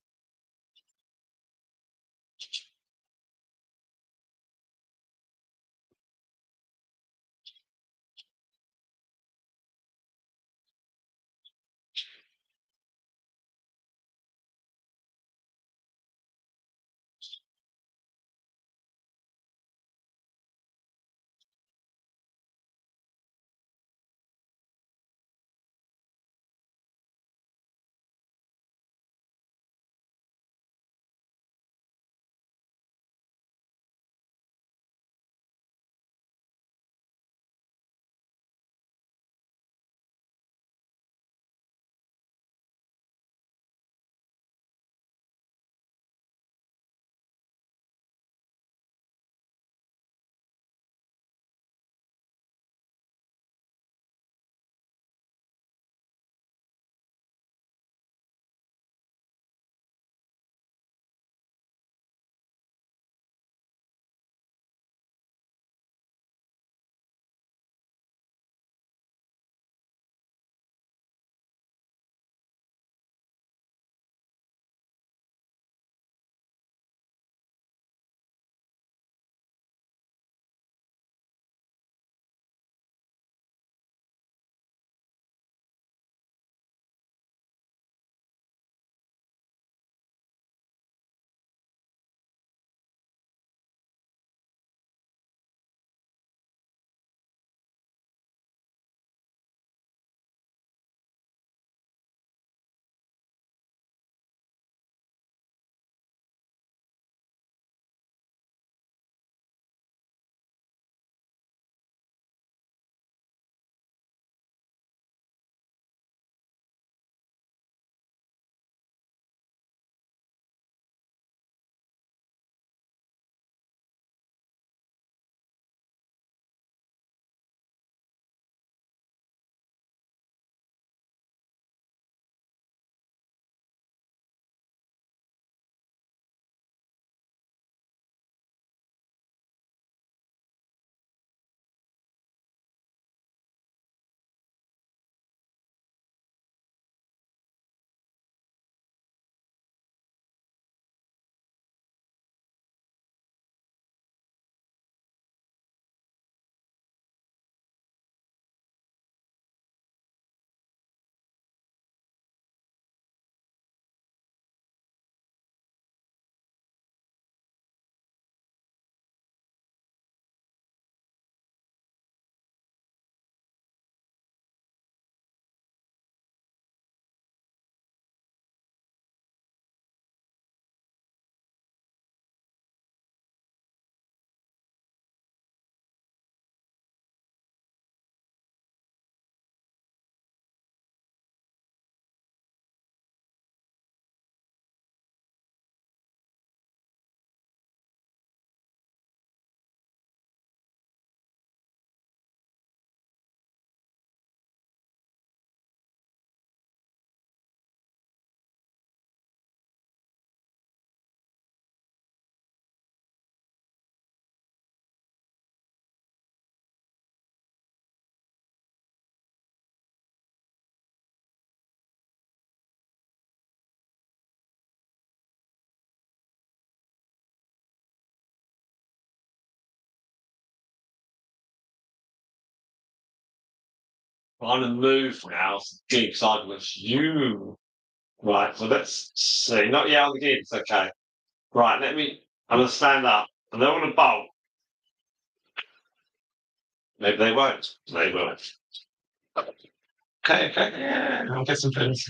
I'm going to move now. Gig side with you. Right, so let's see. Not yet on the gigs, okay. Right, I'm going to stand up. And they're on a bolt. Maybe they won't. They won't. Okay, yeah. I'll get some things.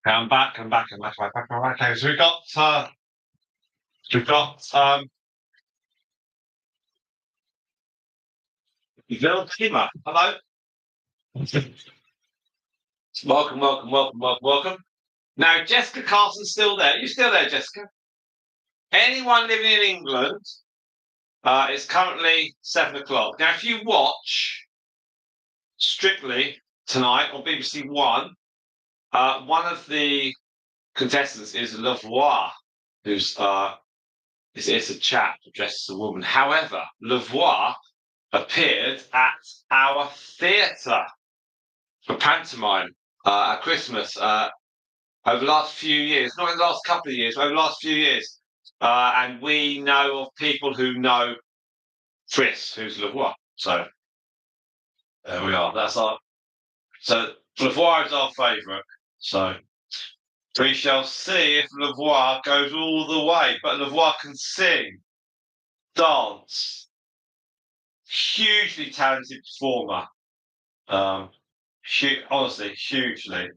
Okay, I'm back. Okay, so we've got little Timmer. Hello. Welcome. Now, Jessica Carson's still there. You still there, Jessica? Anyone living in England? It's currently 7 o'clock. Now, if you watch Strictly tonight on BBC One, one of the contestants is Lavoie, who's it's a chap dressed as a woman. However, Lavoie appeared at our theatre for pantomime at Christmas over the last few years, not in the last couple of years, over the last few years. And we know of people who know Chris, who's Levoir. So there we are. So Levoir is our favourite. So we shall see if Levoir goes all the way. But Levoir can sing, dance, hugely talented performer. Honestly, hugely.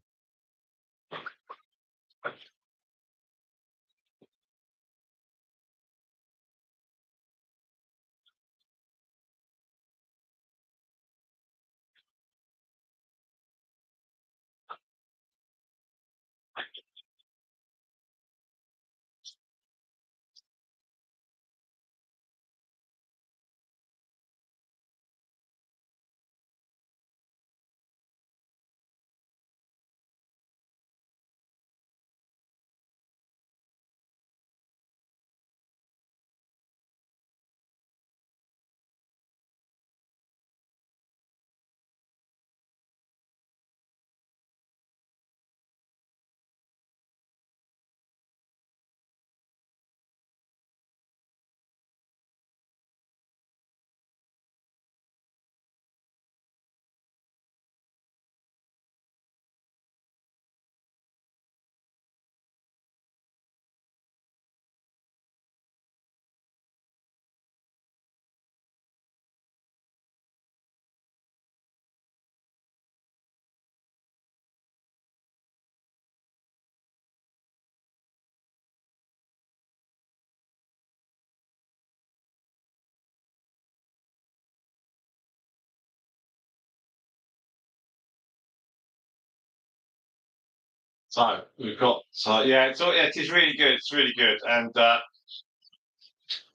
So we've got it is really good. It's really good. And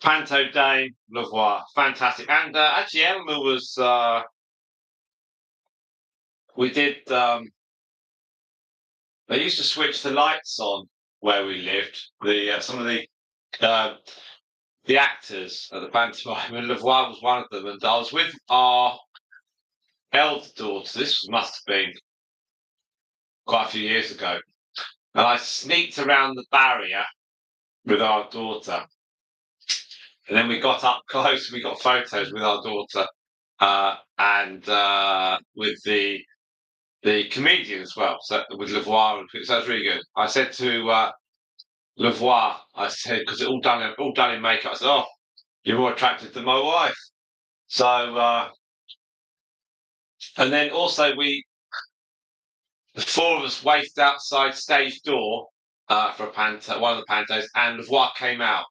Panto Dame, Levoir, fantastic. And actually Elmer was we did they used to switch the lights on where we lived. Some of the actors at the pantomime, and Levoir was one of them. And I was with our elder daughter. This must have been quite a few years ago. And I sneaked around the barrier with our daughter. And then we got up close and we got photos with our daughter and with the comedian as well. So with Levoir, so that's really good. I said to Levoir, I said, because it's all done in makeup. I said, "Oh, you're more attractive than my wife." So and then also the four of us waited outside stage door for one of the pantos, and Levoir came out,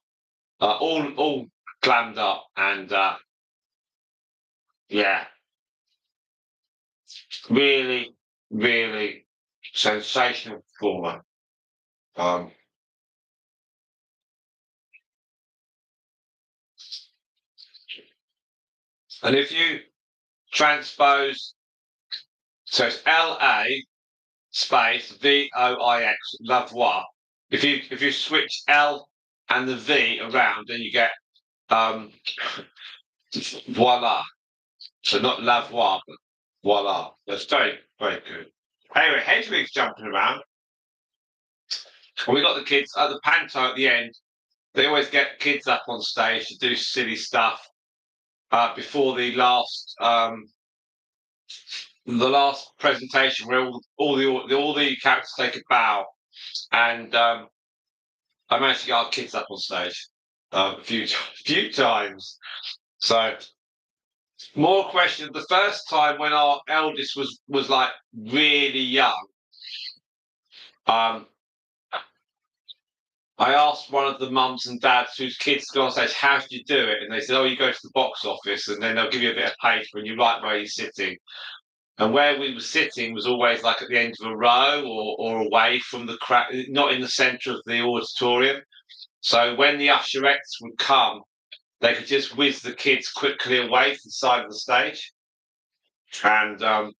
all glammed up, and yeah, really, really sensational performer. And if you transpose, so it's LA space VOIX, Lavoie. If you switch L and the V around, then you get voila. So not Lavoie, but voila. That's very, very good. Anyway, Hedwig's jumping around. And we got the kids at the panto at the end. They always get kids up on stage to do silly stuff before the last presentation, where all the characters take a bow, and I managed to get our kids up on stage a few times. So more questions. The first time when our eldest was like really young, I asked one of the mums and dads whose kids go on stage, "How did you do it?" And they said, "Oh, you go to the box office, and then they'll give you a bit of paper, and you write where you're sitting." And where we were sitting was always like at the end of a row or away from the crowd, not in the centre of the auditorium. So when the usherettes would come, they could just whiz the kids quickly away to the side of the stage. And so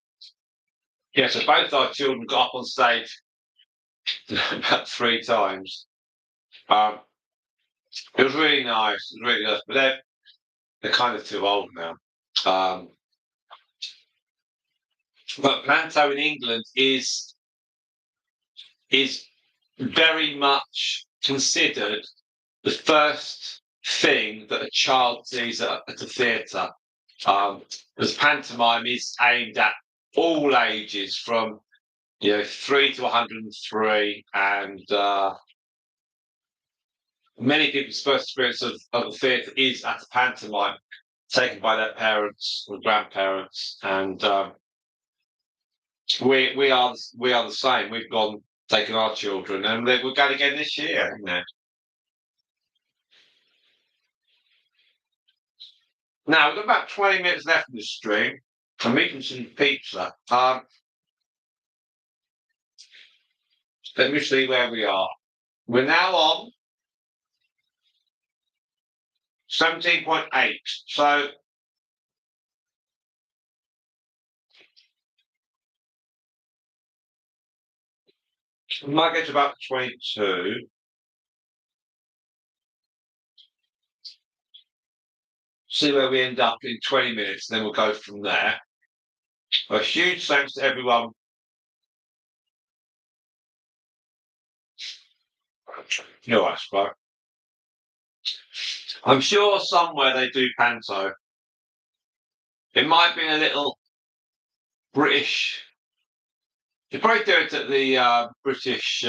both our children got up on stage about 3 times. It was really nice. It was really nice. But they're kind of too old now. But panto in England is very much considered the first thing that a child sees at the theatre. Because pantomime is aimed at all ages, from 3 to 103, and many people's first experience of the theatre is at a pantomime, taken by their parents or grandparents, and we are the same. We've gone taken our children, and we're going again this year. Now we've got about 20 minutes left in the stream. I'm eating some pizza. Let me see where we are. We're now on 17.8. So we might get to about 22. See where we end up in 20 minutes, and then we'll go from there. A huge thanks to everyone. I suppose. I'm sure somewhere they do panto. It might be a little British. You probably do it at the British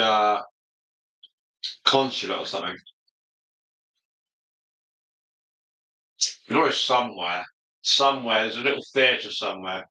consulate or something. It's always somewhere. Somewhere. There's a little theatre somewhere.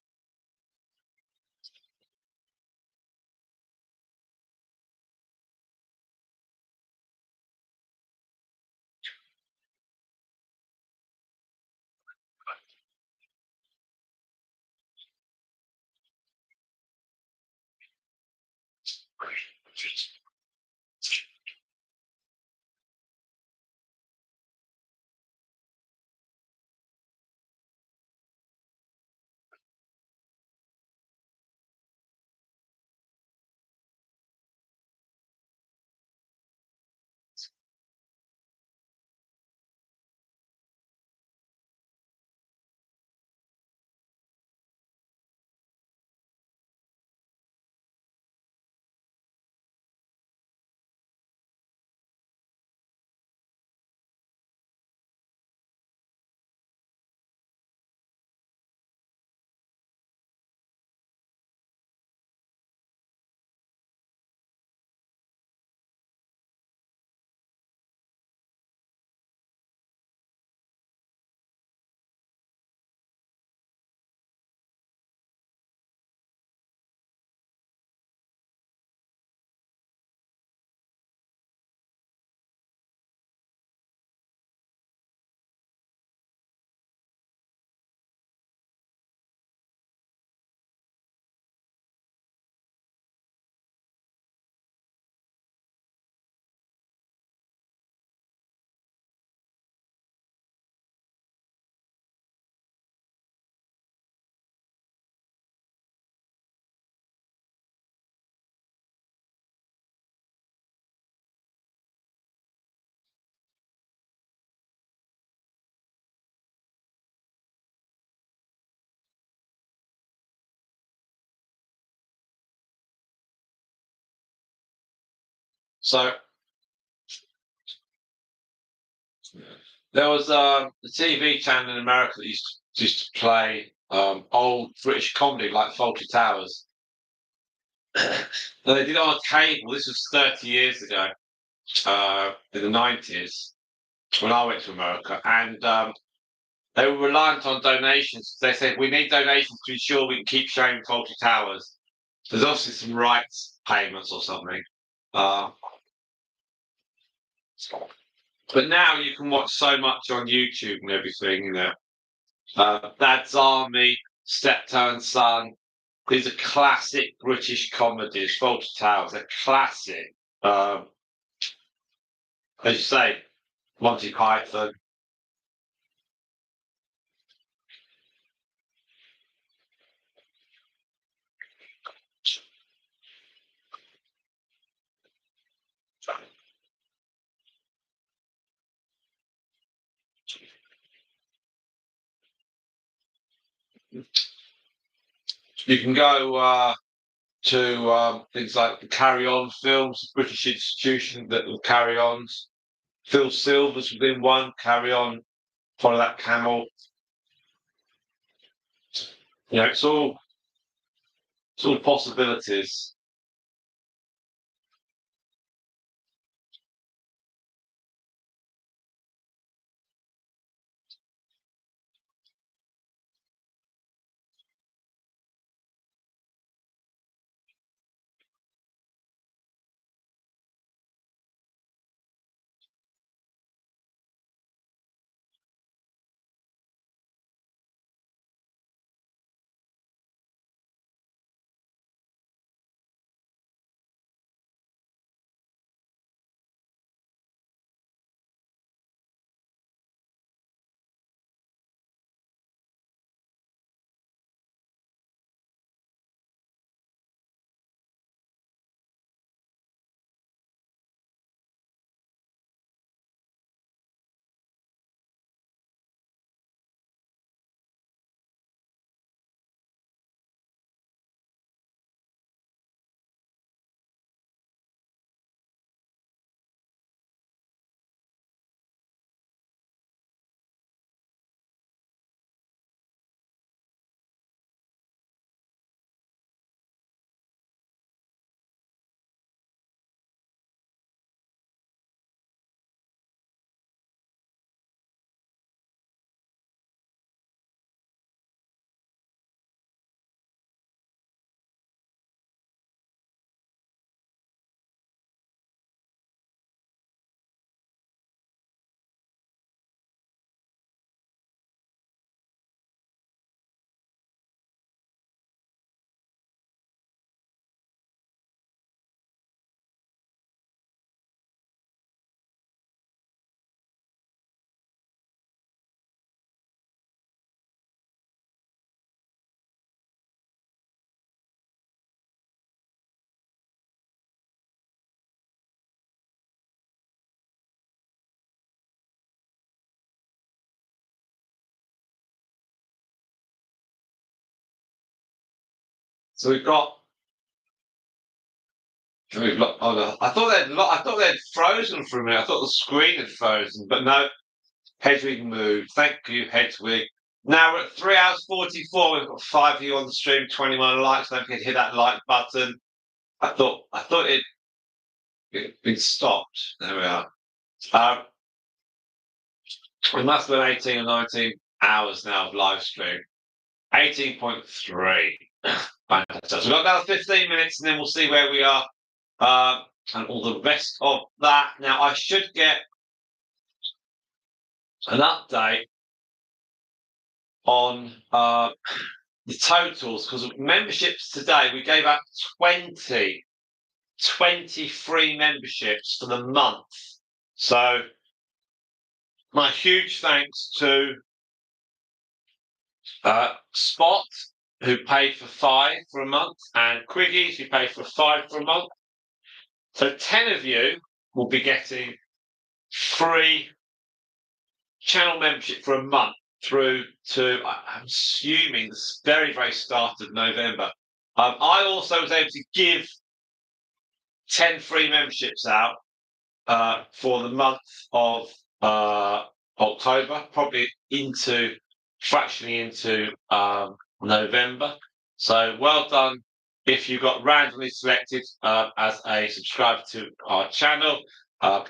So there was a TV channel in America that used to play old British comedy like Fawlty Towers. And they did it on cable. This was 30 years ago, in the 90s, when I went to America, and they were reliant on donations. They said, we need donations to ensure we can keep showing Fawlty Towers. There's obviously some rights payments or something. But now you can watch so much on YouTube and everything, Dad's Army, Steptoe and Son. These are classic British comedies. Fawlty Towers, they're classic. As you say, Monty Python. You can go to things like the Carry On films, the British institution that will carry on. Phil Silver's within one, Carry On, Follow That Camel. It's all possibilities. So we've got. I thought they'd frozen for a minute. I thought the screen had frozen, but no. Hedwig moved. Thank you, Hedwig. Now we're at 3 hours 44. We've got 5 of you on the stream, 21 likes. Don't forget to hit that like button. I thought it'd been stopped. There we are. We must have been 18 or 19 hours now of live stream. 18.3. Fantastic. So we've got another 15 minutes and then we'll see where we are and all the rest of that. Now, I should get an update on the totals because memberships today, we gave out 23 memberships for the month. So, my huge thanks to Spot, who paid for 5 for a month, and Quiggies, who paid for 5 for a month. So 10 of you will be getting free channel membership for a month through to, I'm assuming, the very, very start of November. I also was able to give 10 free memberships out for the month of October, probably fractionally into November. So well done if you got randomly selected as a subscriber to our channel.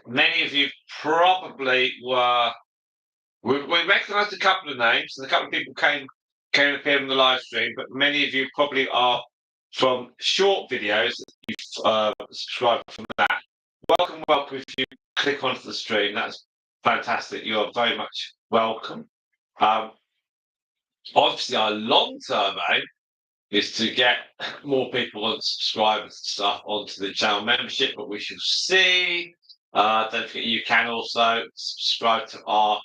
Many of you probably were. We recognised a couple of names, and a couple of people came appear on the live stream, but many of you probably are from short videos that you've subscribed from that. Welcome if you click onto the stream. That's fantastic. You are very much welcome. Obviously, our long-term aim is to get more people on subscribers and stuff onto the channel membership, but we shall see. Don't forget you can also subscribe to our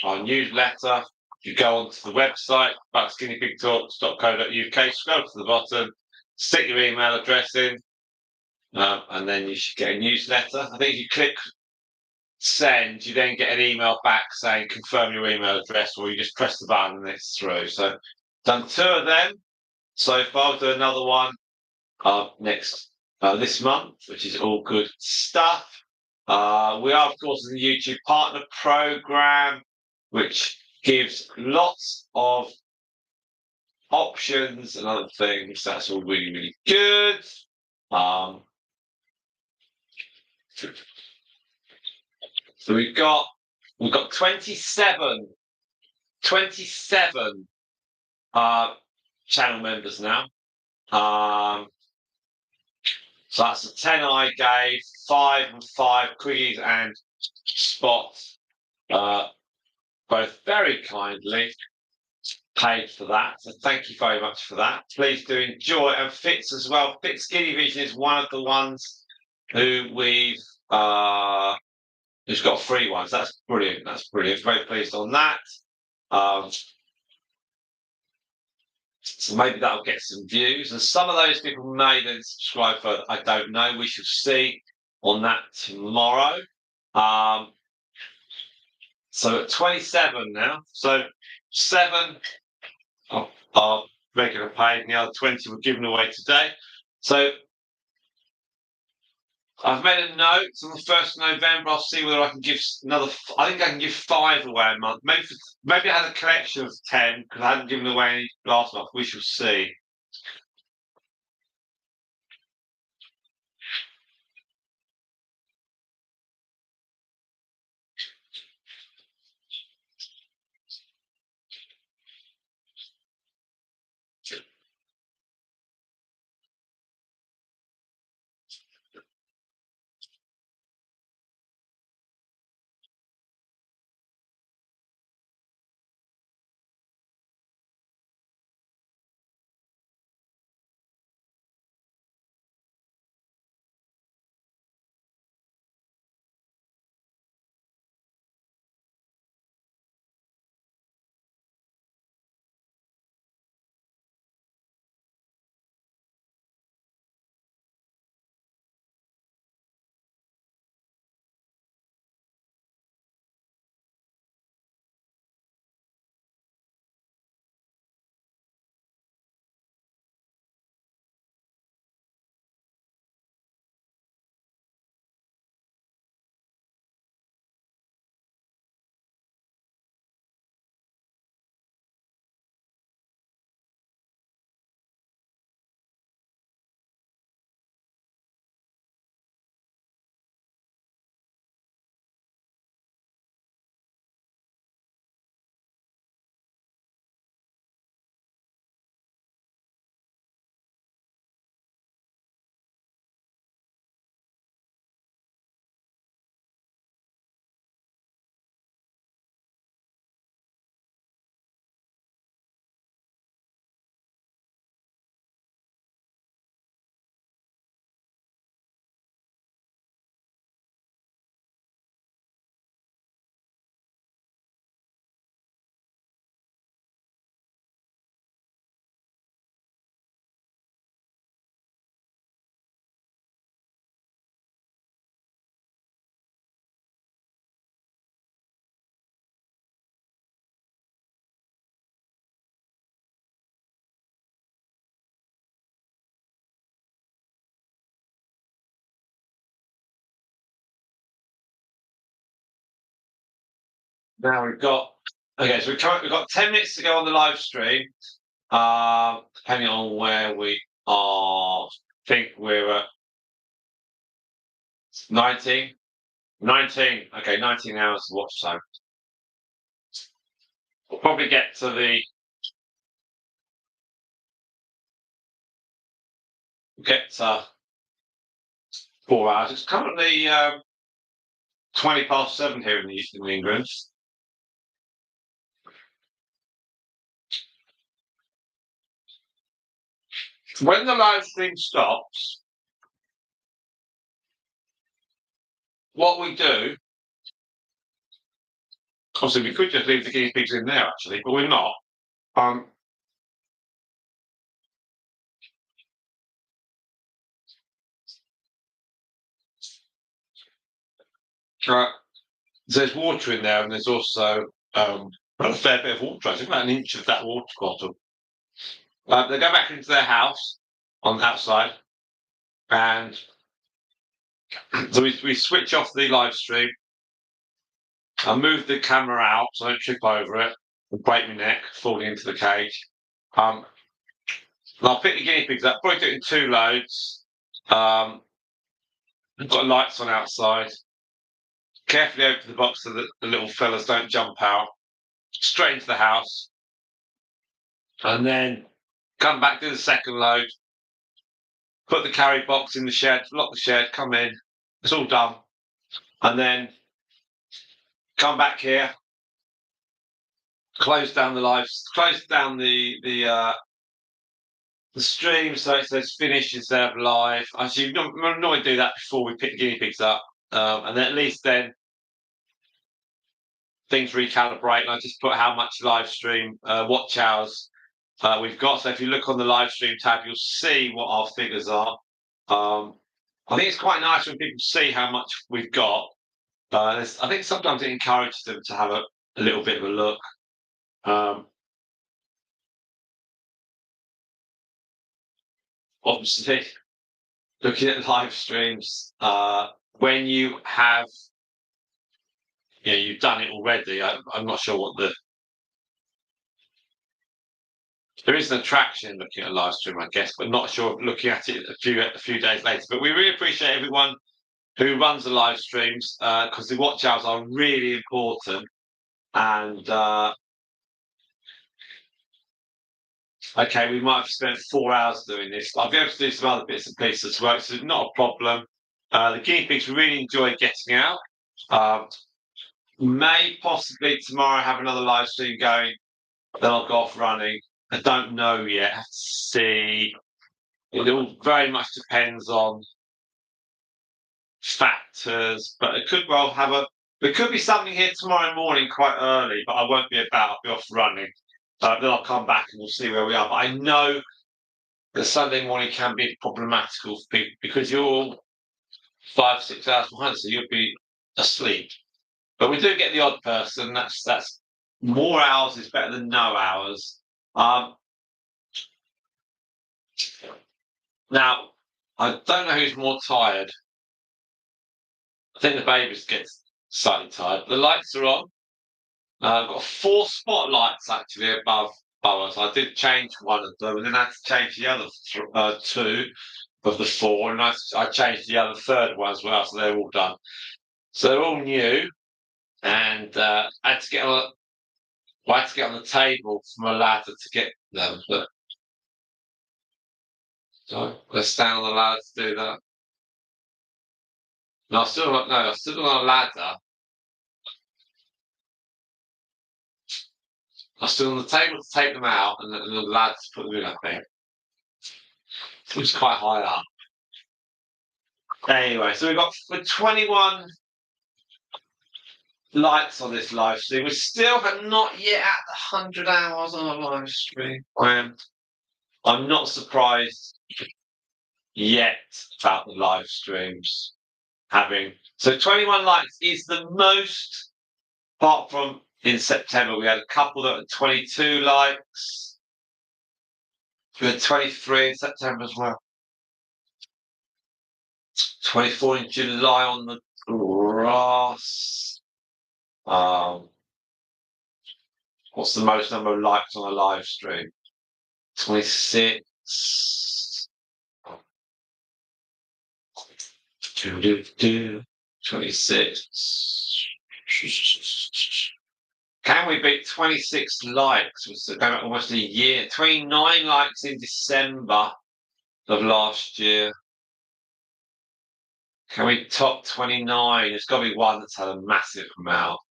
newsletter. You go onto the website, buckskinnypigtalks.co.uk, scroll to the bottom, stick your email address in, and then you should get a newsletter. I think if you click send, you then get an email back saying confirm your email address, or you just press the button and it's through. So done 2 of them so far. I'll do another one next this month, which is all good stuff. We are, of course, in the YouTube Partner Program, which gives lots of options and other things. That's all really, really good. So we've got 27 channel members now. So that's the 10 I gave, 5 and 5, Quiggies and Spot, both very kindly paid for that. So thank you very much for that. Please do enjoy. And Fitz as well. Fitz Guinea Vision is one of the ones who we've who's got free ones. That's brilliant. That's brilliant. Very pleased on that. So maybe that'll get some views. And some of those people may then subscribe further. I don't know. We shall see on that tomorrow. So at 27 now. So 7 are regular paid, and the other 20 were given away today. So I've made a note on the 1st of November. I'll see whether I can give another. I think I can give 5 away a month. Maybe I had a collection of 10 because I hadn't given away any last month. We shall see. Now we've got so we've got 10 minutes to go on the live stream. Depending on where we are, I think we're at 19. Okay, 19 hours of watch time. We'll probably get to 4 hours. It's currently 20 past 7 here in England. When the live stream stops, what we do, obviously we could just leave the guinea pigs in there actually, but we're not. So there's water in there, and there's also a fair bit of water. I think about an inch of that water bottle. They go back into their house on the outside, and so we switch off the live stream. I move the camera out so I don't trip over it and break my neck falling into the cage. And I'll pick the guinea pigs up, probably do it in 2 loads. I've got lights on outside. Carefully open the box so that the little fellas don't jump out. Straight into the house. And then come back, do the second load. Put the carry box in the shed, lock the shed, come in. It's all done. And then come back here, close down the stream so it says finish instead of live. Actually, normally do that before we pick the guinea pigs up, and then at least then things recalibrate. And I just put how much live stream watch hours we've got. So if you look on the live stream tab, you'll see what our figures are. I think it's quite nice when people see how much we've got. I think sometimes it encourages them to have a little bit of a look. Obviously, looking at live streams, when you have, you've done it already. I'm not sure what there is an attraction looking at a live stream, I guess, but not sure looking at it a few days later. But we really appreciate everyone who runs the live streams because the watch hours are really important. And okay, we might have spent 4 hours doing this. I'll be able to do some other bits and pieces as well, so it's not a problem. The guinea pigs really enjoy getting out. May possibly tomorrow have another live stream going. Then I'll go off running. I don't know yet. Have to see. It all very much depends on factors, but it could well have there could be something here tomorrow morning quite early, but I won't be about. I'll be off running. Then I'll come back and we'll see where we are. But I know that Sunday morning can be problematical for people because you're all 5, 6 hours behind, so you'll be asleep. But we do get the odd person. That's more hours is better than no hours. Now, I don't know who's more tired. I think the babies get slightly tired. The lights are on. I've got 4 spotlights actually above us. I did change one of them, and then I had to change the other 2 of the 4, and I changed the other third one as well. So they're all done. So they're all new, and I had to get on the table from a ladder to get them. But so let's stand on the ladder to do that. No, I'm still on a ladder. I'm still on the table to take them out, and the ladder to put them in. I think it's quite high up. Anyway, so we've got 21 likes on this live stream. We still have not yet at the 100 hours on a live stream. I'm not surprised yet about the live streams having. So 21 likes is the most, apart from in September, we had a couple that were 22 likes. We had 23 in September as well. 24 in July on the grass. What's the most number of likes on a live stream? 26. 26. Can we beat 26 likes? It's almost a year. 29 likes in December of last year. Can we top 29? It's got to be one that's had a massive amount.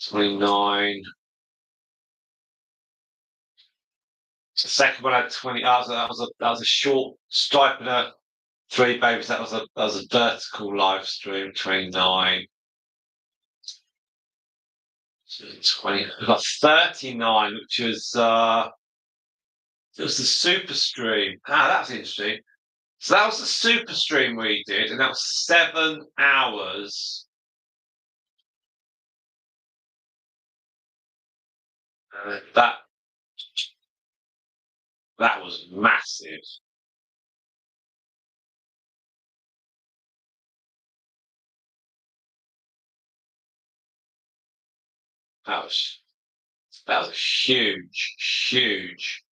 29. The second one had 20. That was a short stripe and 3 babies. That was a vertical live stream. 29. 20. We've got 39, which was it was the super stream. That was interesting. So that was the super stream we did, and that was 7 hours That was massive. That was a huge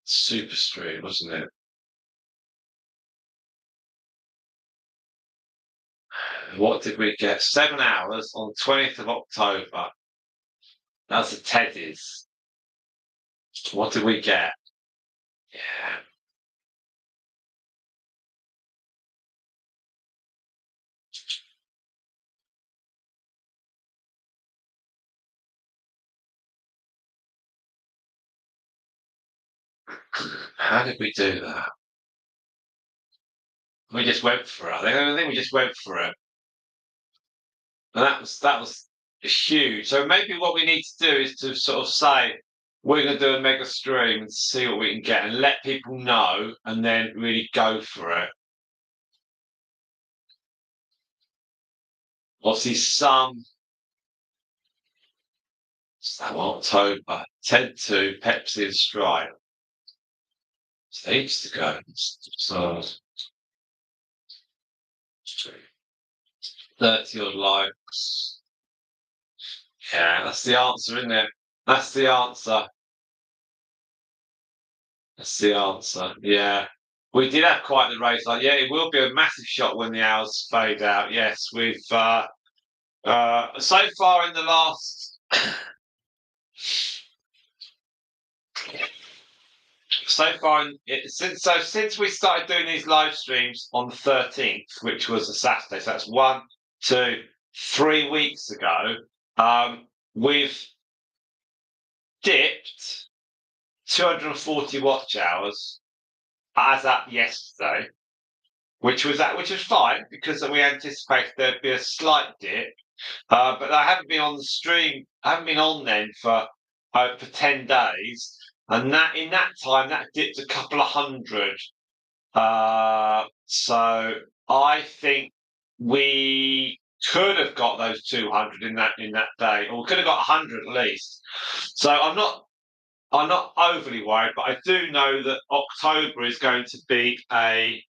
super stream, wasn't it? What did we get? 7 hours on 20th of October. That's the Teddies. What did we get? Yeah. How did we do that? We just went for it. I think we just went for it. And that was huge. So maybe what we need to do is to sort of say, we're going to do a mega stream and see what we can get and let people know and then really go for it. Obviously, October, 10-2, Pepsi and Stripe. It's ages to go. So 30 odd likes. Yeah, that's the answer, isn't it? That's the answer. That's the answer. Yeah. We did have quite the race. Like, yeah, it will be a massive shock when the hours fade out. Yes, we've so far in the last since we started doing these live streams on the 13th, which was a Saturday, so that's 1, 2, 3 weeks ago, we've dipped 240 watch hours as at yesterday, which was fine because we anticipated there'd be a slight dip. But I haven't been on the stream. I haven't been on then for 10 days, and that in that time that dipped a couple of hundred. So I think we could have got those 200 in that day, or we could have got 100 at least. So I'm not overly worried, but I do know that October is going to be a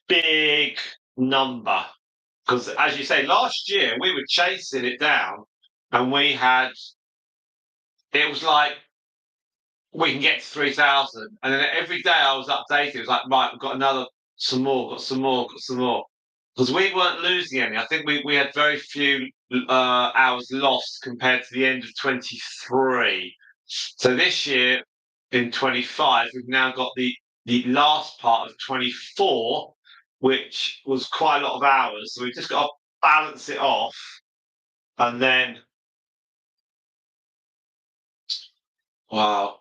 big number. Because, as you say, last year we were chasing it down, and it was like we can get to 3,000, and then every day I was updating. It was like, right, we've got some more, got some more, got some more. Because we weren't losing any. I think we had very few hours lost compared to the end of 23. So this year in 25, we've now got the last part of 24, which was quite a lot of hours. So we've just got to balance it off, and then wow,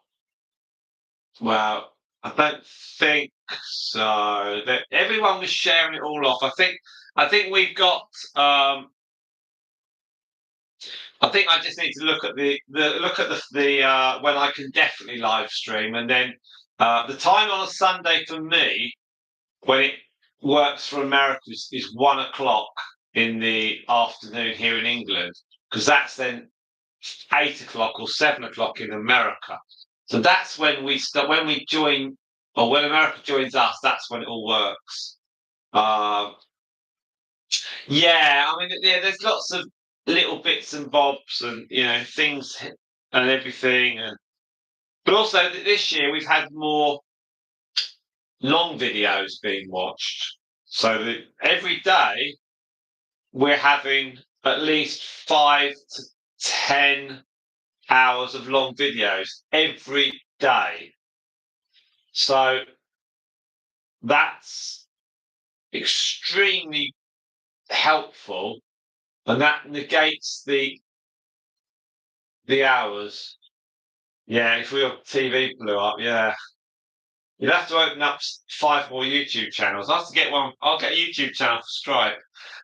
I don't think so. That everyone was sharing it all off. I think we've got. I think I just need to look at the when I can definitely live stream, and then the time on a Sunday for me when it works for America is 1 o'clock in the afternoon here in England, because that's then 8 o'clock or 7 o'clock in America. So that's when we start, when we join, or when America joins us, that's when it all works. Yeah, I mean, yeah, there's lots of little bits and bobs and, things and everything. But also this year we've had more long videos being watched. So that every day we're having at least 5 to 10 hours of long videos every day. So that's extremely helpful, and that negates the hours. Yeah, if your TV blew up, yeah. You'd have to open up 5 more YouTube channels. I have to get one. I'll get a YouTube channel for Stripe.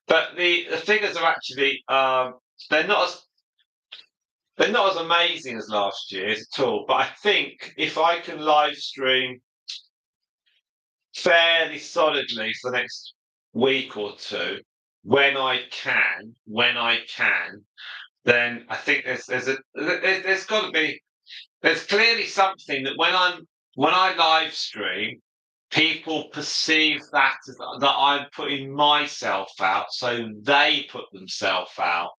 But the figures are actually they're not as amazing as last year's at all. But I think if I can live stream fairly solidly for the next week or two, when I can, then I think there's got to be, there's clearly something that when I live stream, people perceive that I'm putting myself out, so they put themselves out.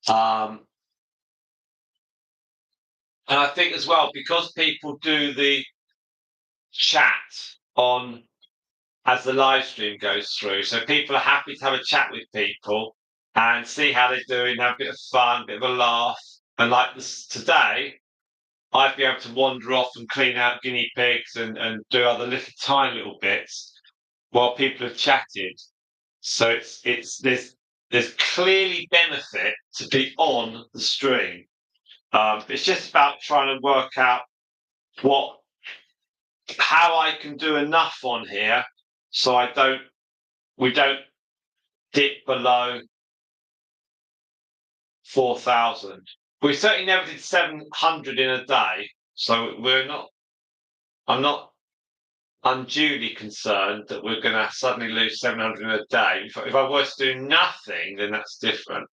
And I think as well, because people do the chat on as the live stream goes through, so people are happy to have a chat with people and see how they're doing, have a bit of fun, a bit of a laugh. And like this today, I'd be able to wander off and clean out guinea pigs and do other little tiny little bits while people have chatted. So there's clearly benefit to be on the stream. It's just about trying to work out how I can do enough on here so we don't dip below 4,000. We certainly never did 700 in a day, so I'm not unduly concerned that we're going to suddenly lose 700 in a day. If I was to do nothing, then that's different.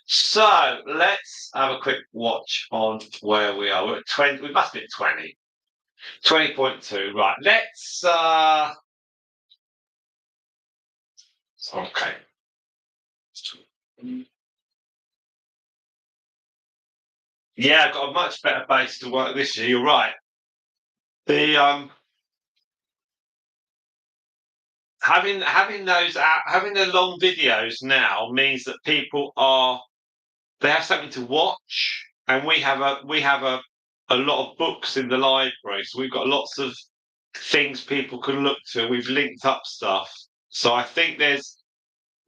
So let's have a quick watch on where we are. We're at 20. We must be at 20. 20.2. Right. Let's. Okay. Yeah, I've got a much better base to work this year. You're right. The having those out, having the long videos now means that they have something to watch, and we have a lot of books in the library, so we've got lots of things people can look to. We've linked up stuff, so I think there's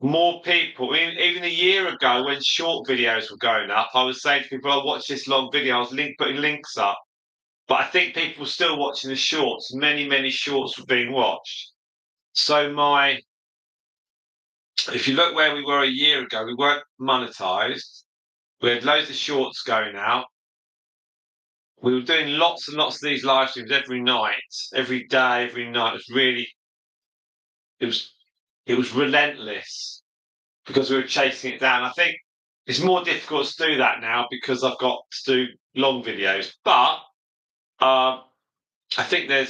more people. Even a year ago, when short videos were going up, I was saying to people, "I'll watch this long video." I was putting links up, but I think people were still watching the shorts. Many shorts were being watched. So if you look where we were a year ago, we weren't monetized. We had loads of shorts going out. We were doing lots and lots of these live streams every night, every day, every night. It was relentless because we were chasing it down. I think it's more difficult to do that now because I've got to do long videos. But I think I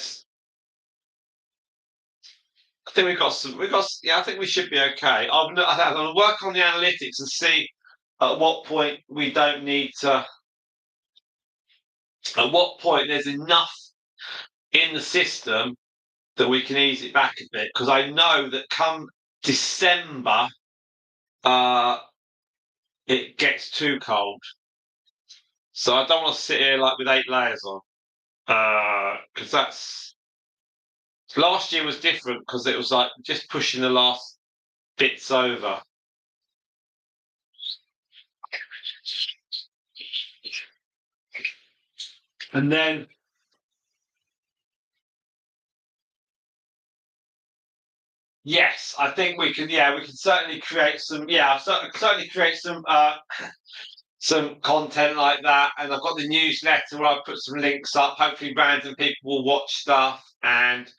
think we should be okay. I'm going to work on the analytics and see at what point we don't need to. At what point there's enough in the system that we can ease it back a bit, because I know that come December, it gets too cold. So I don't want to sit here like with 8 layers on, because last year was different because it was like just pushing the last bits over. And then yes, I think we can. Yeah, we can certainly create some. Yeah, certainly create some content like that. And I've got the newsletter where I put some links up. Hopefully, random people will watch stuff. And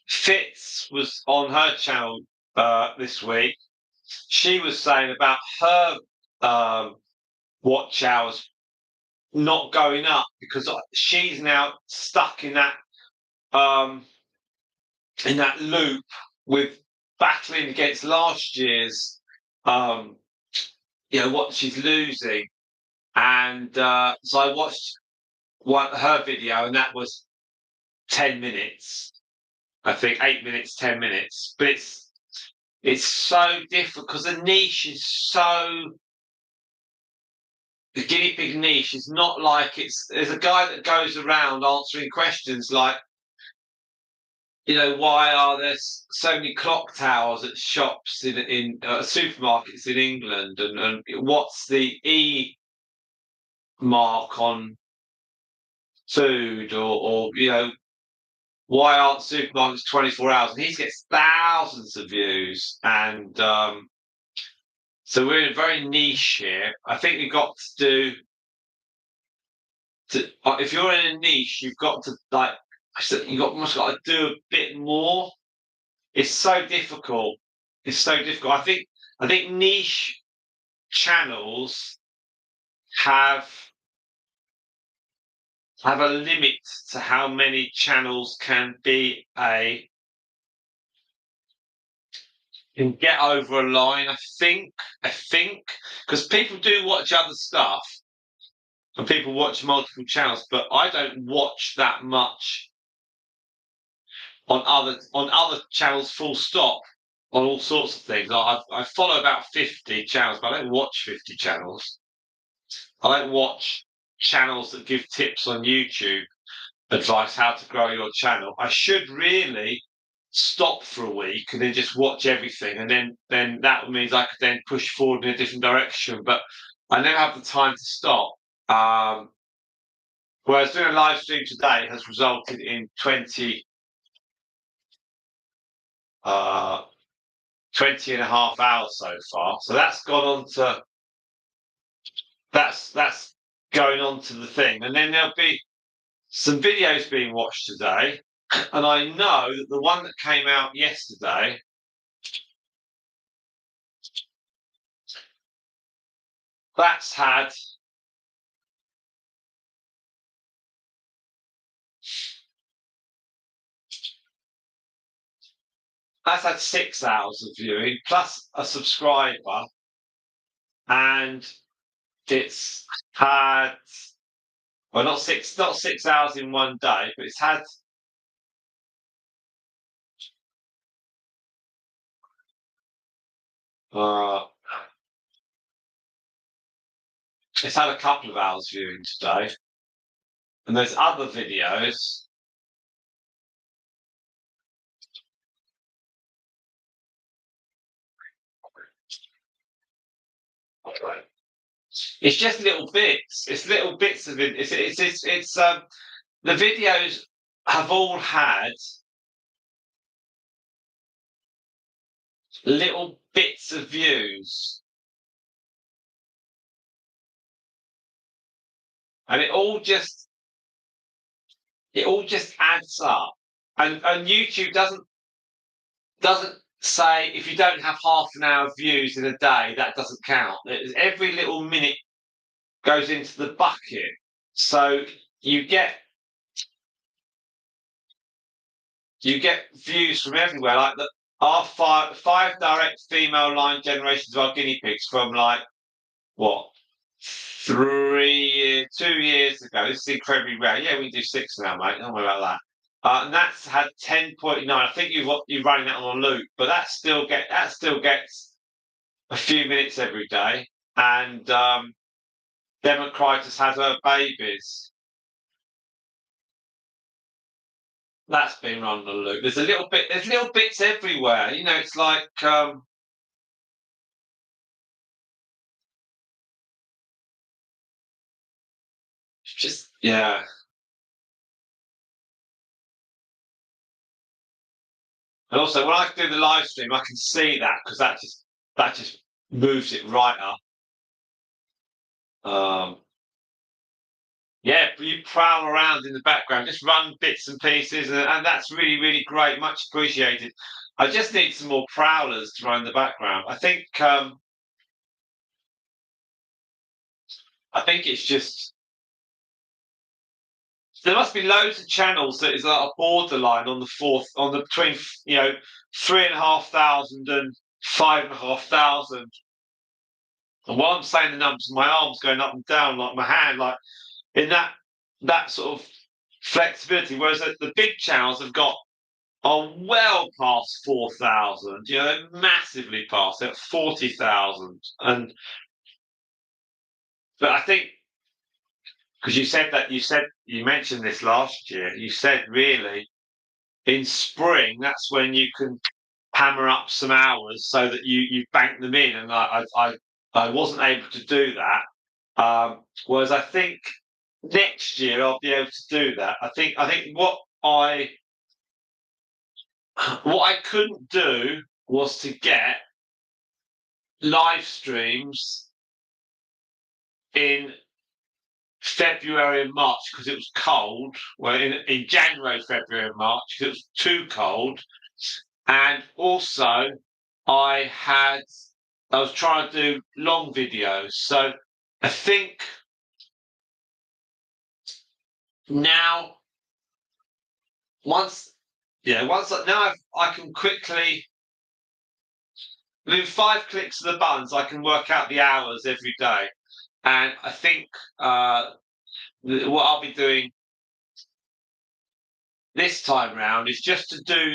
Fitz was on her channel this week. She was saying about her watch hours not going up because she's now stuck in that loop with battling against last year's what she's losing. And so I watched her video, and that was 10 minutes. I think 8 minutes, 10 minutes. But it's so different because the niche is the guinea pig niche is not like there's a guy that goes around answering questions like, why are there so many clock towers at shops in supermarkets in England, and what's the E mark on food, or why aren't supermarkets 24 hours? And he gets thousands of views, and so we're in a very niche here. I think we've got to if you're in a niche, you've got to almost got to do a bit more. It's so difficult. It's so difficult. I think niche channels have a limit to how many channels can get over a line. I think, because people do watch other stuff and people watch multiple channels, but I don't watch that much on other channels. Full stop. On all sorts of things. I follow about 50 channels, but I don't watch 50 channels. I don't watch channels that give tips on YouTube, advice how to grow your channel. I should really stop for a week and then just watch everything, and then that means I could then push forward in a different direction. But I never have the time to stop. Whereas doing a live stream today has resulted in 20 and a half hours so far. So that's gone on to that's going on to the thing, and then there'll be some videos being watched today, and I know that the one that came out yesterday that's had that's had 6 hours of viewing plus a subscriber, and it's had, well, not 6 hours in one day, but it's had a couple of hours viewing today, and there's other videos. It's just little bits. It's little bits of it. It's the videos have all had little bits of views, and it all just adds up. And YouTube doesn't say if you don't have half an hour of views in a day, that doesn't count. Every little minute goes into the bucket. So you get views from everywhere. Like our five direct female line generations of our guinea pigs from like what 2 years ago. This is incredibly rare. Yeah, we do 6 now, mate. Don't worry about that. And that's had 10.9. I think you're running that on a loop, but that still gets a few minutes every day. And Democritus has her babies. That's been run on a loop. There's little bits everywhere. You know, it's like just yeah. And also, when I do the live stream, I can see that because that just moves it right up. Yeah, you prowl around in the background, just run bits and pieces, and that's really, really great. Much appreciated. I just need some more prowlers to run in the background. I think it's just there must be loads of channels that is like a borderline on the fourth, on the between 3,500 and 5,500. And while I'm saying the numbers, my arm's going up and down like my hand, like in that sort of flexibility. Whereas the big channels are well past 4,000. You know, they're massively past. They're at 40,000. But I think because you mentioned this last year. You said really in spring that's when you can hammer up some hours so that you bank them in, and I wasn't able to do that. Whereas I think next year I'll be able to do that. I think what I couldn't do was to get live streams in February and March because it was cold. Well, in January, February, and March because it was too cold, and also I had I was trying to do long videos. So I think now, I can quickly, within 5 clicks of the buttons, I can work out the hours every day. And I think what I'll be doing this time round is just to do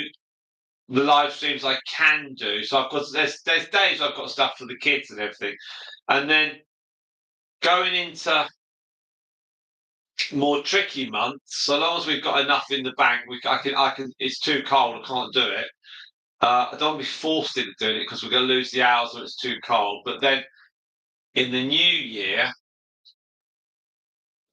the live streams I can do. So there's days I've got stuff for the kids and everything, and then going into more tricky months. So long as we've got enough in the bank, I can. It's too cold, I can't do it. I don't want to be forced into doing it because we're going to lose the hours when it's too cold. But then in the new year,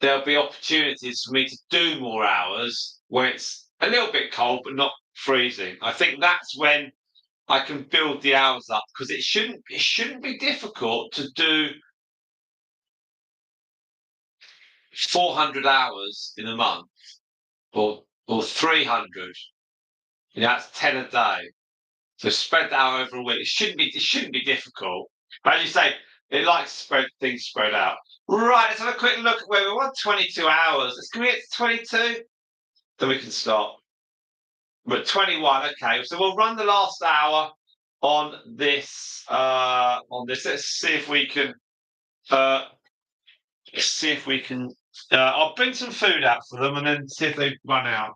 there'll be opportunities for me to do more hours where it's a little bit cold but not freezing. I think that's when I can build the hours up, because it shouldn't be difficult to do 400 hours in a month, or 300. That's 10 a day. So spread that out over a week. It shouldn't be difficult. But as you say, it likes things spread out. Right, let's have a quick look at where we're on. 22 hours. Can we get to 22? Then we can stop. We're at 21. Okay, so we'll run the last hour on this. Let's see if we can. I'll bring some food out for them and then see if they run out.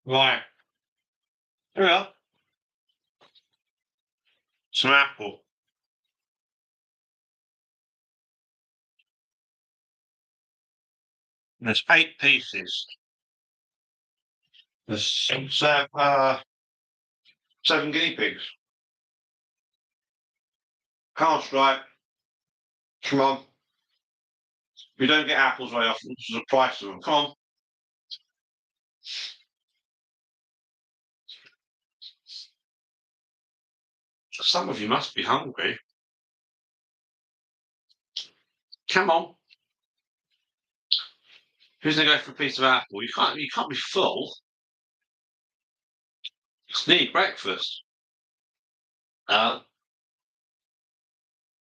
Right. Here we are. Some apple. There's 8 pieces. There's 7 guinea pigs. Can't strike. Come on. We don't get apples very often. This is the price of them. Come on. Some of you must be hungry. Come on. Who's going to go for a piece of apple? You can't be full. It's nearly breakfast.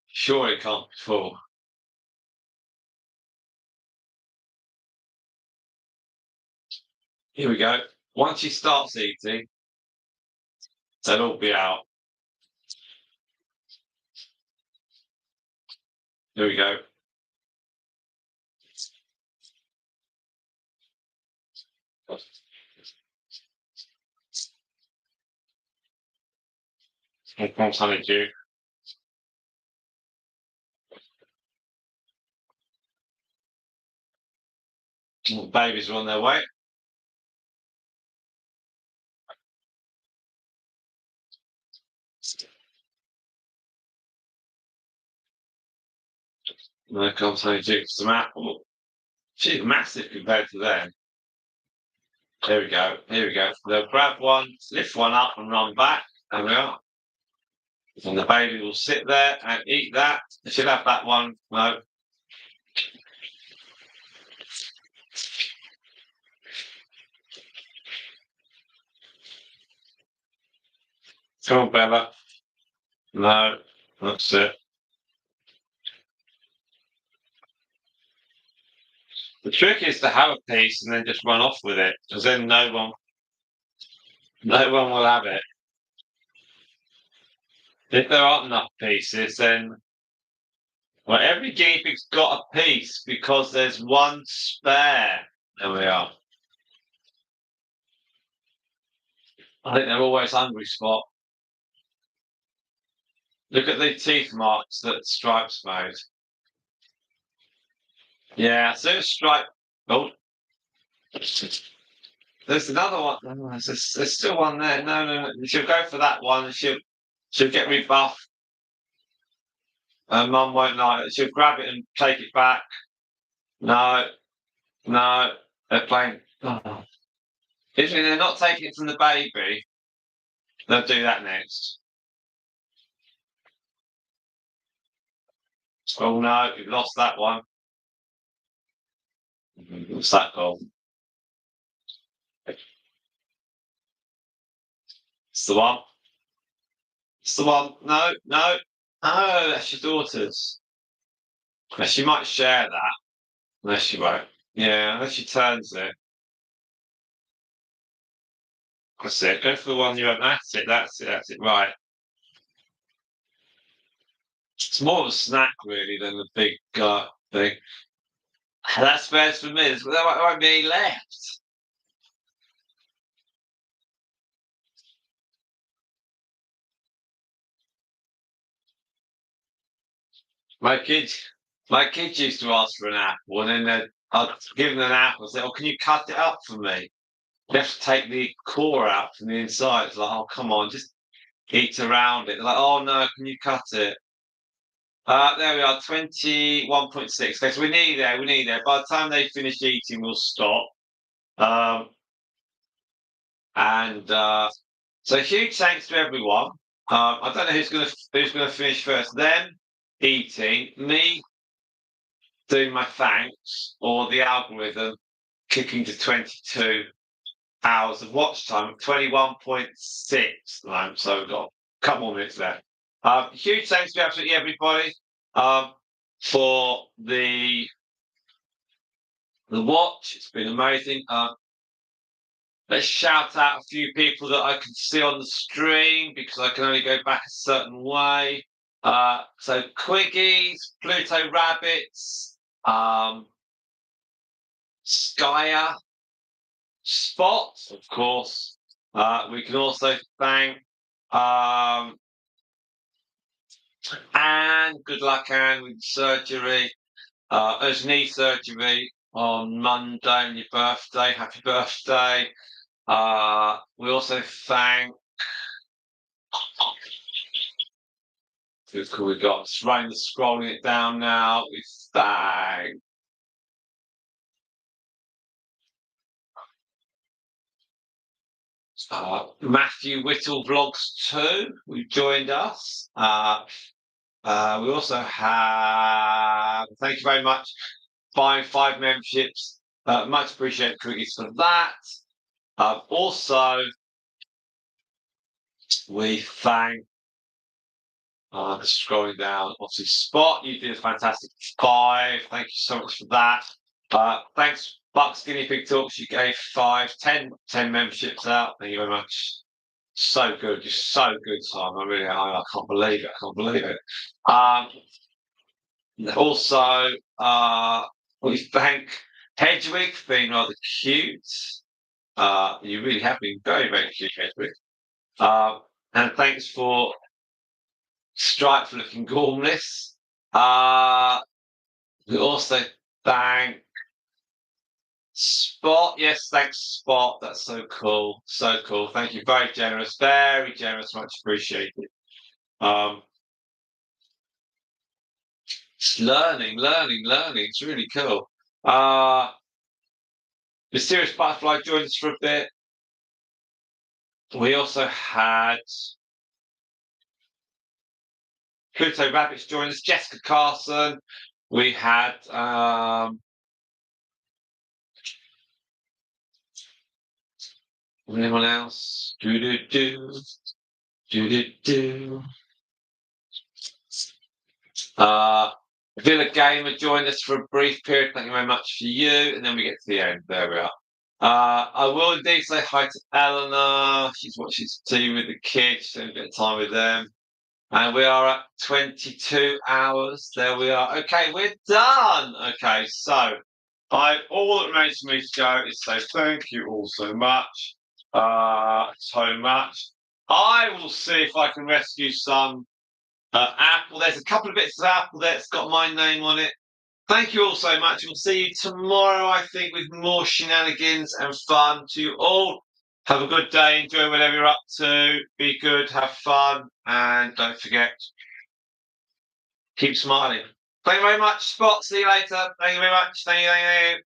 Sure it can't be full. Here we go. Once he starts eating, they'll all be out. Here we go. Here comes Honeydew. Babies are on their way. And there comes Honeydew. Some apple. She's massive compared to them. There we go. Here we go. They'll grab one, lift one up and run back. There we are. And the baby will sit there and eat that. They should have that one. No. Come on, Bella. No, that's it. The trick is to have a piece and then just run off with it, because then no one will have it. If there aren't enough pieces, then well, every guinea pig's got a piece because there's one spare. There we are. I think they're always hungry, Spot. Look at the teeth marks that Stripes made. Yeah, so Stripe. Oh, there's another one. Oh, there's still one there. No. She'll go for that one. She'll get rebuffed. Mum won't like it. She'll grab it and take it back. No, they're playing. Oh. If they're not taking it from the baby, they'll do that next. Oh no, we've lost that one. What's that goal? It's the one. It's the one. No. Oh, that's your daughter's. She might share that. Unless she won't. Yeah, unless she turns it. That's it. Go for the one you want. That's it. Right. It's more of a snack, really, than the big thing. That spares for me. There won't be any left. My kids used to ask for an apple, and then I'd give them an apple and say, "Oh, can you cut it up for me?" You have to take the core out from the inside. It's like, "Oh, come on, just eat around it." They're like, "Oh no, can you cut it?" There we are, 21.6. Okay, so we're nearly there. By the time they finish eating, we'll stop. And so huge thanks to everyone. I don't know who's gonna finish first. Them eating, me doing my thanks, or the algorithm kicking to 22 hours of watch time, 21.6 at the moment. So we've got a couple more minutes left. Huge thanks to absolutely everybody for the watch. It's been amazing. Let's shout out a few people that I can see on the stream because I can only go back a certain way. So Quiggies, Pluto Rabbits, Skya, Spot, of course. We can also thank Anne. Good luck, Anne, with surgery. There's knee surgery on Monday on your birthday. Happy birthday. We also thank. Who's cool we got? Just scrolling it down now. We thank. Matthew Whittle Vlogs 2, who joined us. We also have, thank you very much, buying 5 memberships. Much appreciated, Cookies, for that. Also, we thank, scrolling down, obviously, Spot, you did a fantastic 5. Thank you so much for that. Thanks, Bucks Guinea Pig Talks, you gave 10 memberships out. Thank you very much. So good, just so good, Simon. I can't believe it. Also, we thank Hedwig for being rather cute. You really have been very, very cute, Hedwig. And thanks for Stripe for looking gormless. We also thank Spot. Yes, thanks, Spot. That's so cool. So cool. Thank you. Very generous. Much appreciated. It's learning. It's really cool. Mysterious Butterfly joined us for a bit. We also had Pluto Rabbits join us, Jessica Carson. We had anyone else? Villa Gamer joined us for a brief period. Thank you very much for you. And then we get to the end. There we are. I will indeed say hi to Eleanor. She's watching TV with the kids. Spending a bit of time with them. And we are at 22 hours. There we are. Okay, we're done. Okay, so all that remains for me to go is say thank you all so much. So much. I will see if I can rescue some apple. There's a couple of bits of apple that's got my name on it. Thank you all so much. We'll see you tomorrow, I think, with more shenanigans and fun to you all. Have a good day. Enjoy whatever you're up to. Be good. Have fun. And don't forget, keep smiling. Thank you very much, Spot. See you later. Thank you very much. Thank you.